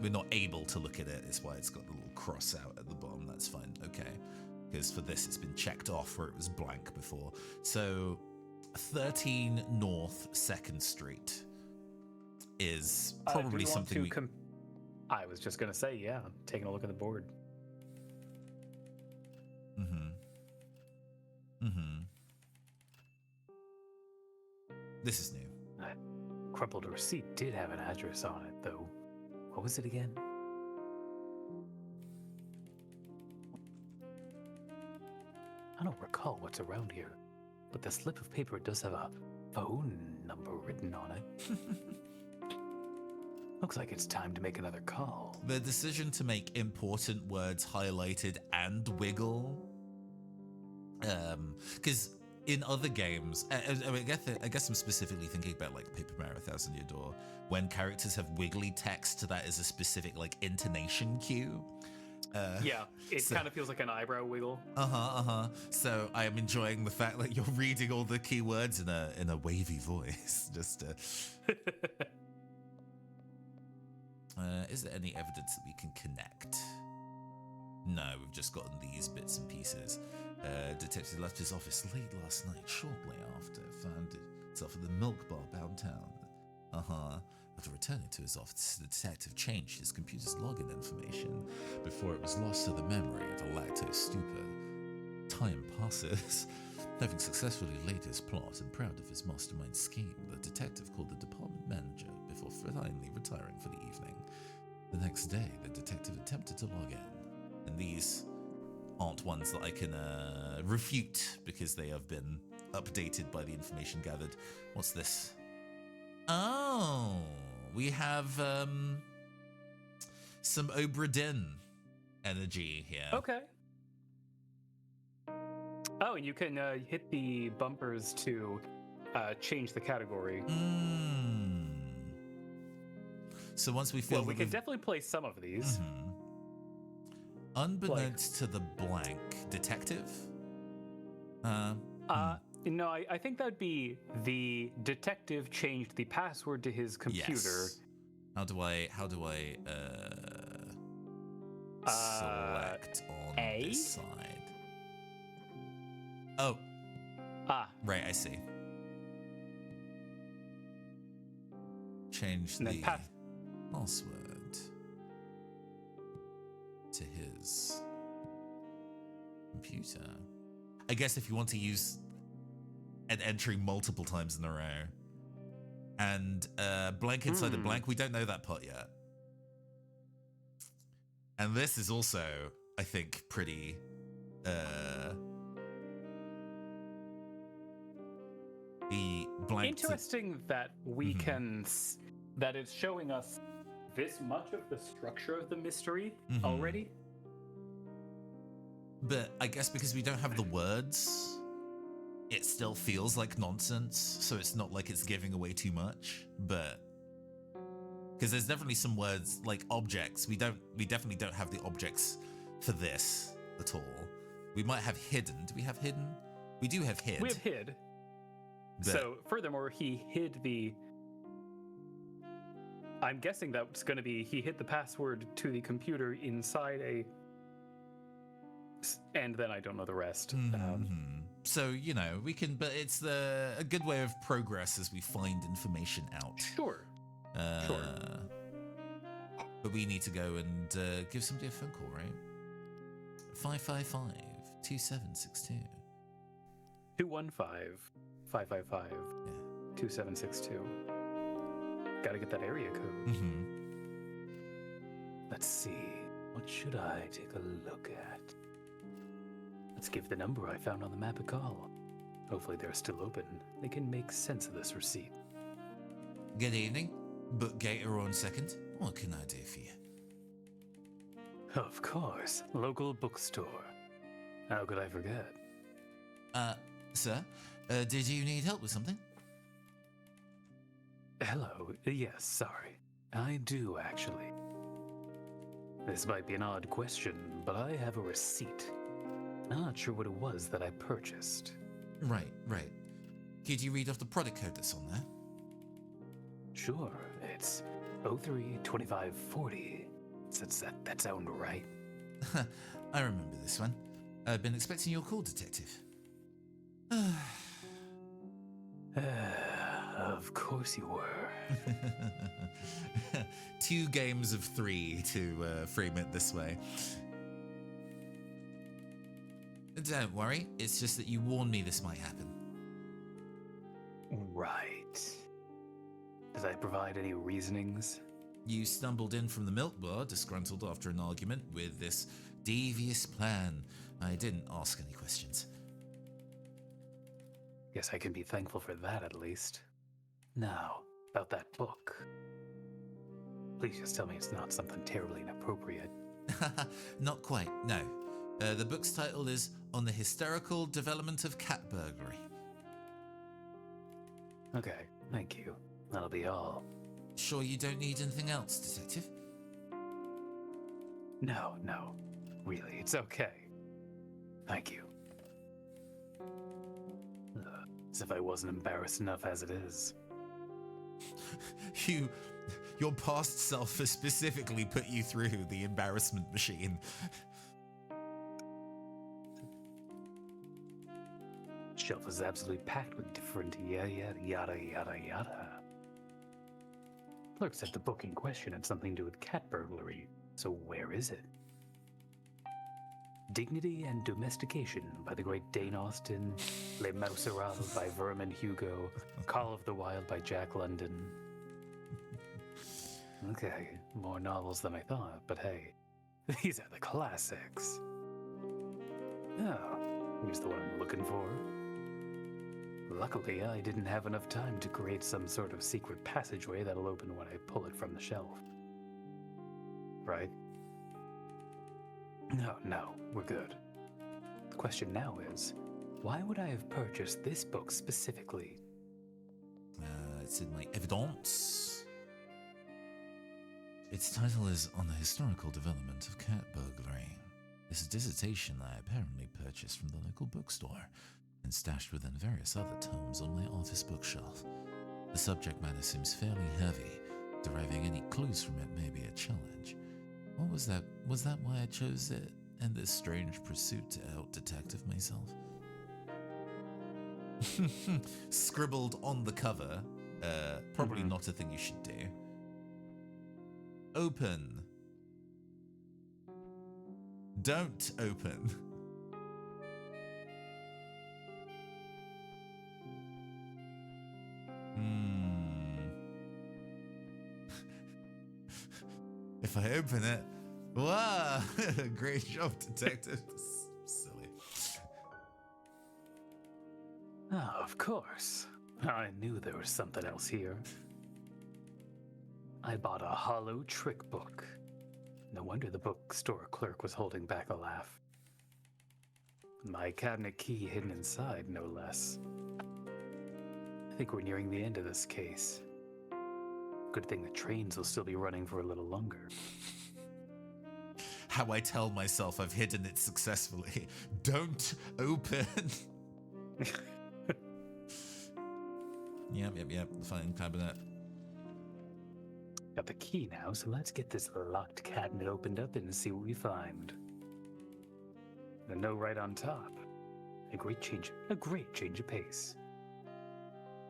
We're not able to look at it, is why it's got the little cross out at the bottom. That's fine, okay. Because for this, it's been checked off where it was blank before. So, 13 North 2nd Street is probably something we... I was just going to say, yeah, taking a look at the board. This is new. That crumpled receipt did have an address on it, though. What was it again? I don't recall what's around here, but the slip of paper does have a phone number written on it. Looks like it's time to make another call. The decision to make important words highlighted and wiggle, because in other games, I guess I'm specifically thinking about like Paper Mario: A Thousand Year Door, when characters have wiggly text, that is a specific like intonation cue. Yeah, it kind of feels like an eyebrow wiggle. So I am enjoying the fact that you're reading all the keywords in a wavy voice. Just is there any evidence that we can connect? No, we've just gotten these bits and pieces. Detective left his office late last night, shortly after found himself at the milk bar downtown. After returning to his office, the detective changed his computer's login information before it was lost to the memory of a lactose stupor. Time passes. Having successfully laid his plot and proud of his mastermind scheme, the detective called the department manager before finally retiring for the evening. The next day, the detective attempted to log in, and these aren't ones that I can refute because they have been updated by the information gathered. What's this? Oh, we have some Obra Dinn energy here. Okay. Oh, and you can hit the bumpers to change the category. So once we feel we can definitely play some of these. Unbeknownst to the blank detective. No, I think that'd be the detective changed the password to his computer. Yes. How do I select on this side? Oh. Right, I see. Change the password to his computer. I guess if you want to use an entry multiple times in a row. And blank inside the blank, we don't know that part yet. And this is also, I think, pretty... the blank... Interesting that we can... that it's showing us this much of the structure of the mystery already. But I guess because we don't have the words... it still feels like nonsense, so it's not like it's giving away too much, but because there's definitely some words like objects. We definitely don't have the objects for this at all. We might have hidden. Do we have hidden? We do have hid. We have hid. But so furthermore, he hid the... I'm guessing that's going to be he hid the password to the computer inside a... and then I don't know the rest. So, you know, we can, but it's a good way of progress as we find information out. Sure. Sure. But we need to go and give somebody a phone call, right? 555-2762. 215-555-2762. Gotta get that area code. Mm-hmm. Let's see. What should I take a look at? Let's give the number I found on the map a call. Hopefully they're still open. They can make sense of this receipt. Good evening. Bookgator on second. What can I do for you? Of course. Local bookstore. How could I forget? Sir, did you need help with something? Hello. Yes, sorry. I do, actually. This might be an odd question, but I have a receipt. I'm not sure what it was that I purchased. Right. Could you read off the product code that's on there? Sure, it's 032540. Does that sound right? I remember this one. I've been expecting your call, detective. Of course you were. 2 games of 3 to frame it this way. Don't worry, it's just that you warned me this might happen. Right. Did I provide any reasonings? You stumbled in from the milk bar, disgruntled after an argument with this devious plan. I didn't ask any questions. Guess I can be thankful for that at least. Now, about that book. Please just tell me it's not something terribly inappropriate. Not quite, no. The book's title is On the Hysterical Development of Cat Burglary. Okay, thank you. That'll be all. Sure you don't need anything else, detective? No. Really, it's okay. Thank you. As if I wasn't embarrassed enough as it is. Your past self has specifically put you through the embarrassment machine. Shelf is absolutely packed with different yada. Clerk said the book in question had something to do with cat burglary, so where is it? Dignity and Domestication by the great Dane Austen, Les Miserables by Vernon Hugo, Call of the Wild by Jack London. Okay, more novels than I thought, but hey, these are the classics. Oh, here's the one I'm looking for. Luckily, I didn't have enough time to create some sort of secret passageway that'll open when I pull it from the shelf. Right? No, we're good. The question now is, why would I have purchased this book specifically? It's in my evidence. Its title is On the Historical Development of Cat Burglary. This dissertation I apparently purchased from the local bookstore and stashed within various other tomes on my office bookshelf. The subject matter seems fairly heavy. Deriving any clues from it may be a challenge. What was that? Was that why I chose it and this strange pursuit to out-detective myself? Scribbled on the cover. Probably not a thing you should do. Open. Don't open. If I open it, wow, great job, detective. Silly. Oh, of course. I knew there was something else here. I bought a hollow trick book. No wonder the bookstore clerk was holding back a laugh. My cabinet key hidden inside, no less. I think we're nearing the end of this case. Good thing the trains will still be running for a little longer. How I tell myself I've hidden it successfully. Don't open. Yep. Fine cabinet. Got the key now, so let's get this locked cabinet opened up and see what we find. The note right on top. A great change of pace.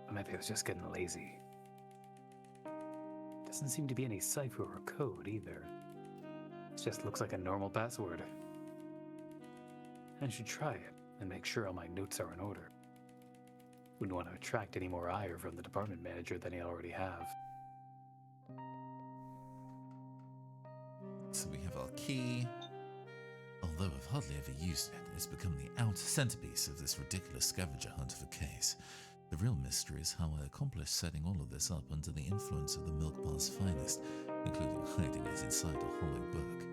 Or maybe I was just getting lazy. Doesn't seem to be any cipher or code either. It just looks like a normal password. I should try it and make sure all my notes are in order. Wouldn't want to attract any more ire from the department manager than I already have. So we have our key. Although I've hardly ever used it, it's become the outer centerpiece of this ridiculous scavenger hunt of a case. The real mystery is how I accomplished setting all of this up under the influence of the Milk Bar's finest, including hiding it inside a hollow book.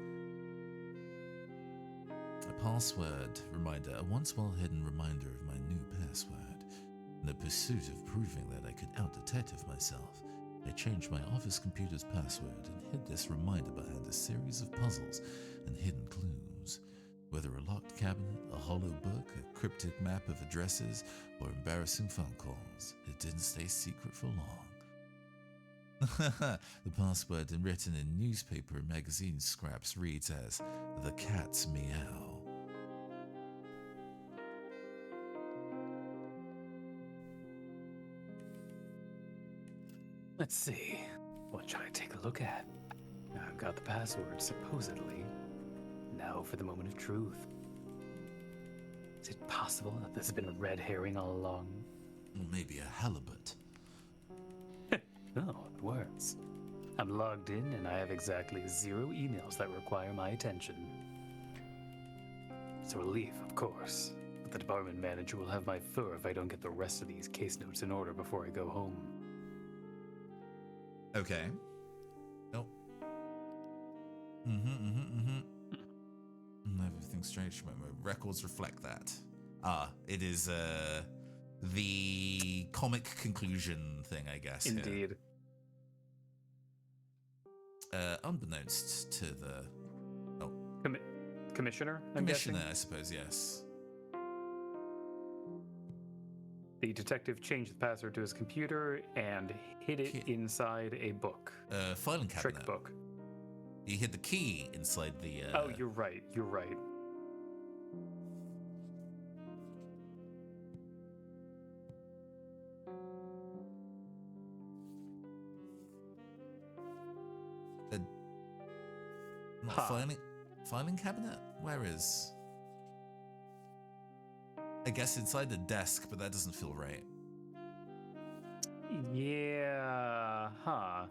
A password reminder, a once well-hidden reminder of my new password. In the pursuit of proving that I could out-detective myself, I changed my office computer's password and hid this reminder behind a series of puzzles and hidden clues. Whether a locked cabinet, a hollow book, a cryptic map of addresses, or embarrassing phone calls, it didn't stay secret for long. The password, written in newspaper and magazine scraps, reads as "The Cat's Meow." Let's see. What should I take a look at? I've got the password, supposedly. Now for the moment of truth. Is it possible that this has been a red herring all along? Or maybe a halibut. Oh, it works. I'm logged in and I have exactly 0 emails that require my attention. It's a relief, of course, but the department manager will have my fur if I don't get the rest of these case notes in order before I go home. Okay. Nope. Everything's strange. My records reflect that. It is the comic conclusion thing, I guess. Indeed. Unbeknownst to the Commissioner, commissioner, guessing? I suppose, yes. The detective changed the password to his computer and hid it inside a book. Filing cabinet. Trick book. You hid the key inside the. Oh, you're right. You're right. Filing cabinet? Where is? I guess inside the desk, but that doesn't feel right. Yeah, huh.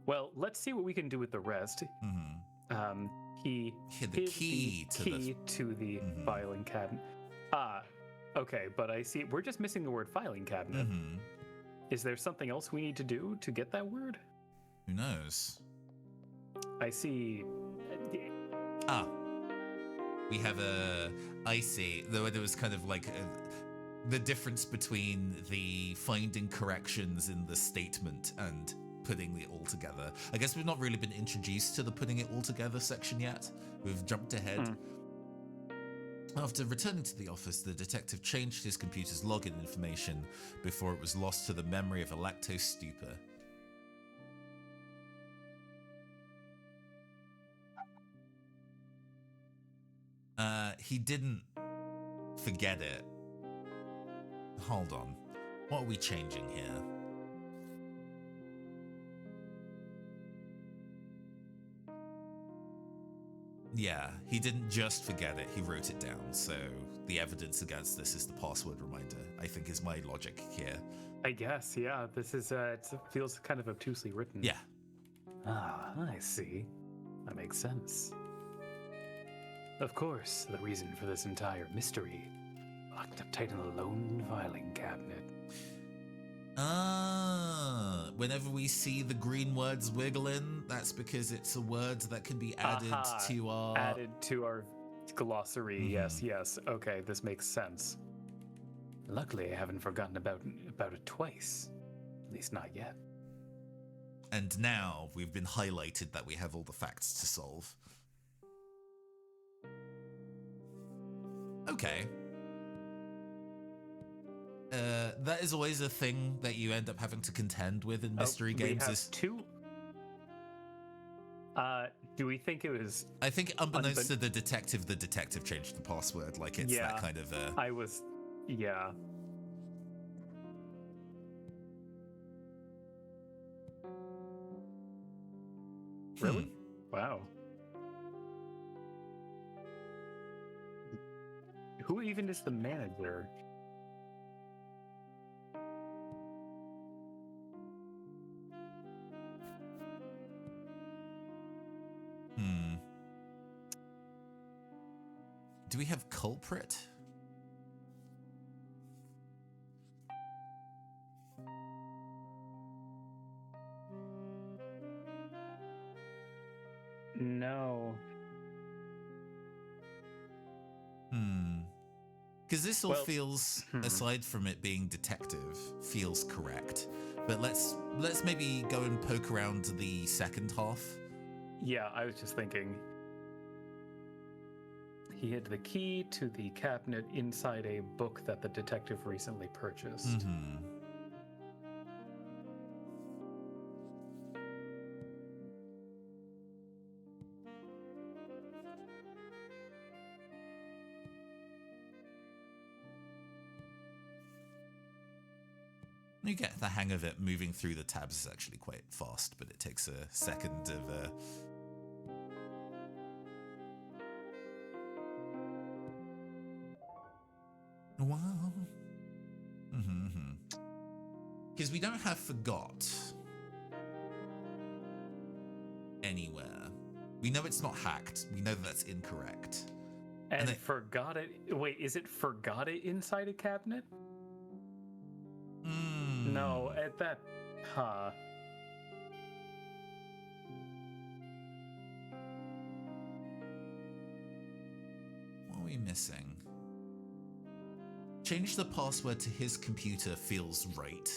Well, let's see what we can do with the rest. He hid the key to the filing cabinet. Okay, but I see we're just missing the word filing cabinet. Is there something else we need to do to get that word? Who knows? I see. We have I see. Though there was kind of like the difference between the finding corrections in the statement and putting it all together. I guess we've not really been introduced to the putting it all together section yet. We've jumped ahead. After returning to the office, the detective changed his computer's login information before it was lost to the memory of a lactose stupor. He didn't forget it. Hold on. What are we changing here? Yeah, he didn't just forget it, he wrote it down. So the evidence against this is the password reminder, I think is my logic here. I guess, yeah. This is, it feels kind of obtusely written. Yeah. I see. That makes sense. Of course, the reason for this entire mystery. Locked up tight in the lone filing cabinet. Whenever we see the green words wiggling, that's because it's a word that can be added to our glossary. Yes. Okay, this makes sense. Luckily, I haven't forgotten about it twice. At least not yet. And now we've been highlighted that we have all the facts to solve. Okay. That is always a thing that you end up having to contend with in mystery games. We have two. Do we think it was? I think unbeknownst to the detective changed the password. Like it's that kind of. Yeah. Really? Wow. Who even is the manager? Do we have culprit? No. Because this all Well, feels, aside from it being detective, feels correct. But let's maybe go and poke around the second half. Yeah, I was just thinking. He hid the key to the cabinet inside a book that the detective recently purchased. You get the hang of it. Moving through the tabs is actually quite fast, but it takes a second of wow. Because we don't have forgot anywhere. We know it's not hacked. We know that's incorrect. And they- forgot it. Wait, is it forgot it inside a cabinet? No, at that. Huh. What are we missing? Change the password to his computer feels right.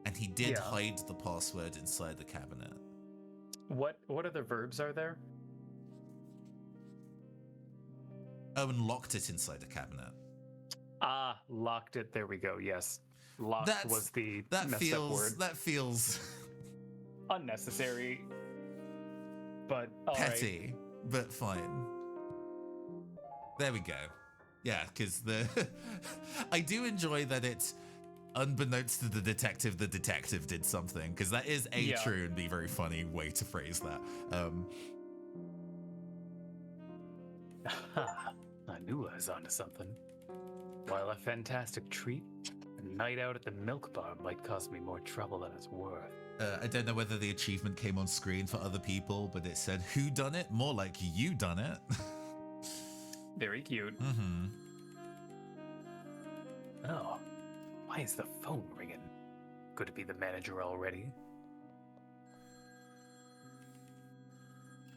And he did Yeah. hide the password inside the cabinet. What other verbs are there? Oh, and locked it inside the cabinet. Ah, locked it. There we go. Yes. Locked That's- was the That messed up word. That feels Unnecessary. But all right. petty, but fine. There we go. Yeah, because I do enjoy that it's unbeknownst to the detective did something, because that is a Yeah. true and be very funny way to phrase that. I knew I was onto something. While a fantastic treat, a night out at the milk bar might cause me more trouble than it's worth. I don't know whether the achievement came on screen for other people, but it said, "Who done it?" More like "You done it." Very cute. Oh, why is the phone ringing? Could it be the manager already?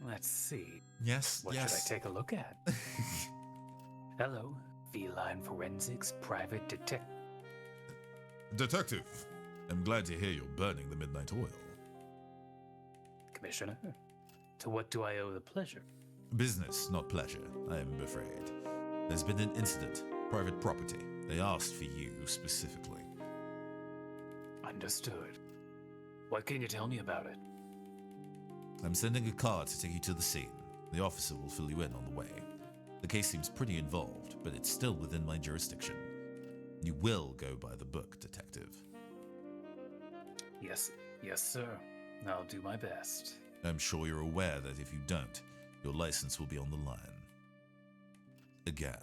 Let's see. Yes, What yes. should I take a look at? Hello, Feline Forensics Private Detective. Detective, I'm glad to hear you're burning the midnight oil. Commissioner, to what do I owe the pleasure? Business, not pleasure, I am afraid. There's been an incident, private property. They asked for you specifically. Understood. What can you tell me about it? I'm sending a car to take you to the scene. The officer will fill you in on the way. The case seems pretty involved, but it's still within my jurisdiction. You will go by the book, Detective. Yes, sir. I'll do my best. I'm sure you're aware that if you don't, your license will be on the line. Again.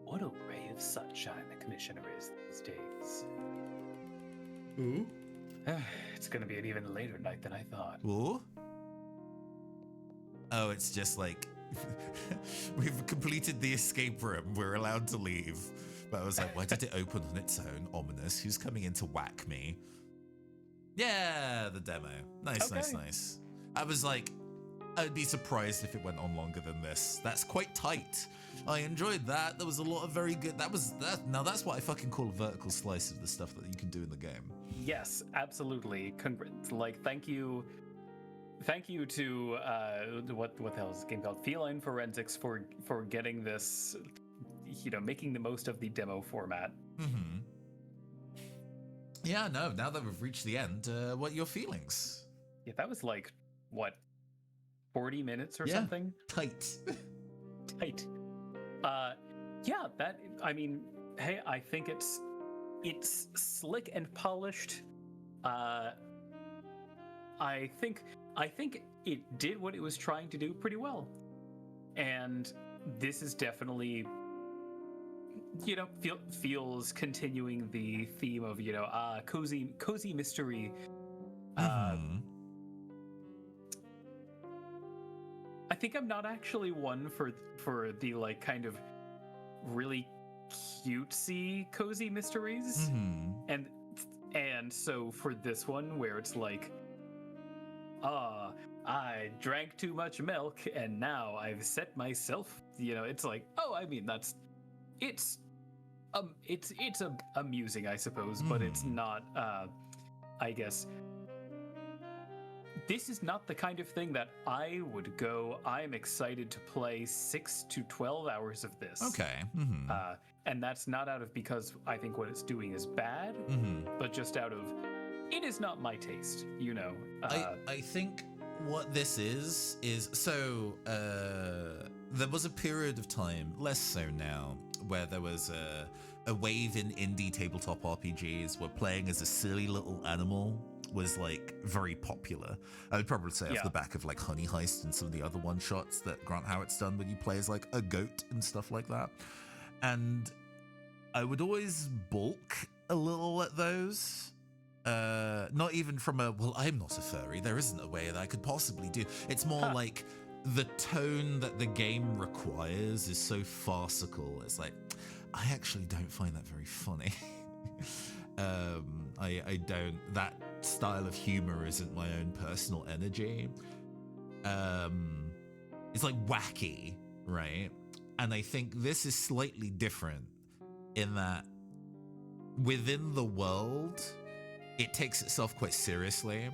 What a ray of sunshine the Commissioner is these days. Ooh? It's gonna be an even later night than I thought. Ooh? Oh, it's just like, we've completed the escape room. We're allowed to leave. But I was like, why did it open on its own? Ominous. Who's coming in to whack me? Yeah, the demo. Nice, Okay. nice. I was like, I'd be surprised if it went on longer than this. That's quite tight. I enjoyed that. There was a lot of very good. Now that's what I fucking call a vertical slice of the stuff that you can do in the game. Yes, absolutely. Thank you to what the hell is this game called? Feline Forensics for getting this, making the most of the demo format. Mm-hmm. Yeah, no. Now that we've reached the end, what are your feelings? Yeah, that was like what, 40 minutes or Yeah. something? Tight. Right. Yeah, that, I mean, hey, I think it's slick and polished. I think it did what it was trying to do pretty well. And this is definitely, feels continuing the theme of, cozy mystery. Mhm. I think I'm not actually one for the like kind of really cutesy cozy mysteries. Mhm. And so for this one where it's like, I drank too much milk and now I've set myself, it's like, I mean, it's amusing, I suppose, but it's not, I guess, this is not the kind of thing that I would go, I'm excited to play 6 to 12 hours of this. Okay. Mhm. And that's not out of because I think what it's doing is bad, Mhm. but just out of, it is not my taste, I think what this is so there was a period of time, less so now, where there was a wave in indie tabletop RPGs where playing as a silly little animal was like very popular. I would probably say off the back of like Honey Heist and some of the other one shots that Grant Howitt's done when you play as like a goat and stuff like that. And I would always balk a little at those. Not even from I'm not a furry, there isn't a way that I could possibly do. It's more like the tone that the game requires is so farcical. It's like, I actually don't find that very funny. I don't, that style of humor isn't my own personal energy. It's like wacky, right? And I think this is slightly different in that within the world, it takes itself quite seriously,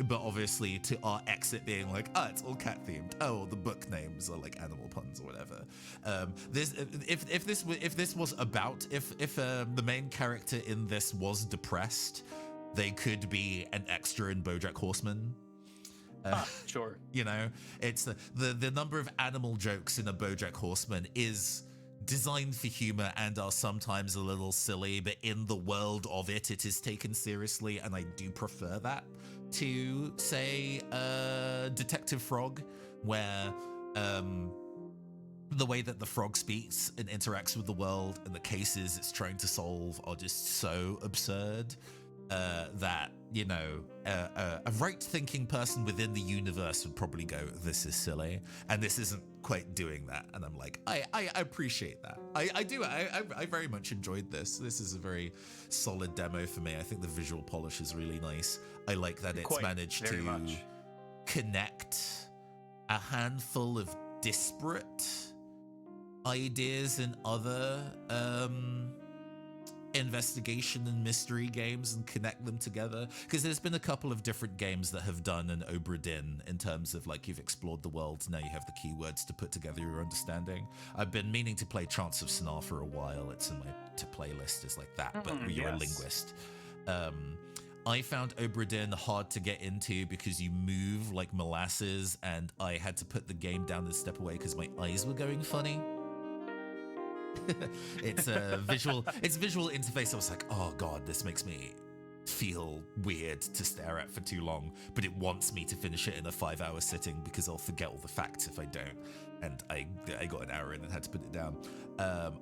but obviously to our exit being like, it's all cat themed. Oh, the book names are like animal puns or whatever. If the main character in this was depressed, they could be an extra in BoJack Horseman. Sure. It's the number of animal jokes in a BoJack Horseman is designed for humor and are sometimes a little silly, but in the world of it is taken seriously, and I do prefer that to, say, Detective Frog, where the way that the frog speaks and interacts with the world and the cases it's trying to solve are just so absurd that, a right-thinking person within the universe would probably go, this is silly, and this isn't quite doing that. And I'm like, I appreciate that. I do. I very much enjoyed this. This is a very solid demo for me. I think the visual polish is really nice. I like that it's managed to connect a handful of disparate ideas in other investigation and mystery games and connect them together, because there's been a couple of different games that have done an Obra Dinn in terms of like, you've explored the world, now you have the keywords to put together your understanding. I've been meaning to play Chants of Sennaar for a while. It's in my to-play list is like that, but you're a linguist. I found Obra Dinn hard to get into because you move like molasses, and I had to put the game down and step away because my eyes were going funny. It's a visual interface. I was like, oh god, this makes me feel weird to stare at for too long, but it wants me to finish it in a 5-hour sitting because I'll forget all the facts if I don't. And I got an hour in and had to put it down.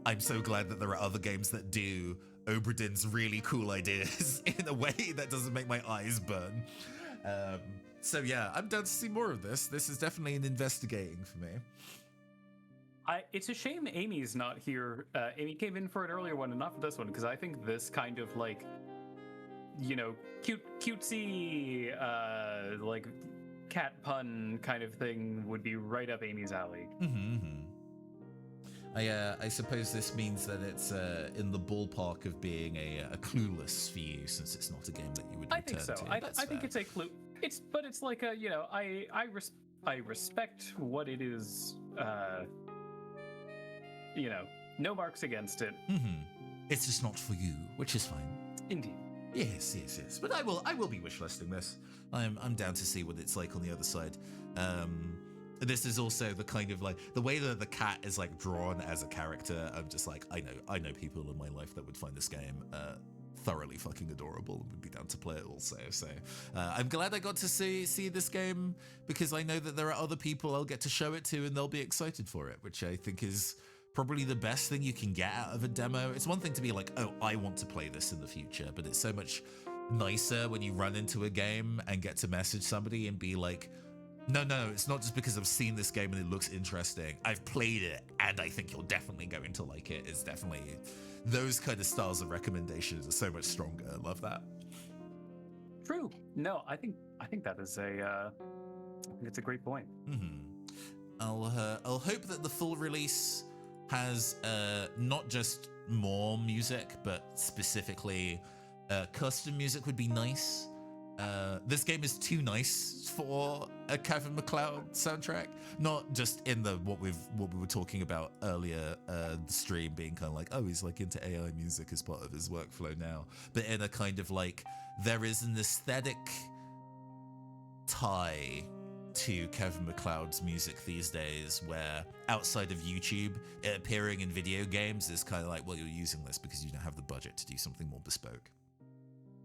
I'm so glad that there are other games that do Obra Dinn's really cool ideas in a way that doesn't make my eyes burn. So yeah, I'm down to see more of this. This is definitely an investigating for me. It's a shame Amy's not here. Amy came in for an earlier one and not for this one, because I think this kind of like, cutesy, like cat pun kind of thing would be right up Amy's alley. I suppose this means that it's in the ballpark of being a Clueless for you, since it's not a game that you would return I think so. to. I think it's a clue. But it's like a, I respect what it is. No marks against it. It's just not for you, which is fine. Indeed. Yes. But I will be wishlisting this. I'm down to see what it's like on the other side. this is also the kind of like the way that the cat is like drawn as a character. I'm just like, I know people in my life that would find this game thoroughly fucking adorable and would be down to play it also. So I'm glad I got to see this game, because I know that there are other people I'll get to show it to and they'll be excited for it, which I think is probably the best thing you can get out of a demo. It's one thing to be like, oh, I want to play this in the future, but it's so much nicer when you run into a game and get to message somebody and be like, no, it's not just because I've seen this game and it looks interesting. I've played it and I think you're definitely going to like it. It's definitely, those kind of styles of recommendations are so much stronger. I love that. True. No, I think that is I think it's a great point. I'll hope that the full release has not just more music, but specifically custom music would be nice. This game is too nice for a Kevin MacLeod soundtrack. Not just in the what we were talking about earlier, the stream being kind of like, oh, he's like into AI music as part of his workflow now, but in a kind of like, there is an aesthetic tie to Kevin MacLeod's music these days, where outside of YouTube, it appearing in video games is kind of like, well, you're using this because you don't have the budget to do something more bespoke.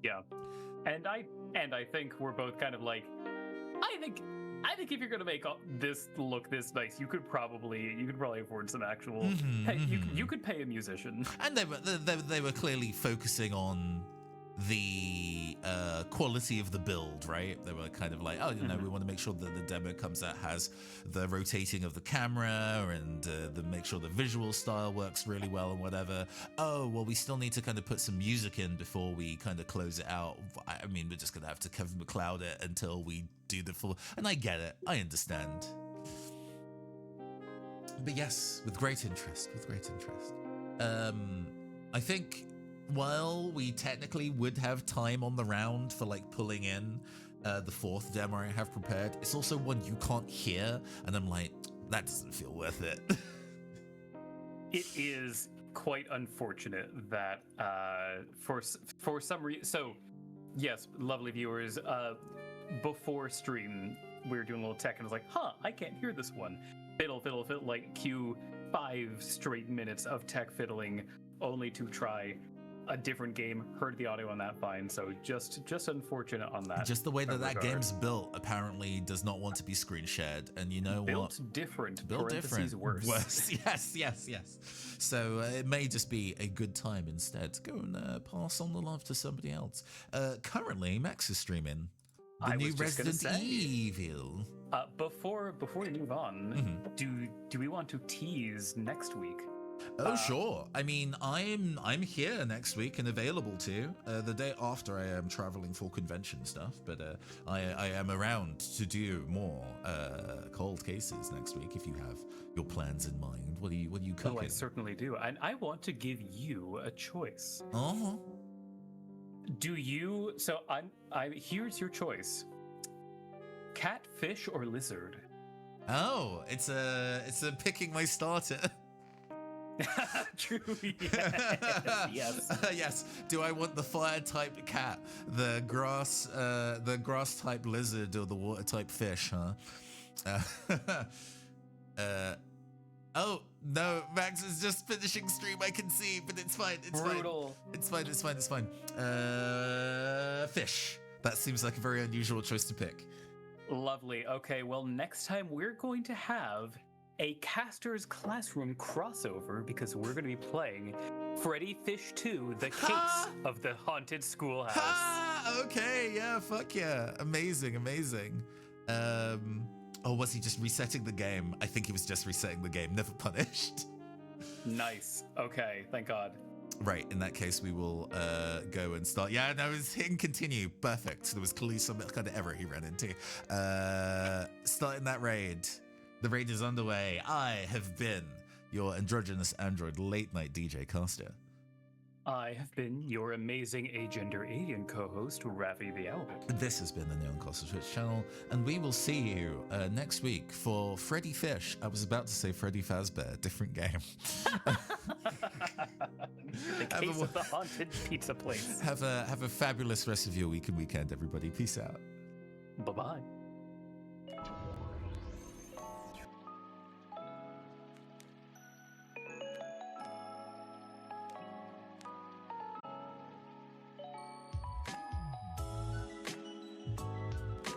Yeah. And I think we're both kind of like, I think if you're gonna make this look this nice, you could probably afford some actual. You could pay a musician. And they were clearly focusing on the quality of the build, right? They were kind of like, oh, you know, we want to make sure that the demo comes out has the rotating of the camera and make sure the visual style works really well and whatever. Oh, well, we still need to kind of put some music in before we kind of close it out. I mean, we're just gonna have to Kevin MacLeod it until we do the full. And I get it, I understand. But yes, with great interest. I think, while we technically would have time on the round for like pulling in the fourth demo I have prepared, it's also one you can't hear, and I'm like, that doesn't feel worth it. It is quite unfortunate that for some reason. So, yes, lovely viewers. Before stream, we were doing a little tech, and I was like, I can't hear this one. Fiddle, like cue 5 straight minutes of tech fiddling, only to try a different game. Heard the audio on that fine, so just unfortunate on that. Just the way that game's built apparently does not want to be screen shared, and you know built different. Worse. Yes. So it may just be a good time instead to go and pass on the love to somebody else. Currently, Max is streaming the new Resident Evil. Before we move on, do we want to tease next week? Oh, sure. I mean, I'm here next week and available too. The day after I am traveling for convention stuff, but I am around to do more cold cases next week if you have your plans in mind. What are you cooking? Oh, I certainly do. And I want to give you a choice. Do you? So here's your choice: cat, fish, or lizard? Oh, it's a picking my starter. True. Yes. Yes. Do I want the fire type cat, the grass type lizard, or the water type fish? Oh no, Max is just finishing stream. I can see, but it's fine. It's brutal. Fine. It's fine. Fish. That seems like a very unusual choice to pick. Lovely. Okay. Well, next time we're going to have a Caster's Classroom crossover, because we're going to be playing Freddy Fish 2, The Case of the Haunted Schoolhouse. Okay, yeah, fuck yeah. Amazing. Oh, was he just resetting the game? I think he was just resetting the game, never punished. Nice. Okay, thank God. Right, in that case, we will go and start. Yeah, no, it's hitting continue. Perfect. There was clearly some kind of error he ran into. Starting that raid. The raid is underway. I have been your androgynous android late night DJ caster. I have been your amazing agender alien co-host, Ravi the Albert. This has been the Neon Castle Twitch channel, and we will see you next week for Freddy Fish. I was about to say Freddy Fazbear, different game. The Case of the Haunted Pizza Place. Have a fabulous rest of your week and weekend, everybody. Peace out. Bye-bye.